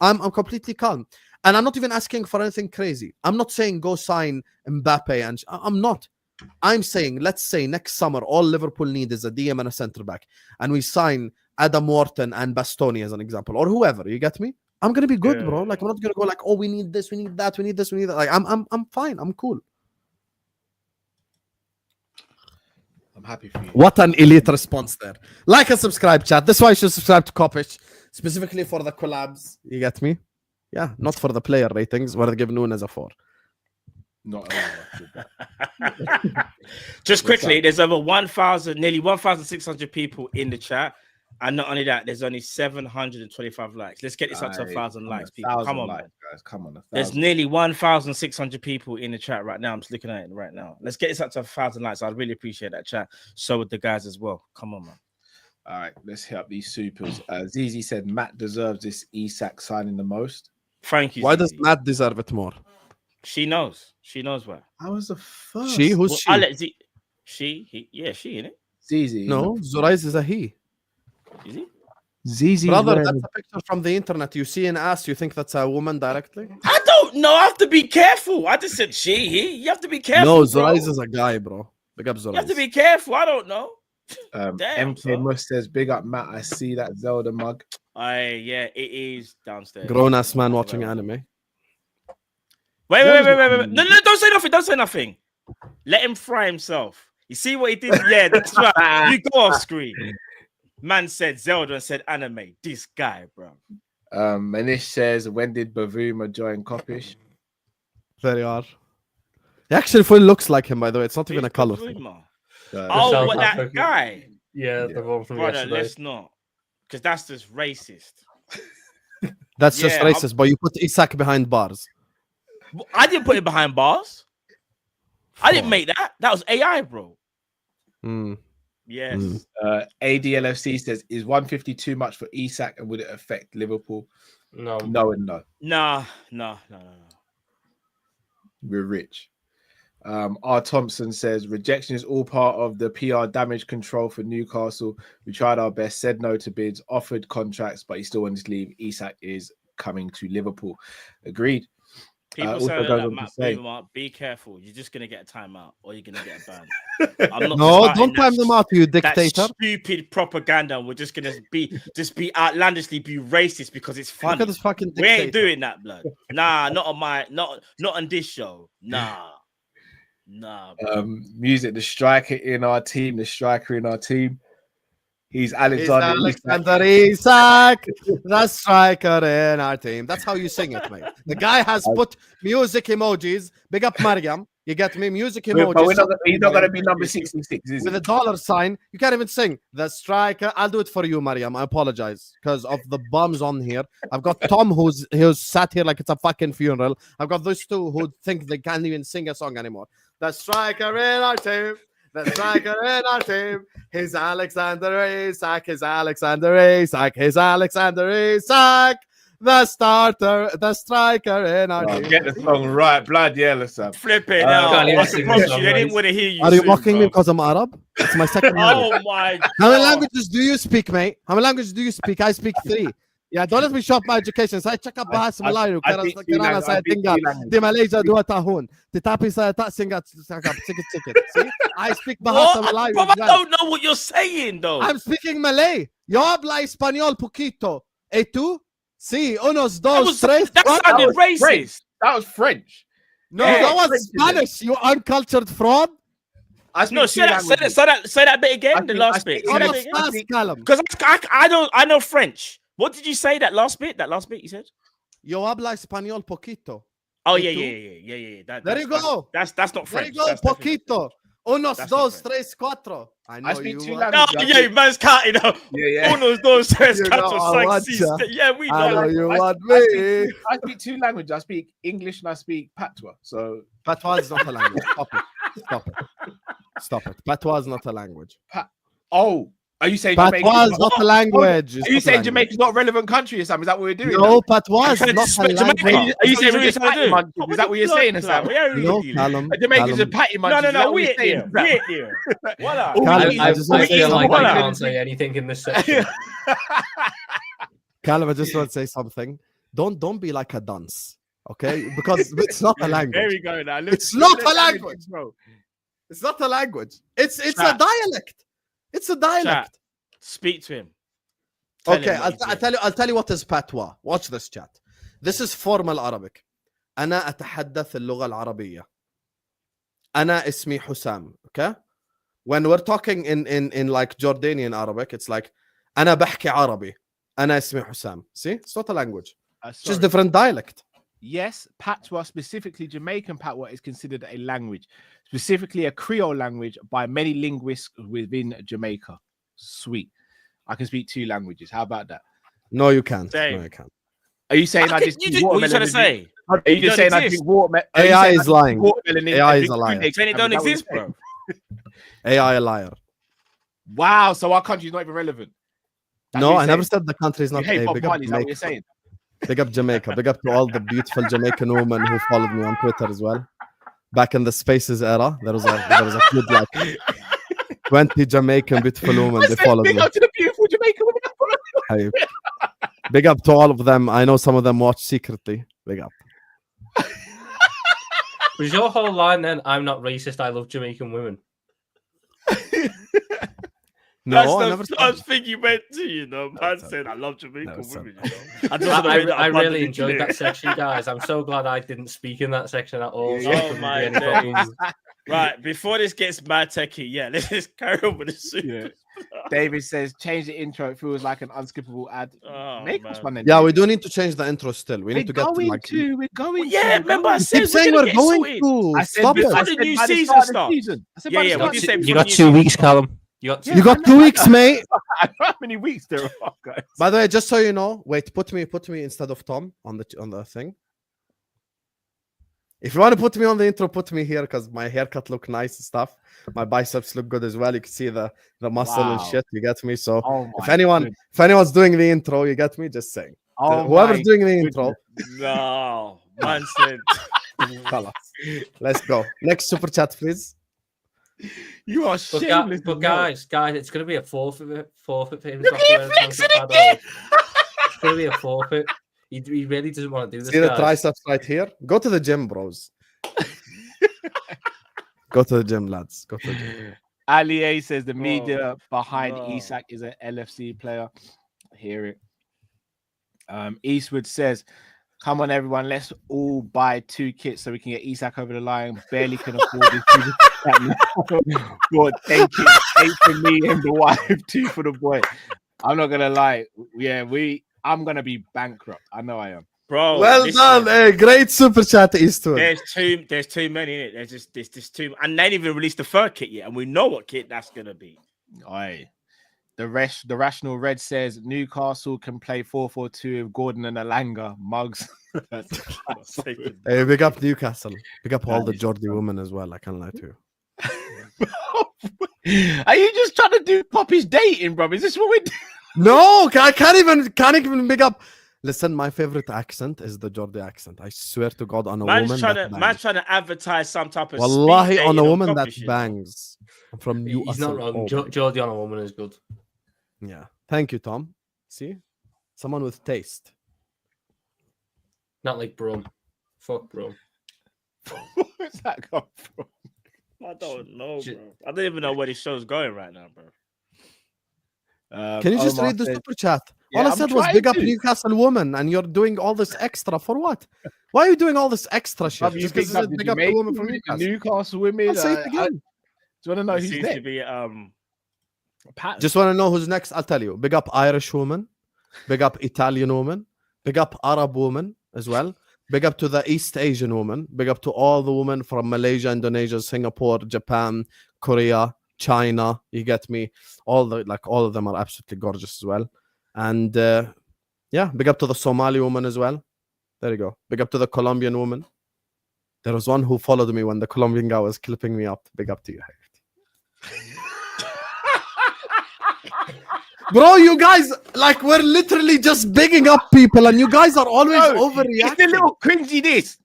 I'm completely calm. And I'm not even asking for anything crazy. I'm not saying go sign Mbappe. And I'm not. I'm saying, let's say next summer, all Liverpool need is a DM and a centre-back. And we sign Adam Wharton and Bastoni as an example. Or whoever, you get me? I'm going to be good, bro. Like, I'm not going to go like, oh, we need this, we need that, we need this, we need that. Like, I'm fine. I'm cool. I'm happy for you. What an elite response there. Like and subscribe, chat. This is why you should subscribe to Kop-Ish, specifically for the collabs. You get me? Yeah, not for the player ratings, where they give Nunes a 4. Not Just quickly, there's over 1,000, nearly 1,600 people in the chat. And not only that, there's only 725 likes. Let's get this up to 1,000 likes, people. Come on, likes, man. Guys. Come on. There's nearly 1,600 people in the chat right now. I'm just looking at it right now. Let's get this up to 1,000 likes. I'd really appreciate that, chat. So would the guys as well. Come on, man. All right, let's hit up these supers. Zizi said Matt deserves this Isak signing the most. Thank you. Why Zizi. does Matt deserve it more? She knows. She knows why. I was the first. She? Who's Well, she? I'll let she, he, yeah, she, innit? Zizi. No, Zorais is a he. Is he? Zizi. Brother, that's a picture from the internet. You see an ass, you think that's a woman directly? I don't know. I have to be careful. I just said she, he. You have to be careful. No, bro. Zorais is a guy, bro. Big up Zorais. You have to be careful. I don't know. Damn, MK Mus says, big up Matt. I see that Zelda mug. Yeah, it is downstairs. Grown ass man watching anime. Wait. No, don't say nothing. Don't say nothing. Let him fry himself. You see what he did? Yeah, that's right. You go off screen. Man said Zelda and said anime. This guy, bro. Manish says, when did Bavuma join Kop-Ish? Very hard. He actually fully looks like him, by the way. It's not even a color thing. Oh, what that guy? Yeah, the one from Brother, yesterday. let's not. Because that's just racist. That's just Yeah, racist, but you put Isak behind bars. I didn't put it behind bars. I didn't make that. That was AI, bro. Yes. ADLFC says, is 150 too much for Isak and would it affect Liverpool? No. No and no. No. We're rich. R. Thompson says, rejection is all part of the PR damage control for Newcastle. We tried our best, said no to bids, offered contracts, but he still wanted to leave. Isak is coming to Liverpool. Agreed. People also say goes that, on to Matt, say- be careful. You're just going to get a timeout or you're going to get a ban. I'm not No, starting don't time them out, you dictator. That stupid propaganda. We're just going to be outlandishly be racist because it's Look funny. at this fucking We dictator. ain't doing that, blood. Nah, not on this show. Nah. Bro. Music, the striker in our team. He's Alexander Isak. Alexander Isak, the striker in our team. That's how you sing it, mate. The guy has put music emojis. Big up Mariam. You get me? Music But emojis. he's not going to be number 66, is With he? a dollar sign. You can't even sing. The striker. I'll do it for you, Mariam. I apologize because of the bums on here. I've got Tom who's sat here like it's a fucking funeral. I've got those two who think they can't even sing a song anymore. The striker in our team. The striker in our team. He's Alexander Isak. He's Alexander Isak. He's Alexander Isak. The starter, the striker in our team. Get the song right, blood yellow, Sam. Flip it can't even now. sing They this song, didn't mate. want to hear you. Are you sing, mocking me bro. because I'm Arab? It's my second language. Oh my god. How many languages do you speak, mate? How many languages do you speak? I speak 3. Yeah, don't let me shop my education. Say check up bahas Malayo. I speak two languages. I speak two languages. Di Malaysia dua tahun. Tetapi saya tak singgah cakap sikit-sikit. See? I speak bahasa What? Malayo. Bro, I as well. don't know what you're saying though. I'm speaking Malay. Yo habla español poquito. ¿Y tú? Sí, unos, That, dos, was, tres, that cuatro. sounded French. racist. That was French. No, Yeah, that was French, isn't it? Spanish, you uncultured fraud. I speak No, two say that, languages. say that bit again. I The speak- last I speak bit. Say that Vamos bit again. fast, Callum. Because I know French. What did you say? That last bit. That last bit you said. Yo habla español poquito. Oh ¿Y yeah, tú? yeah. There you go. That's not There French. you go, That's definitely not poquito. Unos, That's not dos, French. tres, cuatro. I know I speak you two want- languages. No, yeah, man's counting up. Yeah. Unos, dos, tres, You cuatro, know I cinco, want seis. ya. Yeah, we I know know. you I- want I me. I speak two languages. I speak English and I speak Patois. So Patois is not a language. Stop it. Stop it. Stop it. Patois is not a language. are you saying Patois is Jamaica's not a language. It's Are you not a saying language. Jamaica's not a relevant country, Sam? Is that what we're doing? No, Patois is Trying to not a disrespect language. Jamaica. Are you saying What we're just trying to patty do? munchers? Is that what you're saying, Sam? No, Callum. Jamaica's Callum. a patty No, munchers. no, Is we that what you're here. saying, We Sam? here. Voila. Callum, I I just want to say feel like something. I can't say anything in this section. Callum, I just want to say something. Don't be like a dunce, okay? Because it's not a There language. we go. Now It's not a language. bro. It's not a language. It's a Chat. dialect. It's a dialect. Speak to him. Tell Okay, him what he said. I'll tell you what is patois. Watch this chat. This is formal Arabic. أنا أتحدث اللغة العربية. أنا اسمي حسام. Okay? When we're talking in like Jordanian Arabic, it's like أنا بحكي عربي. أنا اسمي حسام. See? It's not a language. It's just different dialect. Yes, Patois, specifically Jamaican Patois, is considered a language, specifically a Creole language by many linguists within Jamaica. Sweet. I can speak 2 languages. How about that? No, you can't. Same. No, you can't. Are you saying I just You drink just, what you watermelon trying to and say? drink- Are you just don't saying I exist. drink watermelon? AI is lying. AI is a liar. Saying it don't exist, bro. AI a liar. Wow, so our country's not even relevant. That's No, what you're I never saying. said the country is You not. hate Hey, Bob big up Marley, is that what you're Jamaica. saying? Big up Jamaica. Big up to all the beautiful Jamaican women who followed me on Twitter as well. Back in the Spaces era, there was a good like 20 Jamaican beautiful women. They followed Big me. up to the beautiful Jamaican women. Hey, big up to all of them. I know some of them watch secretly. Big up. Was your whole line then? I'm not racist. I love Jamaican women. No, I never That's the said first thing you meant to, you know. Man said, I love Jamaican Never said women, you know. I, just wanna make that I really abundantly enjoyed clear. that section, guys. I'm so glad I didn't speak in that section at all. so Oh there couldn't be my any days. problems. Right, before this gets mad techie, yeah, let's just carry on with the suit. Yeah. David says, change the intro. It feels like an unskippable ad. Oh, Make us man. one then. Yeah, David. we do need to change the intro still. We We're need to get to going like. to. We're going Yeah, to. remember I You said keep saying we're get going sorted. to. I said Stop before it. Before the new by season start of the starts. season. I said Yeah, by the yeah, start we of did the say season. You before got the 2 new weeks, season Callum. You got 2 Yeah, You got I 2 know, weeks, I know. mate. I know how many weeks there are, guys. By the way, just so you know, wait, put me instead of Tom on the thing. If you want to put me on the intro, put me here because my haircut look nice and stuff. My biceps look good as well. You can see the muscle and Wow. shit. You get me? So Oh if my goodness. anyone's doing the intro, you get me? Just saying. Oh Whoever's my doing the intro, No, man said. let's go. Next super chat, please. You are But, shameless. but as well. guys, it's going to be a forfeit for him. Look at you flexing It's going to be a forfeit. He really doesn't want to do this. See the guys. triceps right here? Go to the gym, bros. Go to the gym, lads. Go to the gym. Ali A says the media behind no. Isak is an LFC player. I hear it. Eastwood says, come on, everyone, let's all buy 2 kits so we can get Isak over the line. Barely can afford this. God, thank you. 8 for me and the wife, 2 for the boy. I'm not gonna lie. Yeah, I'm gonna be bankrupt. I know I am. bro. Well listen, done. Hey, great super chat, Eastwood. There's too many in it. There's just too, and they ain't even released the third kit yet, and we know what kit that's gonna be. Aye. The rational red says Newcastle can play 4-4-2 with Gordon and Alanga. Mugs. Hey, big up Newcastle. Big up all That the is Geordie women as well. I can't lie to you. Are you just trying to do Kop-Ish dating, bro? Is this what we're doing? No, I can't even big up. Listen, my favorite accent is the Geordie accent. I swear to God, on a Man's woman trying that to bangs. advertise some type of Wallahi, speed on a dating woman that Kopish, you know. bangs. I'm from He's Newcastle. not wrong. Oh, Geordie on a woman is good. yeah. Thank you, Tom. See? Someone with taste. Not like Brum. Fuck Brum. Where's that come from? I don't know, bro. I don't even know where this show's going right now, bro. Can you just Omar read the says- super chat? Yeah, All I I'm said was trying big up to. Newcastle woman, and you're doing all this extra for what? Why are you doing all this extra shit? Have you Just 'cause picked it up says the big up the woman from Jamaican, the Newcastle. Newcastle women? I'll say it again. Do you want to know It who's seems next? to be Pat. Just want to know who's next. I'll tell you. Big up Irish woman. Big up Italian woman. Big up Arab woman as well. Big up to the East Asian woman. Big up to all the women from Malaysia, Indonesia, Singapore, Japan, Korea, China. You get me? All of them are absolutely gorgeous as well. And yeah, big up to the Somali woman as well. There you go. Big up to the Colombian woman. There was one who followed me when the Colombian guy was clipping me up. Big up to you. Bro, you guys, like, we're literally just bigging up people, and you guys are always No, overreacting. It's a little cringy. This.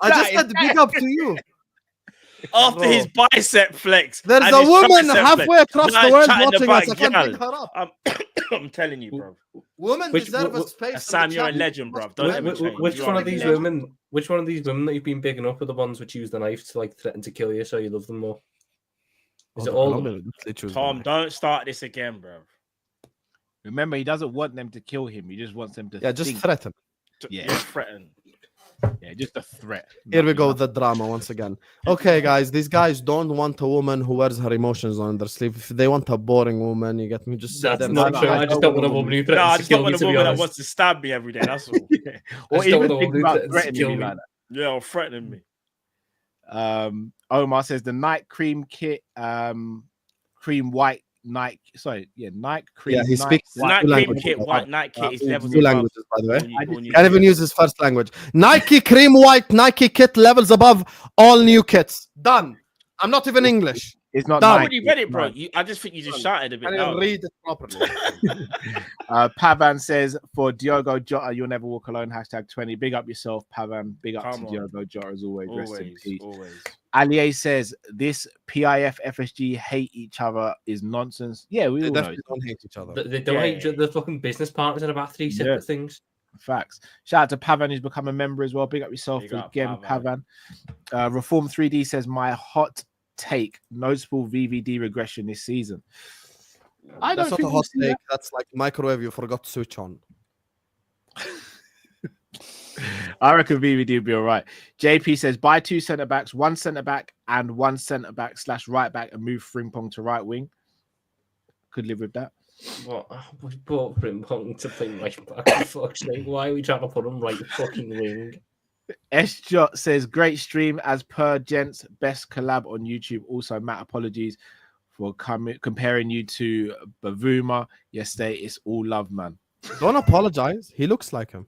I just said big up to you. after Bro. his bicep flex. There's and a his woman tricep halfway flex. across Now the he's world chatting watching about us. I can't gal. pick her up. I'm telling you, bro. Women Which- deserve a wh- space. in Sam, the you're a chat. legend, bro. Which- Don't which- ever change. Which You one are of a these legend. women? Which one of these women that you've been bigging up are the ones which use the knife to like threaten to kill you, so you love them more? Is Oh, it the all of them? Colombian, literally choose the Tom, knife. don't start this again, bro. Remember, he doesn't want them to kill him. He just wants them to. Yeah, just think. threaten. Yeah. Just threaten. Yeah, just a threat. Here we Nothing go else. with the drama once again. Okay, guys, these guys don't want a woman who wears her emotions on their sleeve. If they want a boring woman, you get me? Just sit That's there and not say, true. I I just don't don't want a want a woman who No, threatens I to just kill don't me, want a to be woman that honest. wants to stab me every day. That's all. Or just don't even want a think woman about to threatening kill me me. like Yeah, or threatening me. that. Omar says the night cream kit, cream white Nike. Sorry, yeah, Nike cream. Yeah, he Nike speaks white. Night two cream languages. kit, white night kit is Two levels above. languages, by the way. all you Can't even use his first language. Nike cream white Nike kit levels above all new kits. Done. I'm not even English. It's not Done. I Nike. already read it, bro. Nike. I just think you just shouted a bit Can't even loud. read it properly. Pavan says for Diogo Jota, you'll never walk alone. #20. Big up yourself, Pavan. Big up Come to on. Diogo Jota as always. Rest in Always, peace. always. Alier says this PIF FSG hate each other is nonsense. Yeah, we They all know. definitely don't hate each other. They don't hate each other. They're fucking business partners and about three separate things. Facts. Shout out to Pavan who's become a member as well. Big up yourself Big up, again, Pavan. Pavan. Reform 3D says my hot take: noticeable VVD regression this season. I That's don't not think a we'll hot see take. That's like microwave you forgot to switch on. I reckon VVD will be all right. JP says buy 2 centre backs, 1 centre back and 1 centre back / right back, and move Frimpong to right wing. Could live with that. What? We bought Frimpong to play right back. For fuck's sake, why are we trying to put him right fucking wing? S Jot says great stream as per gents, best collab on YouTube. Also, Matt, apologies for comparing you to Bavuma yesterday. It's all love, man. Don't apologize. He looks like him.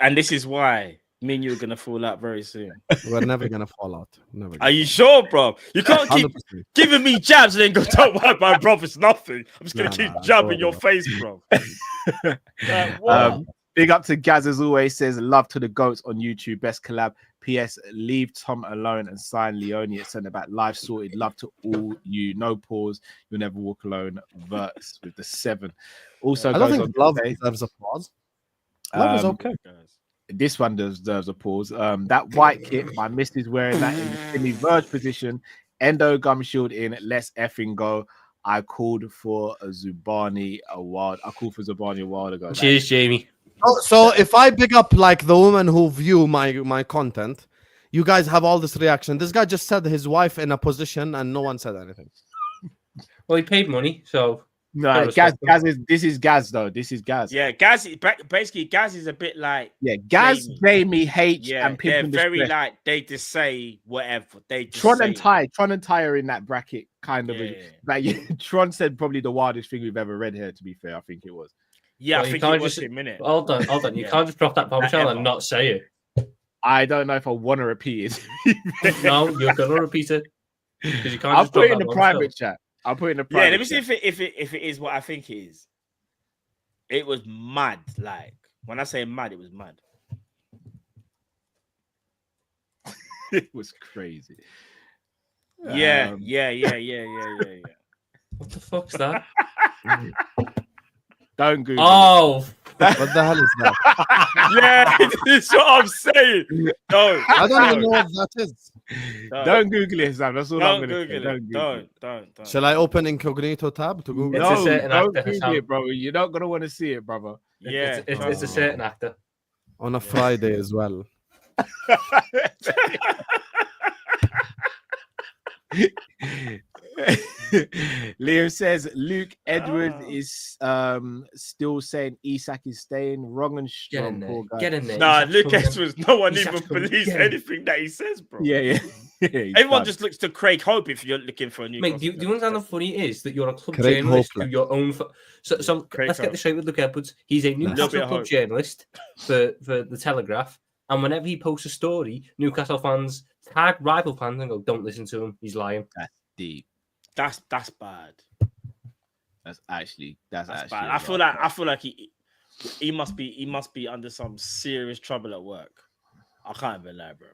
And this is why me and you are gonna fall out very soon. We're never gonna fall out. Never. Are you sure, bro? You can't keep 100%. giving me jabs and then go, don't worry, my bro, it's nothing. I'm just gonna keep jabbing your face, bro. Big up to Gaz as always. Says love to the goats on YouTube. Best collab. PS leave Tom alone and sign Leone at centre back. Live sorted. Love to all you. No pause. You'll never walk alone. Verts with the 7. Also, I don't goes think on to love say, deserves a pause. Love is okay. this one deserves a pause. That white kit, my missus wearing that in the verge position. Endo gum shield in. Let's effing go. I called for Zubani a while ago. Cheers, Jamie. So if I pick up like the women who view my content, you guys have all this reaction. This guy just said his wife in a position and no one said anything. Well, he paid money, so No, Gotta Gaz, respect them. this is Gaz though. This is Gaz. Yeah, Gaz. Basically, Gaz is a bit like Gaz, Jamie. Jamie, H, Yeah, and they're Pimp very Distress. like they just say whatever. They just Tron say and it. Ty are in that bracket, kind of. Yeah. Like Tron said, probably the wildest thing we've ever read here. To be fair, I think it was. Yeah, Well, I you think can't it was just- him, innit? Hold on. You Yeah. can't just drop that bombshell ever. and not say it. I don't know if I want to repeat it. No, you're gonna repeat it because you can't I'll just put drop it in that the bombshell. private chat. I'll put it in the Yeah, private. let me see chat. if it is what I think it is. It was mad. Like when I say mad, it was mad. It was crazy. Yeah, Um, yeah. What the fuck's that? Don't Google. Oh, What the hell is that? Yeah, this is what I'm saying. Don't. I don't even know what that is. Don't Google it, Sam. That's all I'm Don't going to say. Google it. Don't. Shall I open incognito tab to Google? It's a No, certain don't actor, Google Sam. it, bro. You're not going to want to see it, brother. Yeah, it's a certain actor. On a Friday as well. Liam says Luke Edwards Ah. is still saying Isak is staying. Wrong and Get strong. in there. Poor guy. Get in there. Nah, Isak's Luke coming in. Edwards, no one Isak's even coming believes in. anything that he says, bro. Yeah. He's Everyone done. just looks to Craig Hope if you're looking for a new. Mate, do you understand how funny it is that you're a club Craig journalist Hope, to your own... So Craig let's get Hope. this straight with Luke Edwards. He's a Little Newcastle bit of club hope. journalist for the Telegraph. And whenever he posts a story, Newcastle fans tag rival fans and go, don't listen to him. He's lying. Deep. That's bad. That's actually That's actually bad. a I feel like he must be under some serious trouble at work. I can't even lie, bro.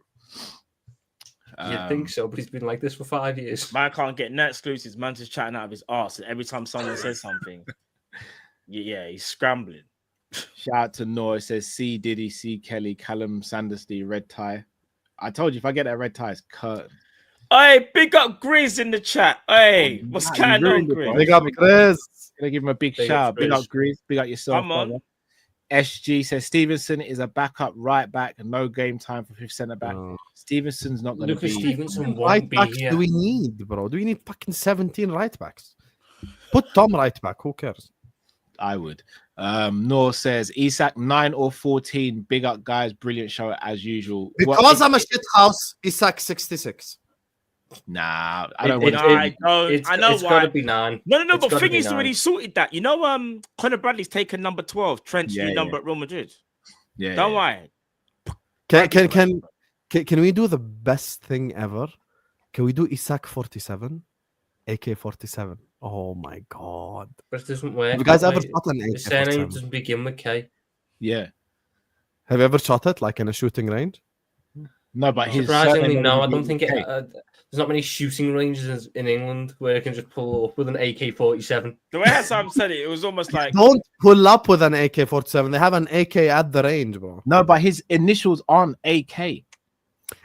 You'd think so, but he's been like this for 5 years. Man can't get net exclusives. Man just chatting out of his arse, and every time someone says something, yeah, he's scrambling. Shout out to Noah. It says C Diddy, C Kelly, Callum Sandersley, red tie. I told you if I get that red tie, it's curtain. Hey, big up Grizz in the chat. Hey, Oh, what's nah, going you on, ruined it, bro. Grizz? Big up, Chris. Gonna give him a big Big shout. up, Big up Grizz. Grizz. Big up yourself. Come on. brother. SG says Stevenson is a backup right back and no game time for fifth centre back. No. Stevenson's not going to Lucas be. Stevenson Right won't be backs here. do we need, bro? Do we need fucking 17 right backs? Put Tom right back. Who cares? I would. Noor says Isak 9 or 14. Big up, guys. Brilliant show as usual. Because I'm a shit house, Isak 66. Nah, I It- don't it- want Nah, I don't. It's I know got why. to be 9. No, it's but gotta thing be is, nine. already sorted that. You know, Conor Bradley's taken number 12. Trent's Yeah, new yeah. number at Real Madrid. Yeah, Don't yeah. worry. Can we do the best thing ever? Can we do Isak 47? AK 47. Oh my god. But it doesn't work. Have you guys that ever way. shot an AK His surname 47? doesn't begin with K. Yeah. Have you ever shot it like in a shooting range? No, but his Surprisingly, surname no. I doesn't don't think begin it, with K. there's not many shooting ranges in England where you can just pull up with an AK-47. The way Hassan said it, it was almost like Don't pull up with an AK 47. They have an AK at the range, bro. No, but his initials aren't AK.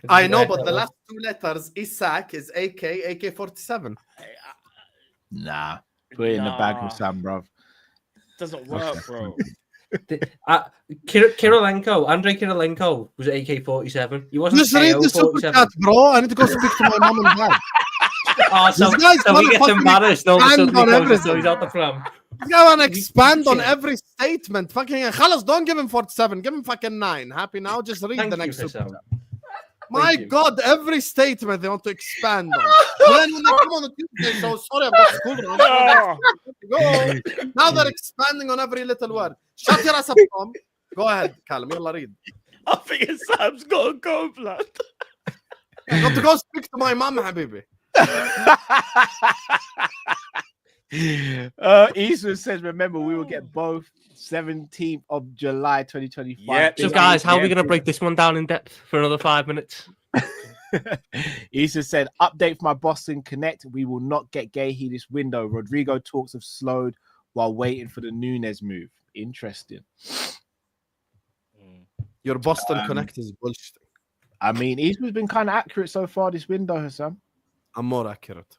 I know, but the last 2 letters, Isak, is AK 47. Nah. Put it in the bag Nah. with Sam, bro. doesn't work, bro. Kirilenko, Andrei Kirilenko was AK-47. He wasn't Just read the super AO-47. chat, bro. I need to go speak to my mom and dad. Oh, so, This guy's so he gets motherfucking embarrassed. All of a sudden, expand on he goes, everything. so he's out the pram. This guy want to expand on shit. every statement. Fucking Khalas, don't give him 47. Give him fucking 9. Happy now? Just read Thank the you, next super Hassan. chat. My you. God, every statement they want to expand on. Then when they come on the Tuesday, so sorry, I've got school run. No. Go. Now they're expanding on every little word. Shut your ass up, Tom. Go ahead, Callum. Yalla, read. I think Sam's got to go, blood. I got to go speak to my mom, Habibi. Eastwood says, remember, we will get both 17th of July 2025. Yep. So, guys, how are we going to break this one down in depth for another 5 minutes? Eastwood said, update for my Boston Connect. We will not get Gahey this window. Rodrigo talks have slowed while waiting for the Nunes move. Interesting. Your Boston Connect is bullshit. I mean, Eastwood's been kind of accurate so far this window, Hassan. I'm more accurate.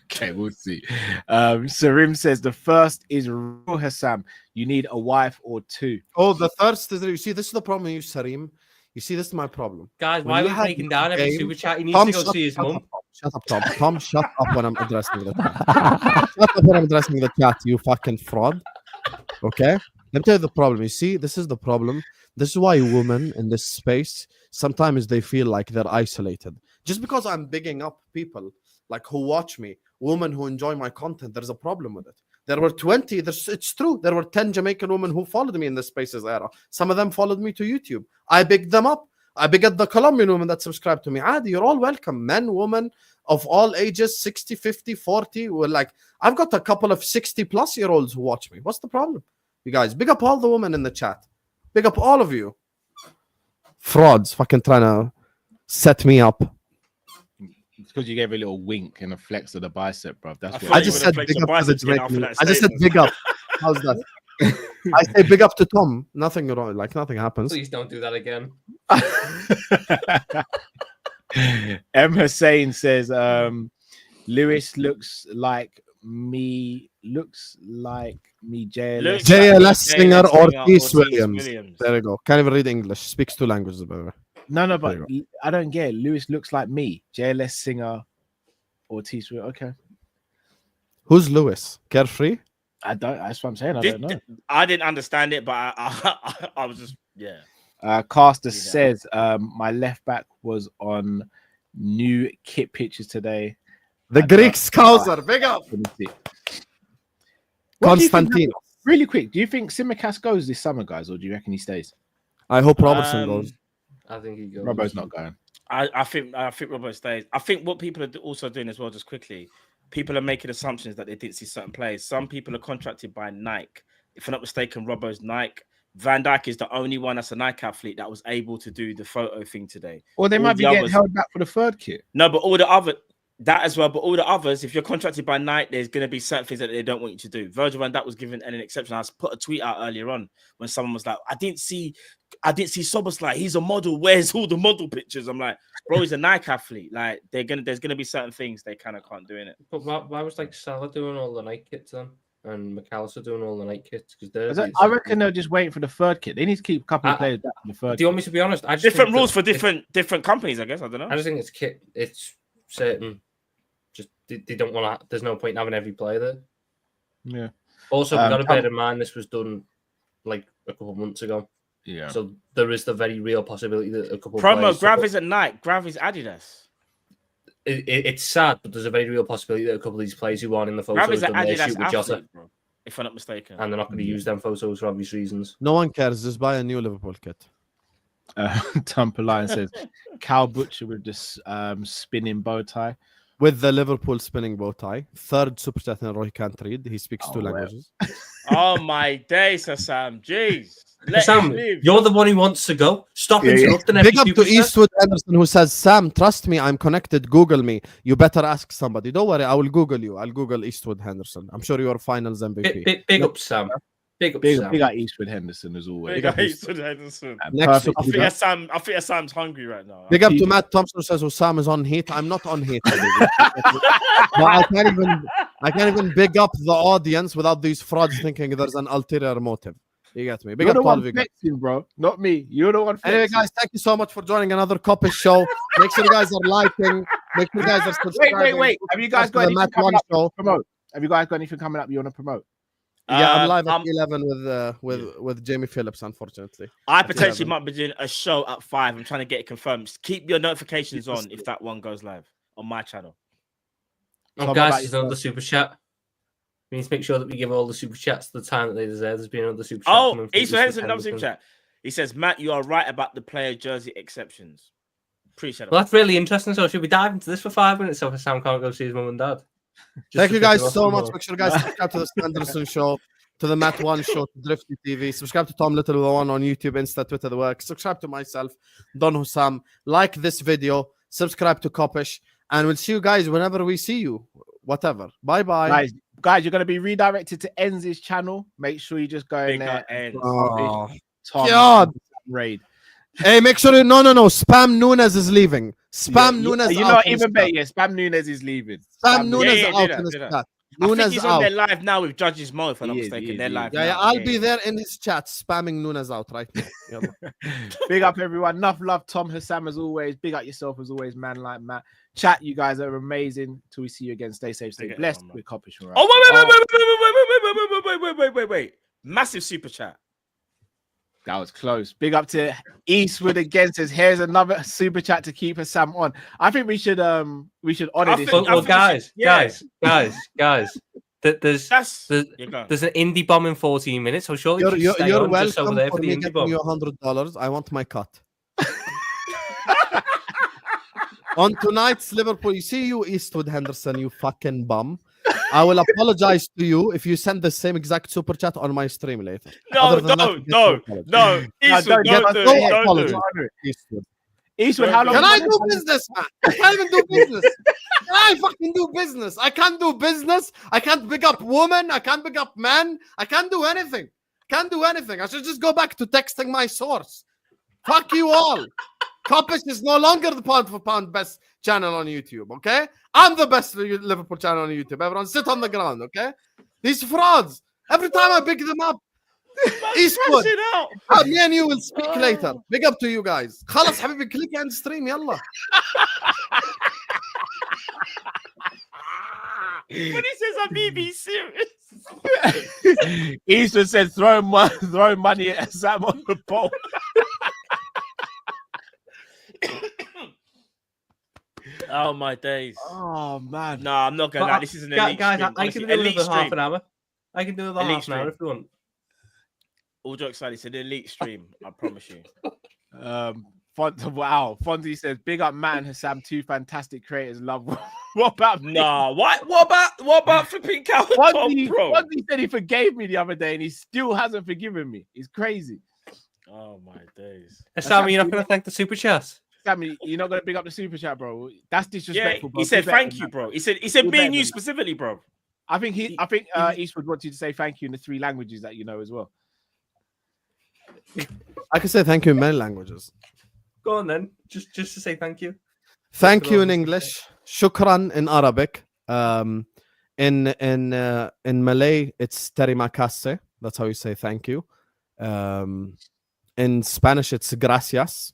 Okay, we'll see. Sarim says the first is real, Hassan. You need a wife or 2. Oh, the thirst is. You see, this is the problem with you, Sarim. You see, this is my problem. Guys, When why are you we have breaking down every game, super chat? He needs Tom, to go shut see his the fuck mum. up. Shut up, Tom. Tom, shut up when I'm addressing the chat. Shut up when I'm addressing the chat, you fucking fraud. Okay? Let me tell you the problem. You see, this is the problem. This is why women in this space, sometimes they feel like they're isolated. Just because I'm bigging up people like who watch me, women who enjoy my content, there's a problem with it. There were 20, it's true. There were 10 Jamaican women who followed me in the Spaces era. Some of them followed me to YouTube. I bigged them up. I big up the Colombian women that subscribe to me. Adi, you're all welcome. Men, women of all ages, 60, 50, 40. We're like, I've got a couple of 60 plus year olds who watch me. What's the problem? You guys, big up all the women in the chat. Big up all of you. Frauds fucking trying to set me up. It's because you gave a little wink and a flex of the bicep, bro. That's what I just said big up to the Jamaican. I just said big up. How's that? I say big up to Tom. Nothing wrong. Like nothing happens. Please don't do that again. M. Hussein says, Lewis looks like me. JLS singer Ortiz Williams. There you go. Can't even read English. Speaks two languages, by the way. No, but I don't get it. Lewis looks like me. JLS singer Ortiz. Okay. Who's Lewis? Carefree? I don't. That's what I'm saying. I don't know. I didn't understand it, but I was just Caster says my left back was on new kit pictures today. The Greek Scouser, big up. Constantine. Really quick, do you think Tsimikas goes this summer, guys, or do you reckon he stays? I hope Robertson goes. I think he goes. Robbo's not going. I think Robbo stays. I think what people are also doing as well, just quickly, people are making assumptions that they didn't see certain players. Some people are contracted by Nike. If I'm not mistaken, Robbo's Nike. Van Dijk is the only one that's a Nike athlete that was able to do the photo thing today. Or they might be getting held back for the third kit. No, but all the other that as well. But all the others, if you're contracted by Nike, there's going to be certain things that they don't want you to do. Virgil van Dijk was given an exception. I put a tweet out earlier on when someone was like, "I didn't see Soboslai. He's a model. Where's all the model pictures?" I'm like, "Bro, he's a Nike athlete. Like, there's gonna be certain things they kind of can't do in it." But why was like Salah doing all the Nike kits then? And McAllister doing all the Nike kits? Because I reckon they're just waiting for the third kit. They need to keep a couple of players back for the third. Do you want me to be honest? I just different rules for different companies, I guess. I don't know. I just think it's kit. It's certain. Just they don't want to. There's no point in having every player there. Yeah. Also, we've got to bear in mind this was done like a couple of months ago. Yeah. So there is the very real possibility that a couple of promo players Grav isn't Nike. Grav is Adidas. It's sad, but there's a very real possibility that a couple of these players who aren't in the photos done their shoot with Jota, bro, if I'm not mistaken, and they're not going to use them photos for obvious reasons. No one cares. Just buy a new Liverpool kit. Tampa Lion says Cal Butcher with this spinning bow tie. With the Liverpool spinning bow tie. Third super chat in a row he can't read. He speaks two languages. Oh my days, Sam. Jeez. Sam, you're the one who wants to go. Stop interrupting every Big up to Eastwood Henderson who says, Sam, trust me, I'm connected. Google me. You better ask somebody. Don't worry, I will Google you. I'll Google Eastwood Henderson. I'm sure you're finals MVP. Big up, Sam. Big up Eastwood Henderson as always. Big up Eastwood Henderson. Next I think Sam's hungry right now. Big up to Matt Thompson who says, Sam is on heat. I'm not on heat. But I can't even big up the audience without these frauds thinking there's an ulterior motive. You get me? Big You're up the one you flexing, bro. Not me. You're the one flexing. Anyway, guys, thank you so much for joining another Kop-Ish show. Make sure you guys are liking. Make sure you guys are subscribing. Wait. Have you guys got anything coming up to promote? Have you guys got anything coming up you want to promote? Yeah, I'm live at 11 with Jamie Phillips, unfortunately. I potentially might be doing a show at 5. I'm trying to get it confirmed. Keep your notifications on if that one goes live on my channel. Oh, guys, there's another super chat. We need to make sure that we give all the super chats the time that they deserve. There's been another super chat. Oh, Eastwood Henderson, another super chat. He says, Matt, you are right about the player jersey exceptions. Appreciate it. Well, that's really interesting. So, should we dive into this for 5 minutes so Sam can't go see his mum and dad? Thank you guys so much. Make sure you guys subscribe to the Anderson Show, to the Matt One Show, to Drifty TV. Subscribe to Tom Little, the one on YouTube, Insta, Twitter, the work. Subscribe to myself, Don Hussam. Like this video. Subscribe to Kop-Ish. And we'll see you guys whenever we see you. Whatever. Bye-bye. Guys, you're going to be redirected to Enz's channel. Make sure you just go in there. God. Raid. Hey, make sure you... No. Spam Nunes is leaving. Spam Nunes you know, even better. Yeah, Spam Nunes is leaving. Spam Nunes out in the chat. I think Nunes he's on out. their live now with Judges Mo, if I'm not He is, mistaken. he is, They're he is. live Yeah, now. I'll be there in his chat spamming Nunes out right now. Yalla. Big up everyone. Enough love, Tom Hassam, as always. Big up yourself as always, man. Like Matt. Chat, you guys are amazing. Till we see you again. Stay safe, stay Forget blessed. that one, We're Kopish. Oh, wait. Massive super chat. That was close. Big up to Eastwood again. Says here's another super chat to keep Hassam on. I think we should honor this. Well, guys. There's You're gone. there's an indie bomb in 14 minutes, so surely You're, you you're, stay you're on just over welcome there for for the me indie getting bomb. you $100. I want my cut. On tonight's Liverpool, you see you Eastwood Henderson, you fucking bum. I will apologize to you if you send the same exact super chat on my stream later. No, Other than that, no, get no, apology. no. Eastwood, don't don't do no it. Don't do apology. it. Eastwood. Eastwood, Don't how do long? Can I you do wanna- business, man? I can't even do business. Can I fucking do business? I can't do business. I can't pick up women. I can't pick up men. I can't do anything. Can't do anything. I should just go back to texting my source. Fuck you all. Kop-Ish is no longer the pound for pound best channel on YouTube, okay? I'm the best Liverpool channel on YouTube. Everyone sit on the ground, okay? These frauds. Every time I pick them up, Eastwood. It out. Me and you will speak later. Big up to you guys. خلاص حبيبي click and stream يلا. When he says I'm being serious. Eastwood said throw money at Hassam on the pole. Oh my days. Oh man. No, I'm not gonna lie. This is an elite guys, stream. I Honestly, can do elite another half stream. an hour. I can do another Elite half an hour stream. if you want. All jokes aside, it's an elite stream. I promise you. Wow. Fonzie says big up Matt and Hassam, two fantastic creators. Love. What about me? Nah, what about flipping cow? Fonzie, Bro? Fonzie said he forgave me the other day and he still hasn't forgiven me. He's crazy. Oh my days. Sammy, you're not going to thank the super chat? Sammy, you're not gonna big up the super chat, bro. That's Yeah, disrespectful. Bro. he said Do better thank than you, that, bro. He said Do me and better you than that. specifically, bro. I think Eastwood wants you to say thank you in the 3 languages that you know as well. I can say thank you in many languages. Go on then, just to say thank you. Thank you in English. Shukran in Arabic. In Malay, it's terima kasih. That's how you say thank you. In Spanish, it's gracias.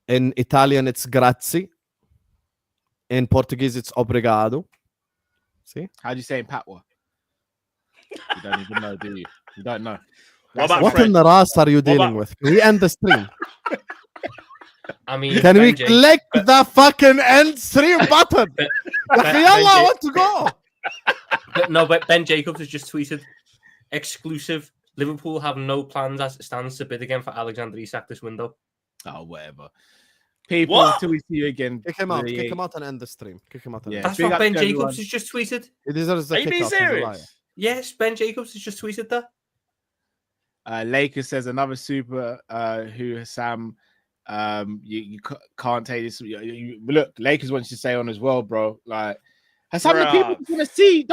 In Italian, it's grazie. In Portuguese, it's obrigado. See? How do you say in Patwa? You don't even know, do you? You don't know. What about What French? in the ras are you dealing about- with? Can we end the stream? I mean, Can we Benji, click the fucking end stream button? Yalla, I want to go. but Ben Jacobs has just tweeted exclusive. Liverpool have no plans as it stands to bid again for Alexander Isak this window. Oh, whatever. People, What? until we see you again. Kick him out. the- Kick him out and end the stream. Kick him out. And Yeah. end. That's big what up Ben to Jacobs everyone. has just tweeted. It deserves Are a you kick being out. He's a liar. serious? Yes, Ben Jacobs has just tweeted that. Lakers says another super who Sam you can't take this. Look, Lakers wants you to stay on as well, bro. Like Hassam, the people Bruh. gonna see.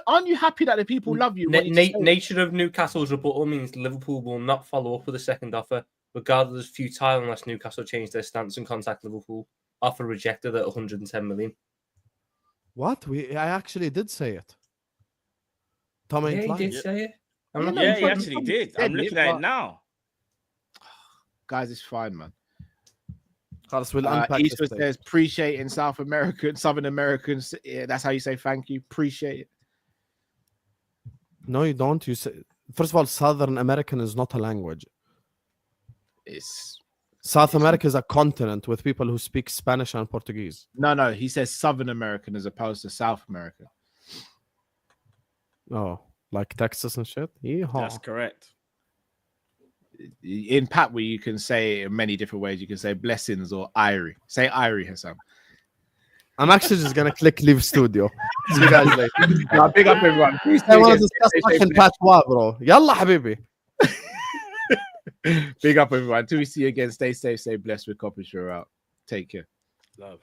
Aren't you happy that the people love you? want you to stay? Nature of Newcastle's rebuttal means Liverpool will not follow up with a second offer, regardless futile unless Newcastle change their stance and contact Liverpool. Offer rejected at 110 million. What? I actually did say it. Tom ain't Yeah, he lying. did say it. I'm Yeah, not no, Yeah, he he fucking actually said did. I'm it, looking at but- it now. Guys, it's fine, man. خلاص, we'll unpack this Eastwood thing. says appreciate in Southern Americans. Yeah, that's how you say thank you. Appreciate it. No, you don't. You say first of all, Southern American is not a language. It's South America is a continent with people who speak Spanish and Portuguese. no. He says Southern American as opposed to South America. Oh, like Texas and shit. Yeehaw. That's correct. In Patwa, you can say it in many different ways. You can say blessings or Irie. Say Irie, Hassam. I'm actually just gonna click leave studio. See you guys later. Now, big up everyone. I want to discuss fucking patois, bro. Yalla, habibi. Big up everyone. Until we see you again, stay safe, stay blessed with Kopish. You're out. Take care. Love.